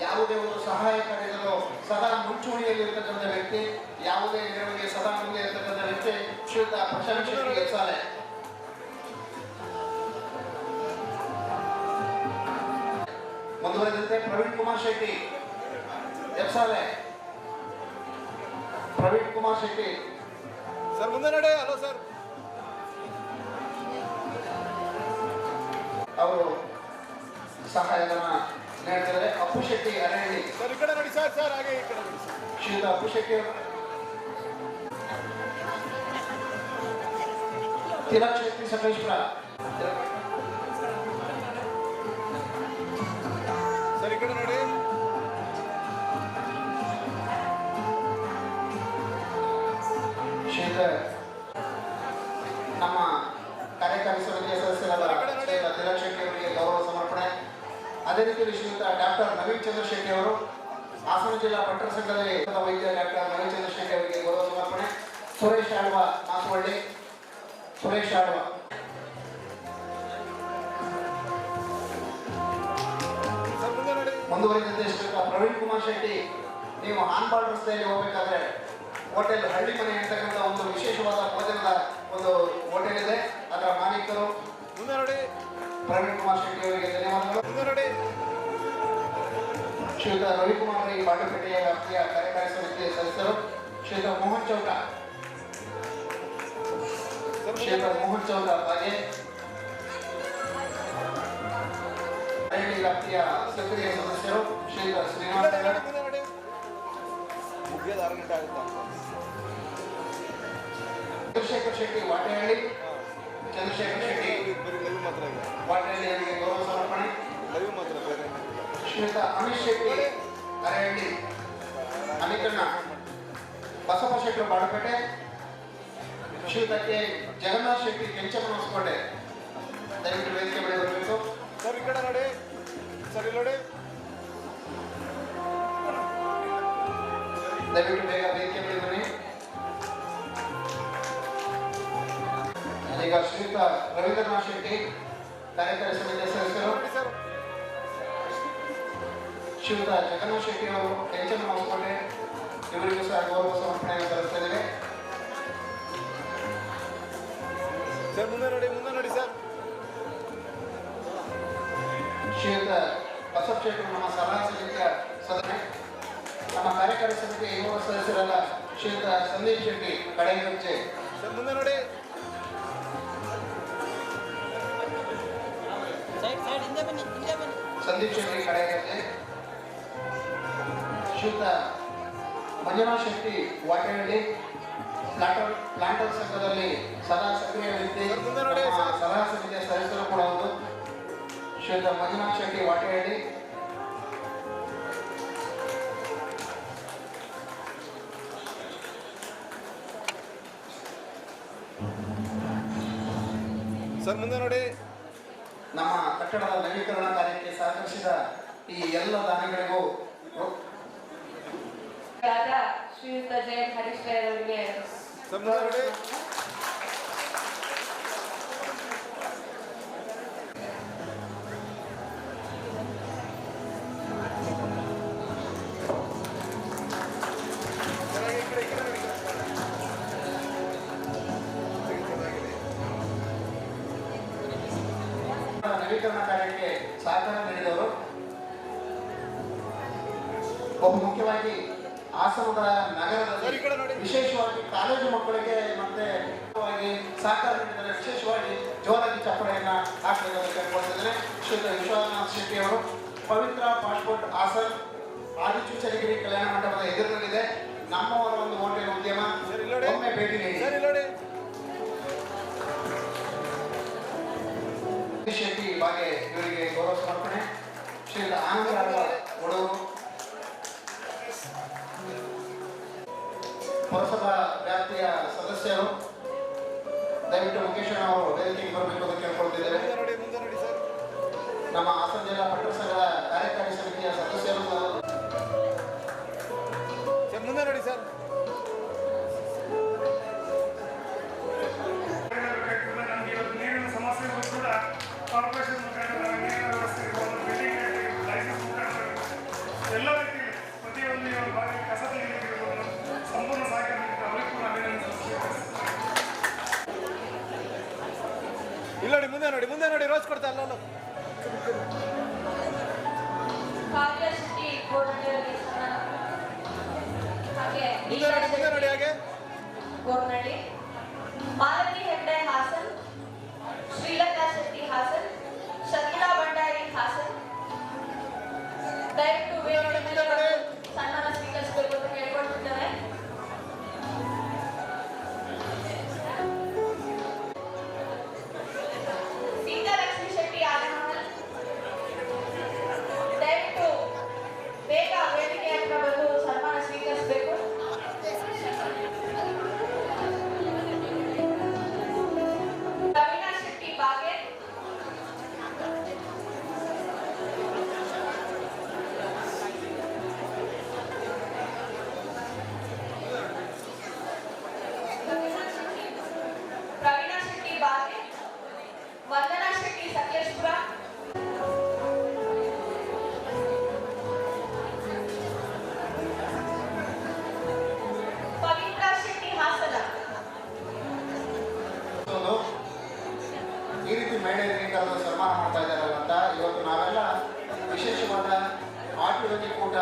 ಯಾವುದೇ ಒಂದು ಸಹಾಯ ಕಾರ್ಯದಲ್ಲೂ ಸದಾ ಮುಂಚೂಣಿಯಲ್ಲಿ ಇರ್ತಕ್ಕಂಥ ವ್ಯಕ್ತಿ, ಯಾವುದೇ ನೆರವಿಗೆ ಸದಾ ಮುಂದೆ ಇರ್ತಕ್ಕಂಥ ವ್ಯಕ್ತಿ ಶ್ರೀಯುತ ಪ್ರಶಾಂತ್ ಶೆಟ್ಟಿ ಎಫ್ಸಾಲೆ. ಮುಂದುವರೆದಂತೆ ಪ್ರವೀಣ್ ಕುಮಾರ್ ಶೆಟ್ಟಿ ಎಫ್ಸಾಲೆ. ಪ್ರವೀಣ್ ಕುಮಾರ್ ಶೆಟ್ಟಿ ಸರ್ ಮುಂದೆ ನೋಡಿ. Hello sir. ಅವರು ಸಹಾಯಧನ ನೀಡ್ತಿದ್ದಾರೆ. ಅಪ್ಪು ಶೆಟ್ಟಿ ಅರಹಳ್ಳಿ ಸರ್ ಈ ಕಡೆ ನೋಡಿ ಸರ್. ಸರ್ ಹಾಗೆ ಈ ಕಡೆ ನೋಡಿ. ಶ್ರೀಯುತ ಅಪ್ಪು ಶೆಟ್ಟಿ ತಿಲಕ್ ಶೆಟ್ಟಿ ಸಕಲೇಶ್ಪುರ. ಸರ್ ಈ ಕಡೆ ನೋಡಿ. ಶ್ರೀಯುತ ನಮ್ಮ ಕಾರ್ಯಕಾರಿ ಸಮಿತಿಯ ಸದಸ್ಯರಾದ ಶ್ರೀಯುತ ತಿಲಕ್ ಶೆಟ್ಟಿ ಅವರಿಗೆ ಗೌರವ ಸಮರ್ಪಣೆ. ಅದೇ ರೀತಿ ಶ್ರೀಯುತ ಡಾಕ್ಟರ್ ನವೀನ್ ಚಂದ್ರ ಶೆಟ್ಟಿ ಅವರು ಹಾಸನ ಜಿಲ್ಲಾ ಪಟ್ಟಣ ಸಂಘದಲ್ಲಿ ವೈದ್ಯ ಡಾಕ್ಟರ್ ನವೀನ್ ಚಂದ್ರ ಶೆಟ್ಟಿ ಅವರಿಗೆ ಗೌರವ ಸಮರ್ಪಣೆ. ಸುರೇಶ್ ಆಳ್ವ ಮಾಸವಳ್ಳಿ. ಸುರೇಶ್ ಆಳ್ವ ಮುಂದುವರಿದಂತೆ ಶ್ರೀಯುತ ಪ್ರವೀಣ್ ಕುಮಾರ್ ಶೆಟ್ಟಿ, ನೀವು ಹಾನ್ಪಾಳ್ ರಸ್ತೆಯಲ್ಲಿ ಹೋಗಬೇಕಾದ್ರೆ ಹೋಟೆಲ್ ಹಳ್ಳಿ ಮನೆ ಅಂತಕ್ಕಂಥ ಒಂದು ವಿಶೇಷವಾದ ಭೋಜನದ ಒಂದು ಹೋಟೆಲ್ ಇದೆ, ಅದರ ಮಾಲೀಕರು ಮುಂದೆ ನೋಡಿ. ಪ್ರವೀಣ್ ಕುಮಾರ್ ಶೆಟ್ಟಿ ಅವರಿಗೆ ಧನ್ಯವಾದಗಳು. ಮುಂದೆ ನೋಡಿ. ಶ್ರೀಯುತ ರವಿಕುಮಾರ್ ಈ ಬಾಗಲಪೇಟೆಯ ವ್ಯಾಪ್ತಿಯ ಕಾರ್ಯಕಾರಿ ಸಮಿತಿಯ ಸದಸ್ಯರು. ಶ್ರೀಯುತ ಮೋಹನ್ ಚೌಟ. ಶ್ರೀಯುತ ಮೋಹನ್ ಚೌಟ ಹಾಗೆ ವ್ಯಾಪ್ತಿಯ ಸಕ್ರಿಯ ಸದಸ್ಯರು ಶ್ರೀಯುತ ಶ್ರೀನಿವಾಸ. ಚಂದ್ರಶೇಖರ್ ಶೆಟ್ಟಿ ವಾಟೆಹಳ್ಳಿ. ಚಂದ್ರಶೇಖರ್ ಶೆಟ್ಟಿ ವಾಟೆಹಳ್ಳಿ ಅವರಿಗೆ ಗೌರವ ಸಮರ್ಪಣೆ. ಶ್ರೀಯುತ ಅಮಿತ್ ಶೆಟ್ಟಿ ಅರಹಳ್ಳಿ. ಅಮಿತಣ್ಣ ಬಸಪ್ಪ ಶೆಟ್ಟಿ ಬಾಡಪೇಟೆ. ಶ್ರೀಯುತ ಕೆ ಜಗನ್ನಾಥ್ ಶೆಟ್ಟಿ ಕೆಂಚಮ್ಮ ಹೊಸಕೋಟೆ. ದಯವಿಟ್ಟು ವೇದಿಕೆ ಮೇಲೆ ಬರಬೇಕು. ಸರ್ ಈ ಕಡೆ ನೋಡಿ. ಸರ್ ಇಲ್ಲಿ ನೋಡಿ. ದಯವಿಟ್ಟು ಬೇಗ ವೇದಿಕೆ ಮೇಲೆ ಬನ್ನಿ. ಈಗ ಶ್ರೀಯುತ ರವೀಂದ್ರನಾಥ್ ಶೆಟ್ಟಿ ಕಾರ್ಯಕಾರಿ ಸಮಿತಿಯ ಸದಸ್ಯರು. ಶ್ರೀಯುತ ಜಗನ್ನಾಥ್ ಶೆಟ್ಟಿ ಅವರು ಕೆಂಚಮ್ಮ ಹೊಸಕೋಟೆ ಇವರಿಗೂ ಸಹ ಗೌರವ ಸಮರ್ಪಣೆಯನ್ನು ಸಲ್ಲಿಸ್ತಾ ಇದ್ದೇವೆ. ಸರ್ ಮುಂದೆ ನೋಡಿ. ಮುಂದೆ ನೋಡಿ ಸರ್. ಶ್ರೀಯುತ ಬಸಪ್ಪ ಶೆಟ್ಟಿ ನಮ್ಮ ಸಲಹಾ ಸಮಿತಿಯ ಸದಸ್ಯ. ನಮ್ಮ ಕಾರ್ಯಕಾರಿ ಸಮಿತಿಯ ಯುವ ಸದಸ್ಯರಾದ ಶ್ರೀಯುತ ಸಂದೀಪ್ ಶೆಟ್ಟಿ ಕಡೆಗಚ್ಚೆ. ಸರ್ ಮುಂದೆ ನೋಡಿ. ಸಂದೀಪ್ ಶೆಟ್ಟಿ ಕಡೆಗಚ್ಚೆ. ಶ್ರೀಯುತ ಮಂಜುನಾಥ್ ಶೆಟ್ಟಿ ವಾಟೆಹಳ್ಳಿ ಪ್ಲಾಂಟರ್ ಸಂಘದಲ್ಲಿ ಸದಾ ಸಕ್ರಿಯ ವ್ಯಕ್ತಿ, ಸಲಹಾ ಸಮಿತಿಯ ಸದಸ್ಯರು ಕೂಡ ಹೌದು. ಶ್ರೀಯುತ ಮಂಜುನಾಥ್ ಶೆಟ್ಟಿ ವಾಟೆಹಳ್ಳಿ. ಸರ್ ಮುಂದೆ ನೋಡಿ. ನಮ್ಮ ಕಟ್ಟಡದ ನವೀಕರಣ ಕಾರ್ಯಕ್ಕೆ ಸಹಕರಿಸಿದ ಈ ಎಲ್ಲ ದಾನಿಗಳಿಗೂ ಶ್ರೀಯುತ ಜಯಂತ್ ಹರೀಶ್ ಅವರಿಗೆ ಸರ್ ಮುಂದೆ ನೋಡಿ. ನವೀಕರಣ ಕಾರ್ಯಕ್ಕೆ ಸಹಕಾರ ನೀಡಿದವರು ಬಹು ಮುಖ್ಯವಾಗಿ ಹಾಸನದ ನಗರದಲ್ಲಿ ವಿಶೇಷವಾಗಿ ಕಾಲೇಜು ಮಕ್ಕಳಿಗೆ ಮತ್ತೆ ಸಹಕಾರ ನೀಡಿದರೆ ವಿಶೇಷವಾಗಿ ಜೋರಾಗಿ ಚಪ್ಪಳೆಯನ್ನ ಹಾಕಬೇಕು ಕೇಳ್ಕೊಳ್ತಿದ್ದಾರೆ. ಶ್ರೀಯುತ ವಿಶ್ವನಾಥ್ ಶೆಟ್ಟಿ ಅವರು ಪವಿತ್ರ ಪಾಸ್ಪೋರ್ಟ್ ಹಾಸನ್ ಆದಿಚುಂಚನಗಿರಿ ಕಲ್ಯಾಣ ಮಂಟಪದ ಎದುರಿನಲ್ಲಿದೆ. ನಮ್ಮವರ ಒಂದು ಹೋಟೆಲ್ ಉದ್ಯಮ ಒಮ್ಮೆ ಭೇಟಿ ನೀಡಿ. ಜಗದೀಶ್ ಶೆಟ್ಟಿ ಬಾಗೆ ಇವರಿಗೆ ಗೌರವ ಸಮರ್ಪಣೆ. ಶ್ರೀ ಆನಂದರಾಮ ಒಡೂರು ಪುರಸಭಾ ವ್ಯಾಪ್ತಿಯ ಸದಸ್ಯರು ದಯವಿಟ್ಟು ಮುಖೇಶ್ ಅವರು ವೇದಿಕೆಗೆ ಬರಬೇಕು ಅಂತ ಕೇಳ್ಕೊಳ್ತಿದ್ದೇವೆ. ನಮ್ಮ ಹಾಸನ ಜಿಲ್ಲಾ ಪಟ್ಟಣ ಸಂಘದ ಕಾರ್ಯಕಾರಿ ಸಮಿತಿಯ ಸದಸ್ಯರು ಮುಂದೆ ನೋಡಿ ಸರ್. ನಮಗೆ ಇವತ್ತು ನೀರಿನ ಸಮಸ್ಯೆಗಳು ಕೂಡ ಕಾರ್ಪೊರೇಷನ್ ಮುಖಾಂತರ ನೀರಿನ ವ್ಯವಸ್ಥೆ ಇರ್ಬೋದು, ಬಿಲ್ಡಿಂಗ್ ಲೈಸೆನ್ಸ್ ಮುಖಾಂತರ ಎಲ್ಲ ರೀತಿಯಲ್ಲಿ ಪ್ರತಿಯೊಂದು ಇವಾಗ ಬಾಗಿ ಕಸ ತೆಗೆದಿರ್ಬೋದು ಸಂಪೂರ್ಣ ಸಹಕಾರ ನೀಡಿದ್ದು ಅವರಿಗೂ ಕೂಡ ಅಭಿನಂದಿಸುತ್ತೇವೆ. ಇಲ್ಲ ನೋಡಿ, ಮುಂದೆ ನೋಡಿ ರೋಜ್ ಕೊಡ್ತಾ ಅಲ್ಲ ಮುಂದೆ ನೋಡಿ ಹಾಗೆ ಗೋರ್ನಳ್ಳಿ, ಮಾಲತಿ ಹೆಗ್ಡೆ ಹಾಸನ್, ಶ್ರೀಲತಾ ಶೆಟ್ಟಿ ಹಾಸನ್, ಶಕೀಲಾ ಭಂಡಾರಿ ಹಾಸನ್. ದಯವಿಟ್ಟು ವೇದಿಕೆ ಮೇಲೆ ಸನ್ಮಾನ ಸ್ವೀಕರಿಸಬೇಕು ಅಂತ ಕೇಳಿಕೊಳ್ತಿದ್ದೇವೆ. ಸೀತಾಲಕ್ಷ್ಮಿ ಶೆಟ್ಟಿ ಆಲಮಹಲ್, ದಯವಿಟ್ಟು ಬೇಗ ವೇದಿಕೆ ಹತ್ರ ಬಂದು ಸನ್ಮಾನ ಸ್ವೀಕರಿಸಬೇಕು. ಅವಿನಾಶ್ ಶೆಟ್ಟಿ ಬಾಗೆ, ಪ್ರವೀಣಾ ಶೆಟ್ಟಿ ಬಾಗೆ, ವಂದನಾ ಶೆಟ್ಟಿ ಸಕಲೇಶ್ಪುರ, ಪವಿತ್ರ ಶೆಟ್ಟಿ ಹಾಸನ. ಈ ರೀತಿ ಮಹಿಳೆಯರಿಗೆ ಕರೆದು ಸನ್ಮಾನ ಮಾಡ್ತಾ ಇದ್ದಾರಲ್ಲ ಅಂತ ಇವತ್ತು ನಾವೆಲ್ಲ ವಿಶೇಷವಾದ ಆಟೋಟಗಿ ಕೂಟ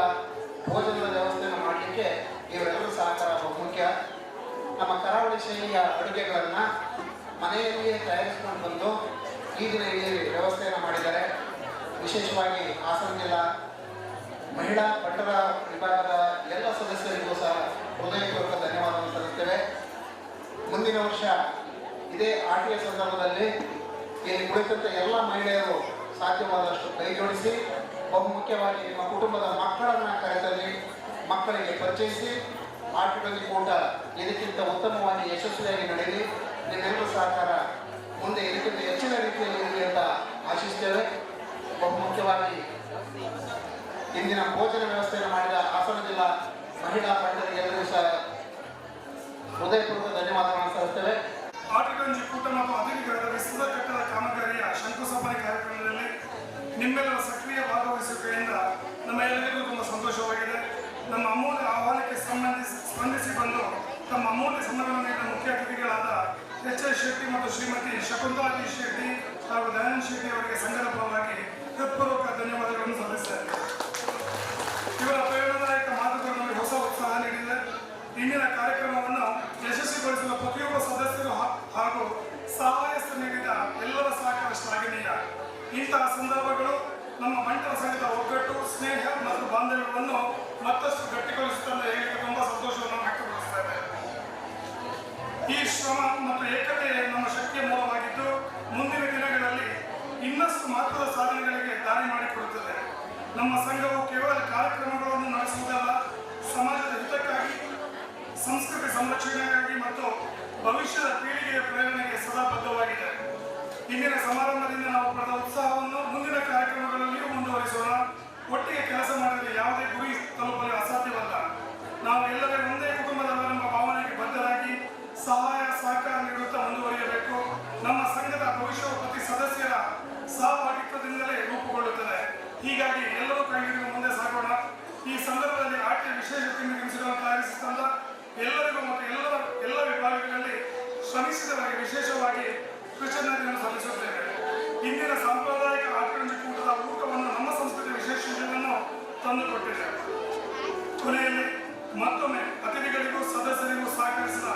ಭೋಜನದ ವ್ಯವಸ್ಥೆಯನ್ನು ಮಾಡಲಿಕ್ಕೆ ಇವರೆಲ್ಲರೂ ಸಹಕಾರ ಬಹುಮುಖ್ಯ. ನಮ್ಮ ಕರಾವಳಿ ಶೈಲಿಯ ಅಡುಗೆಗಳನ್ನು ಮನೆಯಲ್ಲಿಯೇ ತಯಾರಿಸಿಕೊಂಡು ಬಂದು ಈ ದಿನ ಇಲ್ಲಿ ವ್ಯವಸ್ಥೆಯನ್ನು ಮಾಡಿದ್ದಾರೆ. ವಿಶೇಷವಾಗಿ ಹಾಸನ ಜಿಲ್ಲಾ ಮಹಿಳಾ ಪಟ್ಟಣ ವಿಭಾಗದ ಎಲ್ಲ ಸದಸ್ಯರಿಗೂ ಸಹ ಹೃದಯಪೂರ್ವಕ ಧನ್ಯವಾದವನ್ನು ಸಲ್ಲಿಸುತ್ತೇವೆ. ಮುಂದಿನ ವರ್ಷ ಇದೇ ಆಟಿಯ ಸಂದರ್ಭದಲ್ಲಿ ಇಲ್ಲಿ ಕುಳಿತಂಥ ಎಲ್ಲ ಮಹಿಳೆಯರು ಸಾಧ್ಯವಾದಷ್ಟು ಕೈ ಜೋಡಿಸಿ ಬಹುಮುಖ್ಯವಾಗಿ ನಿಮ್ಮ ಕುಟುಂಬದ ಮಕ್ಕಳನ್ನು ಕರೆತಂದು ಮಕ್ಕಳಿಗೆ ಪರಿಚಯಿಸಿ ಆಟಗಳಲ್ಲಿ ಕೂಟ ಇದಕ್ಕಿಂತ ಉತ್ತಮವಾಗಿ ಯಶಸ್ವಿಯಾಗಿ ನಡೆಯಲಿ. ನಿಮ್ಮೆಲ್ಲರ ಸಹಕಾರ ಮುಂದೆ ಇದಕ್ಕಿಂತ ಹೆಚ್ಚಿನ ರೀತಿಯಲ್ಲಿ ಇರಲಿ ಅಂತ ಆಶಿಸ್ತೇವೆ. ಬಹುಮುಖ್ಯವಾಗಿ ಇಂದಿನ ಭೋಜನ ವ್ಯವಸ್ಥೆಯನ್ನು ಮಾಡಿದ ಹಾಸನ ಜಿಲ್ಲಾ ಮಹಿಳಾ ಪಂಡರಿಗೆಲ್ಲರಿಗೂ ಸಹ ಹೃದಯಪೂರ್ವಕ ಧನ್ಯವಾದಗಳನ್ನು ಸಲ್ಲಿಸುತ್ತೇವೆ. ಆಟಗಂಜಿ ಕೂಟ ಮತ್ತು ಅತಿಥಿಗಳ ವಿಸ್ತೃತ ಕಟ್ಟಡ ಕಾಮಗಾರಿಯ ಶಂಕುಸ್ಥಾಪನೆ ಕಾರ್ಯಕ್ರಮದಲ್ಲಿ ನಿಮ್ಮೆಲ್ಲರ ಸಕ್ರಿಯ ಭಾಗವಹಿಸುವಿಕೆಯಿಂದ ನಮ್ಮ ಎಲ್ಲರಿಗೂ ತುಂಬ ಸಂತೋಷವಾಗಿದೆ. ನಮ್ಮ ಅಮೂಲ್ಯ ಆಹ್ವಾನಕ್ಕೆ ಸ್ಪಂದಿಸಿ ಬಂದು ತಮ್ಮ ಅಮೂಲ್ಯ ಸಮಯವನ್ನು ನೀಡಿದ ಮುಖ್ಯ ಅತಿಥಿಗಳಾದ ಎಚ್.ಎಸ್. ಶೆಟ್ಟಿ ಮತ್ತು ಶ್ರೀಮತಿ ಶಕುಂತಲಾ ಶೆಟ್ಟಿ ಹಾಗೂ ದಯಾನಂದ್ ಶೆಟ್ಟಿ ಅವರಿಗೆ ಸಂಘದ ಪರವಾಗಿ ಹೃತ್ಪೂರ್ವಕ ಧನ್ಯವಾದಗಳನ್ನು ಸಲ್ಲಿಸುತ್ತೇನೆ. ಇವರ ಪ್ರೇರಣಾದಾಯಕ ಮಾತುಗಳು ನಮಗೆ ಹೊಸ ಉತ್ಸಾಹ ನೀಡಿದೆ. ಇಂದಿನ ಕಾರ್ಯಕ್ರಮವನ್ನು ಯಶಸ್ವಿಗೊಳಿಸಲು ಪ್ರತಿಯೊಬ್ಬ ಸದಸ್ಯರು ಹಾಗೂ ಸಹಾಯಸ್ಥ ನೀಡಿದ ಎಲ್ಲರ ಸಹಕಾರ ಶ್ಲಾಘನೀಯ. ಇಂತಹ ಸಂದರ್ಭಗಳು ನಮ್ಮ ಬಂಟರ ಸಂಘದ ಒಗ್ಗಟ್ಟು, ಸ್ನೇಹ ಮತ್ತು ಬಾಂಧವ್ಯವನ್ನು ಮತ್ತಷ್ಟು ಗಟ್ಟಿಗೊಳಿಸುತ್ತದೆ ಹೇಳಲಿಕ್ಕೆ ತುಂಬಾ ಸಂತೋಷವನ್ನು ವ್ಯಕ್ತಪಡಿಸುತ್ತೇವೆ. ಈ ಶ್ರಮ ಮತ್ತು ಏಕತೆ ನಮ್ಮ ಶಕ್ತಿಯ ಮೂಲವಾಗಿದ್ದು ಮುಂದಿನ ದಿನಗಳಲ್ಲಿ ಇನ್ನಷ್ಟು ಮಹತ್ವದ ಸಾಧನೆಗಳಿಗೆ ದಾರಿ ಮಾಡಿಕೊಡುತ್ತದೆ. ನಮ್ಮ ಸಂಘವು ಕೇವಲ ಕಾರ್ಯಕ್ರಮಗಳನ್ನು ನಡೆಸುವುದಲ್ಲ, ಸಮಾಜದ ಹಿತಕ್ಕಾಗಿ, ಸಂಸ್ಕೃತಿ ಸಂರಕ್ಷಣೆಗಾಗಿ ಮತ್ತು ಭವಿಷ್ಯದ ಪೀಳಿಗೆಯ ಪ್ರೇರಣೆಗೆ ಸದಾ ಬದ್ಧವಾಗಿದೆ. ಇಂದಿನ ಸಮಾರಂಭದಿಂದ ನಾವು ಪಡೆದ ಉತ್ಸಾಹವನ್ನು ಮುಂದಿನ ಕಾರ್ಯಕ್ರಮಗಳಲ್ಲಿಯೂ ಮುಂದುವರಿಸೋಣ. ಒಟ್ಟಿಗೆ ಕೆಲಸ ಮಾಡಿದರೆ ಯಾವುದೇ ಗುರಿ ತಲುಪಲು ಅಸಾಧ್ಯವಲ್ಲ. ನಾವು ಎಲ್ಲರೂ ಒಂದೇ ಕುಟುಂಬದವರೆಂಬ ಭಾವನೆಗೆ ಬದ್ಧರಾಗಿ ಸಹಾಯ ಸಹಕಾರ ನೀಡುತ್ತಾ ಮುಂದುವರಿಯಬೇಕು. ನಮ್ಮ ಸಂಘದ ಭವಿಷ್ಯವು ಪ್ರತಿ ಸದಸ್ಯರ ಸಹಭಾಗಿತ್ವದಿಂದಲೇ ರೂಪುಗೊಳ್ಳುತ್ತದೆ. ಹೀಗಾಗಿ ಎಲ್ಲರೂ ಕೈ ಹಿಡಿದು ಮುಂದೆ ಸಾಗೋಣ. ಈ ಸಂದರ್ಭದಲ್ಲಿ ಆಟಿಯ ವಿಶೇಷ ತಿಂಡಿ ತಿನಿಸುಗಳನ್ನು ತಯಾರಿಸಿದಂತ ಎಲ್ಲರಿಗೂ ಮತ್ತು ಎಲ್ಲ ವಿಭಾಗಗಳಲ್ಲಿ ಶ್ರಮಿಸಿದವರಿಗೆ ವಿಶೇಷವಾಗಿ ಕೃತಜ್ಞತೆಯನ್ನು ಸಲ್ಲಿಸುತ್ತೇವೆ. ಇಂದಿನ ಸಾಂಪ್ರದಾಯಿಕ ಆಟಗಂಜಿ ಕೂಟದ ಊಟವನ್ನು ನಮ್ಮ ಸಂಸ್ಕೃತಿ ವಿಶೇಷವನ್ನು ತಂದುಕೊಟ್ಟಿದೆ. ಕೊನೆಯಲ್ಲಿ ಮತ್ತೊಮ್ಮೆ ಅತಿಥಿಗಳಿಗೂ ಸದಸ್ಯರಿಗೂ ಸಹಕರಿಸಿದ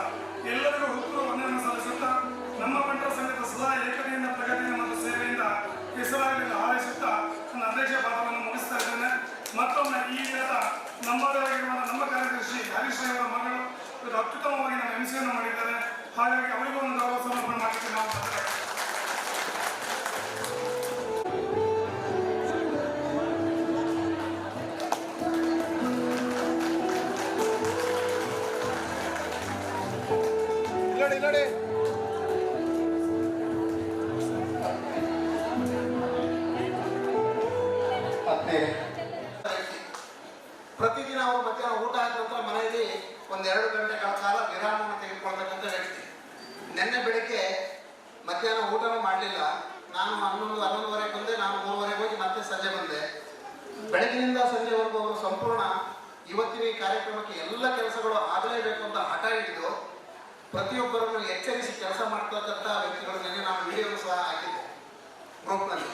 ಎಲ್ಲರಿಗೂ ಹೃತ್ಪೂರ್ವಕ ವಂದನೆಯನ್ನು ಸಲ್ಲಿಸುತ್ತಾ ನಮ್ಮ ಬಂಟರ ಸಂಘದ ಸದಾ ಏಕತೆಯಿಂದ, ಪ್ರಗತಿಯಿಂದ ಮತ್ತು ಸೇವೆಯಿಂದ ಹೆಸರಾಗಲಿಂದ ಹಾರೈಸುತ್ತಾ ನನ್ನ ಅಧ್ಯಕ್ಷ ಪಾತ್ರವನ್ನು ಮುಗಿಸ್ತಾ ಇದ್ದೇನೆ. ಮತ್ತೊಮ್ಮೆ ಈ ದಿನದ ನಮ್ಮವರಾಗಿರುವ ನಮ್ಮ ಕಾರ್ಯದರ್ಶಿ ಹರೀಶ್ ಅವರ ಮಗಳು ಅತ್ಯುತ್ತಮವಾಗಿ ನಮ್ಮ ಎಂಸಿಯನ್ನು ಮಾಡಿದ್ದಾರೆ. ಹಾಗಾಗಿ ಅವರಿಗೂ ಒಂದು ಗೌರವ ಸಮರ್ಪಣೆ ಮಾಡಲಿಕ್ಕೆ ನಾವು ನೋಡಿ ಪ್ರತಿದಿನ ಅವರು ಮಧ್ಯಾಹ್ನ ಊಟ ಆದ ನಂತರ ಮನೆಯಲ್ಲಿ 1-2 ಗಂಟೆಗಳ ಕಾಲ ವಿರಾಮವನ್ನು ತೆಗೆದುಕೊಳ್ತಕ್ಕಂಥ ವ್ಯಕ್ತಿ. ನಿನ್ನೆ ಬೆಳಿಗ್ಗೆ ಮಧ್ಯಾಹ್ನ ಊಟನೂ ಮಾಡಲಿಲ್ಲ. ನಾನು 11:30 ಬಂದೆ. ನಾನು 3:30 ಹೋಗಿ ಮತ್ತೆ ಸಂಜೆ ಬಂದೆ. ಬೆಳಗಿನಿಂದ ಸಂಜೆವರೆಗೂ ಅವರು ಸಂಪೂರ್ಣ ಇವತ್ತಿನ ಈ ಕಾರ್ಯಕ್ರಮಕ್ಕೆ ಎಲ್ಲ ಕೆಲಸಗಳು ಆಗಲೇಬೇಕು ಅಂತ ಹಠ ಹಿಡಿದು ಪ್ರತಿಯೊಬ್ಬರನ್ನು ಎಚ್ಚರಿಸಿ ಕೆಲಸ ಮಾಡ್ತಕ್ಕಂಥ ವ್ಯಕ್ತಿಗಳು. ನಿನ್ನೆ ನಾನು ವಿಡಿಯೋ ಸಹ ಹಾಕಿದ್ದೆ ಗ್ರೂಪ್ನಲ್ಲಿ.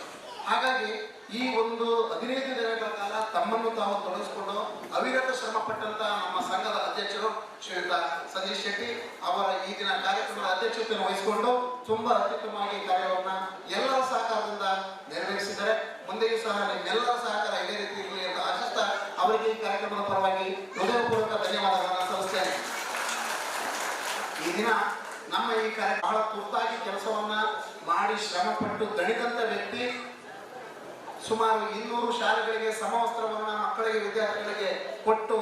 ಹಾಗಾಗಿ ಈ ಒಂದು 15 ದಿನಗಳ ಕಾಲ ತಮ್ಮನ್ನು ತಾವು ತೊಡಗಿಸಿಕೊಂಡು ಅವಿರತ ಶ್ರಮ ಪಟ್ಟಂತ ನಮ್ಮ ಸಂಘದ ಅಧ್ಯಕ್ಷರು ಶ್ರೀಯುತ ಸಂಜೀವ್ ಶೆಟ್ಟಿ ಅವರ ಈ ದಿನ ಕಾರ್ಯಕ್ರಮದ ಅಧ್ಯಕ್ಷತೆಯನ್ನು ವಹಿಸಿಕೊಂಡು ತುಂಬಾ ಅತ್ಯುತ್ತಮವಾಗಿ ಕಾರ್ಯವನ್ನ ಎಲ್ಲರ ಸಹಕಾರದಿಂದ ನೆರವೇರಿಸಿದ್ದಾರೆ. ಮುಂದೆಯೂ ಸಹ ನಿಮ್ಮೆಲ್ಲರ ಸಹಕಾರ ಇದೇ ರೀತಿ ಇರಲಿ ಅಂತ ಆಶಿಸ್ತಾ ಅವರಿಗೆ ಈ ಕಾರ್ಯಕ್ರಮದ ಪರವಾಗಿ ಹೃದಯಪೂರ್ವಕ ಧನ್ಯವಾದಗಳನ್ನು ಸಲ್ಲಿಸ್ತೇನೆ. ಈ ದಿನ ನಮ್ಮ ಈ ಕಾರ್ಯ ಬಹಳ ತುರ್ತಾಗಿ ಕೆಲಸವನ್ನ ಮಾಡಿ ಶ್ರಮಪಟ್ಟು ದಣಿದಂತ ವ್ಯಕ್ತಿ. ಸುಮಾರು 200 ಶಾಲೆಗಳಿಗೆ ಸಮವಸ್ತ್ರವನ್ನ ಮಕ್ಕಳಿಗೆ ವಿದ್ಯಾರ್ಥಿಗಳಿಗೆ ಕೊಟ್ಟು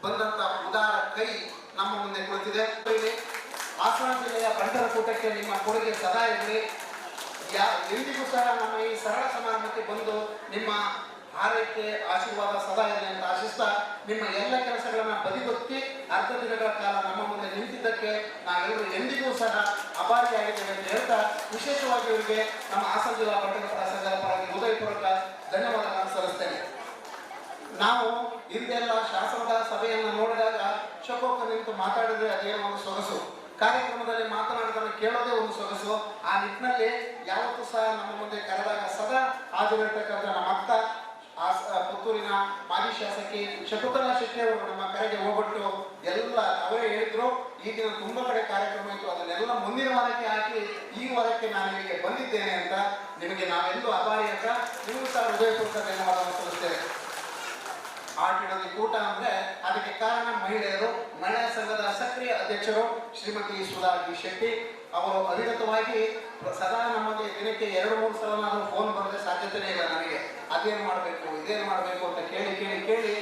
ಬಂದಂತ ಉದಾರ ಕೈ ನಮ್ಮ ಮುಂದೆ ಕುಳಿತಿದೆ. ಹಾಸನ ಜಿಲ್ಲೆಯ ಬಂಟರಕೂಟಕ್ಕೆ ನಿಮ್ಮ ಕೊಡುಗೆ ಸದಾ ಇರಲಿ. ಎಂದಿಗೂ ಸಹ ನಮ್ಮ ಈ ಸರಳ ಸಮಾರಂಭಕ್ಕೆ ಬಂದು ನಿಮ್ಮ ಹಾರೈಕೆ ಆಶೀರ್ವಾದ ಸದಾ ಇರಲಿ ಅಂತ ಆಶಿಸ್ತಾ ನಿಮ್ಮ ಎಲ್ಲ ಕೆಲಸಗಳನ್ನ ಬದಿಗೊತ್ತಿ ಅರ್ಧ ದಿನಗಳ ಕಾಲ ನಮ್ಮ ಮುಂದೆ ನಿಂತಿದ್ದಕ್ಕೆ ನಾವೆಲ್ಲರೂ ಎಂದಿಗೂ ಸಹ ಅಭಾರಿಯಾಗಿದ್ದೇವೆ ಅಂತ ಹೇಳ್ತಾ ವಿಶೇಷವಾಗಿ ಇವರಿಗೆ ನಮ್ಮ ಹಾಸನ ಜಿಲ್ಲಾ ಬಂಟರ ಸಂಘದ ಪರವಾಗಿ ಹೃದಯಪೂರ್ವಕ ಧನ್ಯವಾದಗಳನ್ನು ಸಲ್ಲಿಸ್ತೇನೆ. ನಾವು ಹಿಂದೆಲ್ಲ ಶಾಸನದ ಸಭೆಯನ್ನು ನೋಡಿದಾಗ ಶಕೋಕ ನಿಂತು ಮಾತಾಡಿದ್ರೆ ಅದೇನೋ ಒಂದು ಸೊಗಸು, ಕಾರ್ಯಕ್ರಮದಲ್ಲಿ ಮಾತನಾಡಿದ್ರೆ ಕೇಳೋದೇ ಒಂದು ಸೊಗಸು. ಆ ನಿಟ್ಟಿನಲ್ಲಿ ಯಾವತ್ತೂ ಸಹ ನಮ್ಮ ಮುಂದೆ ಕರೆದಾಗ ಸದಾ ಹಾಜರಿರ್ತಕ್ಕಂಥ ನಮ್ಮ ಅಕ್ಕ ಪುತ್ತೂರಿನ ಮಾಜಿ ಶಾಸಕಿ ಶಕುಂತಲಾ ಶೆಟ್ಟಿ ಅವರು ನಮ್ಮ ಕರೆಗೆ ಹೋಗ್ಬಿಟ್ಟು ಎಲ್ಲ ಅವರೇ ಹೇಳಿದ್ರು. ಈ ದಿನ ತುಂಬಾ ಕಡೆ ಕಾರ್ಯಕ್ರಮ ಇತ್ತು, ಅದನ್ನೆಲ್ಲ ಮುಂದಿನ ವಾರಕ್ಕೆ ಹಾಕಿ ಈ ವಾರಕ್ಕೆ ನಾನು ಇಲ್ಲಿಗೆ ಬಂದಿದ್ದೇನೆ ಅಂತ ನಿಮಗೆ ನಾವೆಲ್ಲೂ ಅಭಾರಿ ಅಂತ ನಿಮಗೂ ಸಹ ಹೃದಯಪೂರ್ವಕ ಧನ್ಯವಾದವನ್ನು ಸಲ್ಲಿಸ್ತೇವೆ. ಆಟಿಡೋದು ಕೂಟ ಅಂದ್ರೆ ಅದಕ್ಕೆ ಕಾರಣ ಮಹಿಳೆಯರು. ಮಹಿಳಾ ಸಂಘದ ಸಕ್ರಿಯ ಅಧ್ಯಕ್ಷರು ಶ್ರೀಮತಿ ಸುಧಾ ಡಿ ಶೆಟ್ಟಿ ಅವರು ಅವಿರತವಾಗಿ ಸದಾ ನಮಗೆ ದಿನಕ್ಕೆ 2-3 ಸಲ ನಾವು ಫೋನ್ ಬರದೆ ಸಾಧ್ಯತೆನೇ ಇಲ್ಲ ನನಗೆ. ಅದೇನು ಮಾಡಬೇಕು ಇದೇನು ಮಾಡಬೇಕು ಅಂತ ಕೇಳಿ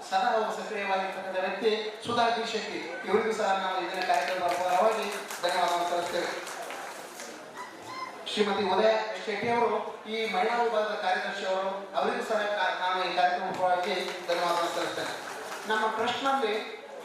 ಸದಾ ಅವರು ಸಕ್ರಿಯವಾಗಿರ್ತಕ್ಕಂಥ ವ್ಯಕ್ತಿ ಸುಧಾ ಡಿ ಶೆಟ್ಟಿ. ಇವರಿಗೂ ಸಹ ನಾವು ಇದನ್ನ ಕಾರ್ಯಕ್ರಮದ ಪರವಾಗಿ ಧನ್ಯವಾದವನ್ನು ಸಲ್ಲಿಸ್ತೇವೆ. ಶ್ರೀಮತಿ ಉದಯ ಶೆಟ್ಟಿ ಅವರು ಈ ಮಹಿಳಾ ವಿಭಾಗದ ಕಾರ್ಯದರ್ಶಿ ಅವರು, ಅವರಿಗೂ ಸಹ ನಾನು ಈ ಕಾರ್ಯಕ್ರಮದ ಪರವಾಗಿ ಧನ್ಯವಾದವನ್ನು ಸಲ್ಲಿಸ್ತೇನೆ. ನಮ್ಮ ಟ್ರಸ್ಟ್ನಲ್ಲಿ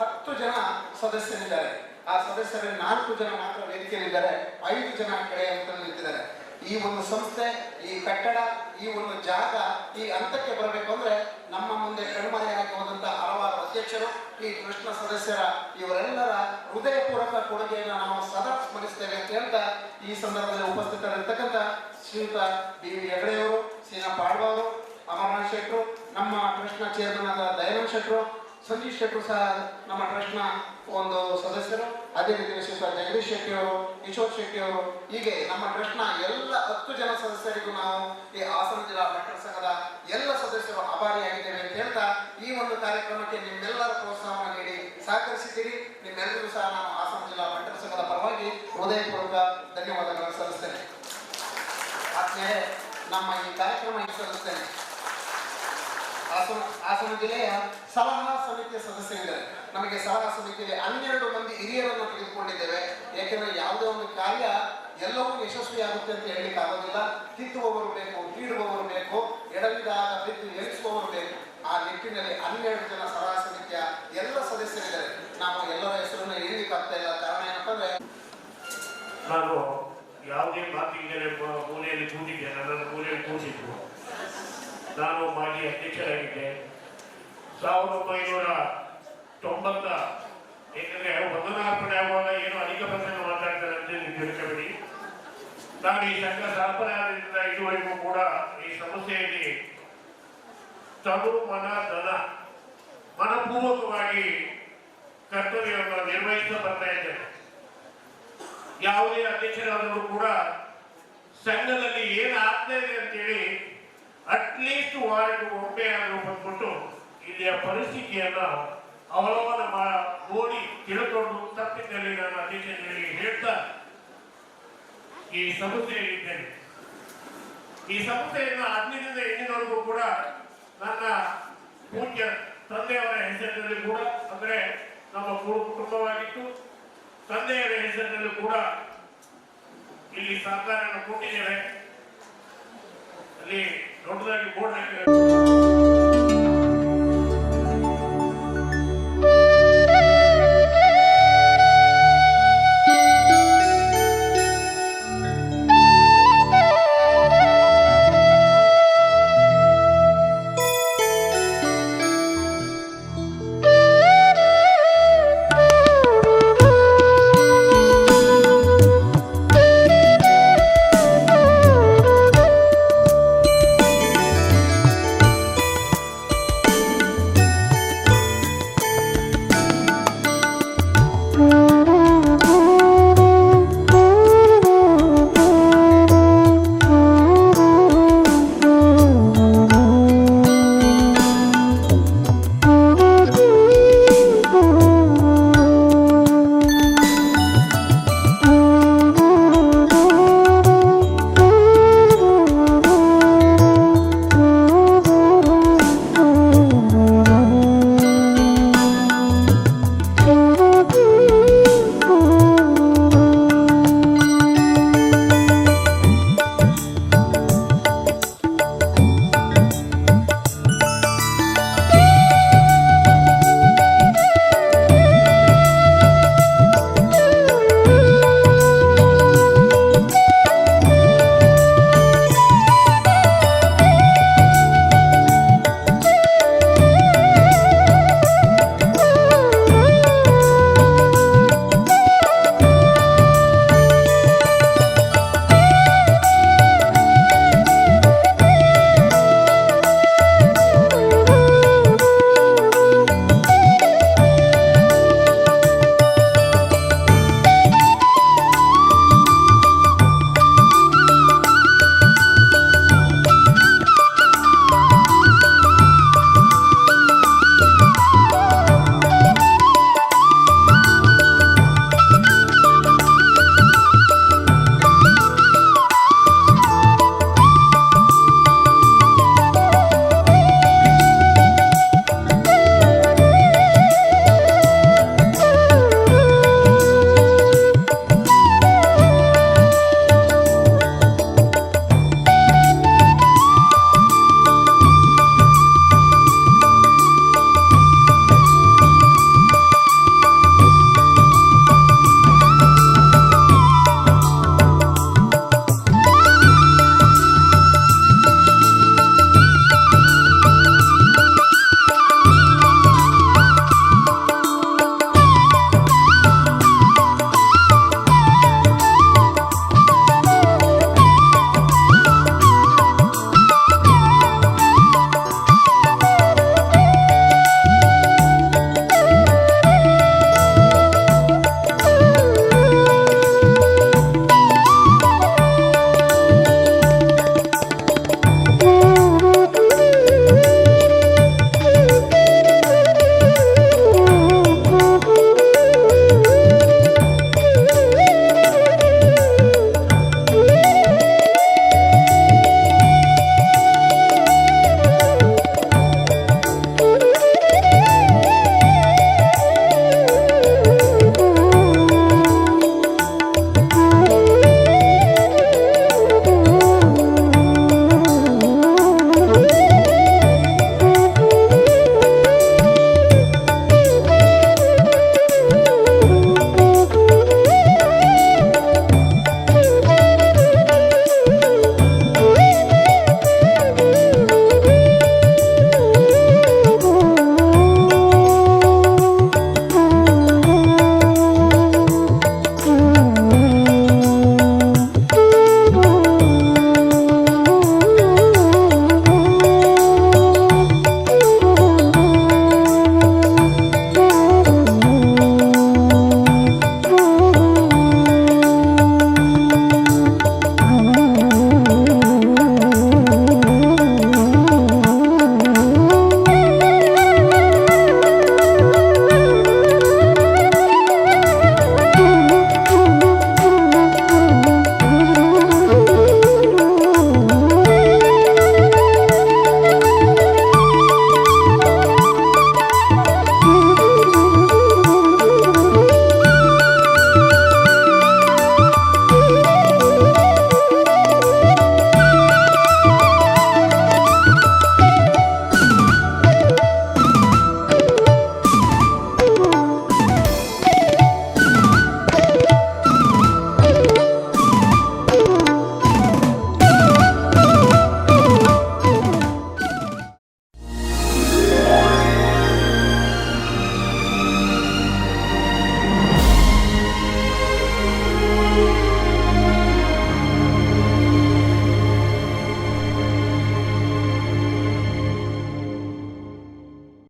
10 ಜನ ಸದಸ್ಯರಿದ್ದಾರೆ. ಆ ಸದಸ್ಯರಲ್ಲಿ 4 ಜನ ಮಾತ್ರ ವೇದಿಕೆಯಲ್ಲಿದ್ದಾರೆ, 5 ಜನ ಕೆಳಗೆ ಹಂತದಲ್ಲಿ ನಿಂತಿದ್ದಾರೆ. ಈ ಒಂದು ಸಂಸ್ಥೆ, ಈ ಕಟ್ಟಡ, ಈ ಒಂದು ಜಾಗ ಈ ಹಂತಕ್ಕೆ ಬರಬೇಕು ಅಂದ್ರೆ ನಮ್ಮ ಮುಂದೆ ಕಣ್ಮರೆಯಾಗಿ ಹೋದಂತ ಹಲವಾರು ಅಧ್ಯಕ್ಷರು, ಈ ಟ್ರಸ್ಟ್ನ ಸದಸ್ಯರ ಇವರೆಲ್ಲರ ಹೃದಯಪೂರ್ವಕ ಕೊಡುಗೆಯನ್ನು ನಾವು ಸದಾ ಸ್ಮರಿಸ್ತೇವೆ ಅಂತ ಹೇಳ್ತಾ ಈ ಸಂದರ್ಭದಲ್ಲಿ ಉಪಸ್ಥಿತರಿರ್ತಕ್ಕಂಥ ಶ್ರೀಯುತ ಬಿ ಹೆಗಡೆಯವರು, ಸೀನಾ ಪಾಳ್ವರು, ಅಮರನಾಥ್ ಶೆಟ್ಟರು, ನಮ್ಮ ಟ್ರಸ್ಟ್ನ ಚೇರ್ಮನ್ ಆದ ದಯಾನಂದ್ ಶೆಟ್ಟರು, ಸಂಜೀವ್ ಶೆಟ್ಟರು ಸಹ ನಮ್ಮ ಟ್ರಸ್ಟ್ನ ಒಂದು ಸದಸ್ಯರು. ಅದೇ ರೀತಿ ಶ್ರೀಯುತ ಜಗದೀಶ್ ಶೆಟ್ಟಿ ಅವರು, ಕಿಶೋರ್ ಶೆಟ್ಟಿ ಅವರು, ಹೀಗೆ ನಮ್ಮ ಟ್ರಸ್ಟ್ನ ಎಲ್ಲ 10 ಜನ ಸದಸ್ಯರಿಗೂ ನಾವು ಈ ಹಾಸನ ಜಿಲ್ಲಾ ಬಂಟರ ಸಂಘದ ಎಲ್ಲ ಸದಸ್ಯರು ಆಭಾರಿಯಾಗಿದ್ದೇವೆ ಅಂತ ಹೇಳ್ತಾ ಈ ಒಂದು ಕಾರ್ಯಕ್ರಮಕ್ಕೆ ನಿಮ್ಮೆಲ್ಲರ ಪ್ರೋತ್ಸಾಹವನ್ನು ನೀಡಿ ಸಹಕರಿಸಿದ್ದೀರಿ. ನಿಮ್ಮೆಲ್ಲರಿಗೂ ಸಹ ನಾನು ಹಾಸನ ಜಿಲ್ಲಾ ಬಂಟರ ಸಂಘದ ಪರವಾಗಿ ಹೃದಯಪೂರ್ವಕ ಧನ್ಯವಾದಗಳನ್ನು ಸಲ್ಲಿಸ್ತೇನೆ. ಆದ್ಮೇಲೆ ನಮ್ಮ ಈ ಕಾರ್ಯಕ್ರಮ ಸಲ್ಲಿಸ್ತೇನೆ. ಹಾಸನ ಜಿಲ್ಲೆಯ ಸಲಹಾ ಸಮಿತಿಯ ಸದಸ್ಯರಿದ್ದಾರೆ. ನಮಗೆ ಸಲಹಾ ಸಮಿತಿಯಲ್ಲಿ 12 ಮಂದಿ ಹಿರಿಯರನ್ನು ತೆಗೆದುಕೊಂಡಿದ್ದೇವೆ. ಯಾಕೆಂದ್ರೆ ಯಾವುದೇ ಒಂದು ಕಾರ್ಯ ಎಲ್ಲವೂ ಯಶಸ್ವಿಯಾಗುತ್ತೆ ಅಂತ ಹೇಳಲಿಕ್ಕೆ ಆಗೋದಿಲ್ಲ. ಕಿತ್ತುವವರು ಬೇಕು, ಕೀಡುವವರು ಬೇಕು, ಎಡವಿದಾಗ ಬಿದ್ದು ಎಳಿಸುವವರು ಬೇಕು. ಆ ನಿಟ್ಟಿನಲ್ಲಿ 12 ಜನ ಸಲಹಾ ಸಮಿತಿಯ ಎಲ್ಲ ಸದಸ್ಯರಿದ್ದಾರೆ. ನಾವು ಎಲ್ಲರ ಹೆಸರನ್ನು ಹೇಳಲಿಕ್ಕೆ ಆಗ್ತಾ ಇಲ್ಲ. ಕಾರಣ ಏನಪ್ಪ ಅಂದ್ರೆ ನಾನು ಯಾವುದೇ ಮಾತಿಗೆ ಮೂಲೆಯಲ್ಲಿ ಕೂತಿದ್ದೆ, ನನ್ನನ್ನು ಮೂಲೆಯಲ್ಲಿ ಕೂತಿದ್ದು. ನಾನು ಮಾಜಿ ಅಧ್ಯಕ್ಷರಾಗಿದ್ದೆ 1990. ಏಕೆಂದರೆ ವಂದನಾರ್ಪಣೆ ಆಗುವಾಗ ಏನು ಅಧಿಕ ಪ್ರಸಂಗ ಮಾತಾಡ್ತಾರೆ ಅಂತ ನೀವು ತಿಳ್ಕೊಬೇಡಿ. ನಾನು ಈ ಸಂಘ ಸ್ಥಾಪನೆಯಾದ್ರಿಂದ ಇದುವರೆಗೂ ಕೂಡ ಈ ಸಂಸ್ಥೆಯಲ್ಲಿ ತನು ಮನ ಧನ ಮನಪೂರ್ವಕವಾಗಿ ಕರ್ತವ್ಯವನ್ನು ನಿರ್ವಹಿಸ್ತಾ ಬರ್ತಾ ಇದ್ದೇನೆ. ಯಾವುದೇ ಅಧ್ಯಕ್ಷರಾದರೂ ಕೂಡ ಸಂಘದಲ್ಲಿ ಏನಾಗ್ತಾ ಇದೆ ಅಂತೇಳಿ ಅಟ್ಲೀಸ್ಟ್ ವಾರಕ್ಕೆ ಒಮ್ಮೆ ಆದರೂ ಬಂದ್ಬಿಟ್ಟು ಇಲ್ಲಿಯ ಪರಿಸ್ಥಿತಿಯನ್ನ ಅವಲೋಕನ ನೋಡಿ ತಿಳ್ಕೊಂಡು ತಪ್ಪಿದ್ದಲ್ಲಿ ನಾನು ಅಧ್ಯಕ್ಷರಿಗೆ ಹೇಳ್ತಾ ಈ ಸಂಸ್ಥೆಯಲ್ಲಿದ್ದೇನೆ. ಈ ಸಂಸ್ಥೆಯನ್ನು 15ರಿಂದ 18ವರೆಗೂ ಕೂಡ ನನ್ನ ಪೂಜ್ಯ ತಂದೆಯವರ ಹೆಸರಿನಲ್ಲಿ ಕೂಡ ಅಂದ್ರೆ ನಮ್ಮ ಕುಟುಂಬವಾಗಿತ್ತು. ತಂದೆಯರ ಹೆಸರಿನಲ್ಲೂ ಕೂಡ ಇಲ್ಲಿ ಸಹಕಾರವನ್ನು ಕೊಟ್ಟಿದ್ದೇವೆ. ಅಲ್ಲಿ ದೊಡ್ಡದಾಗಿ ಬೋರ್ಡ್ ಹಾಕಿ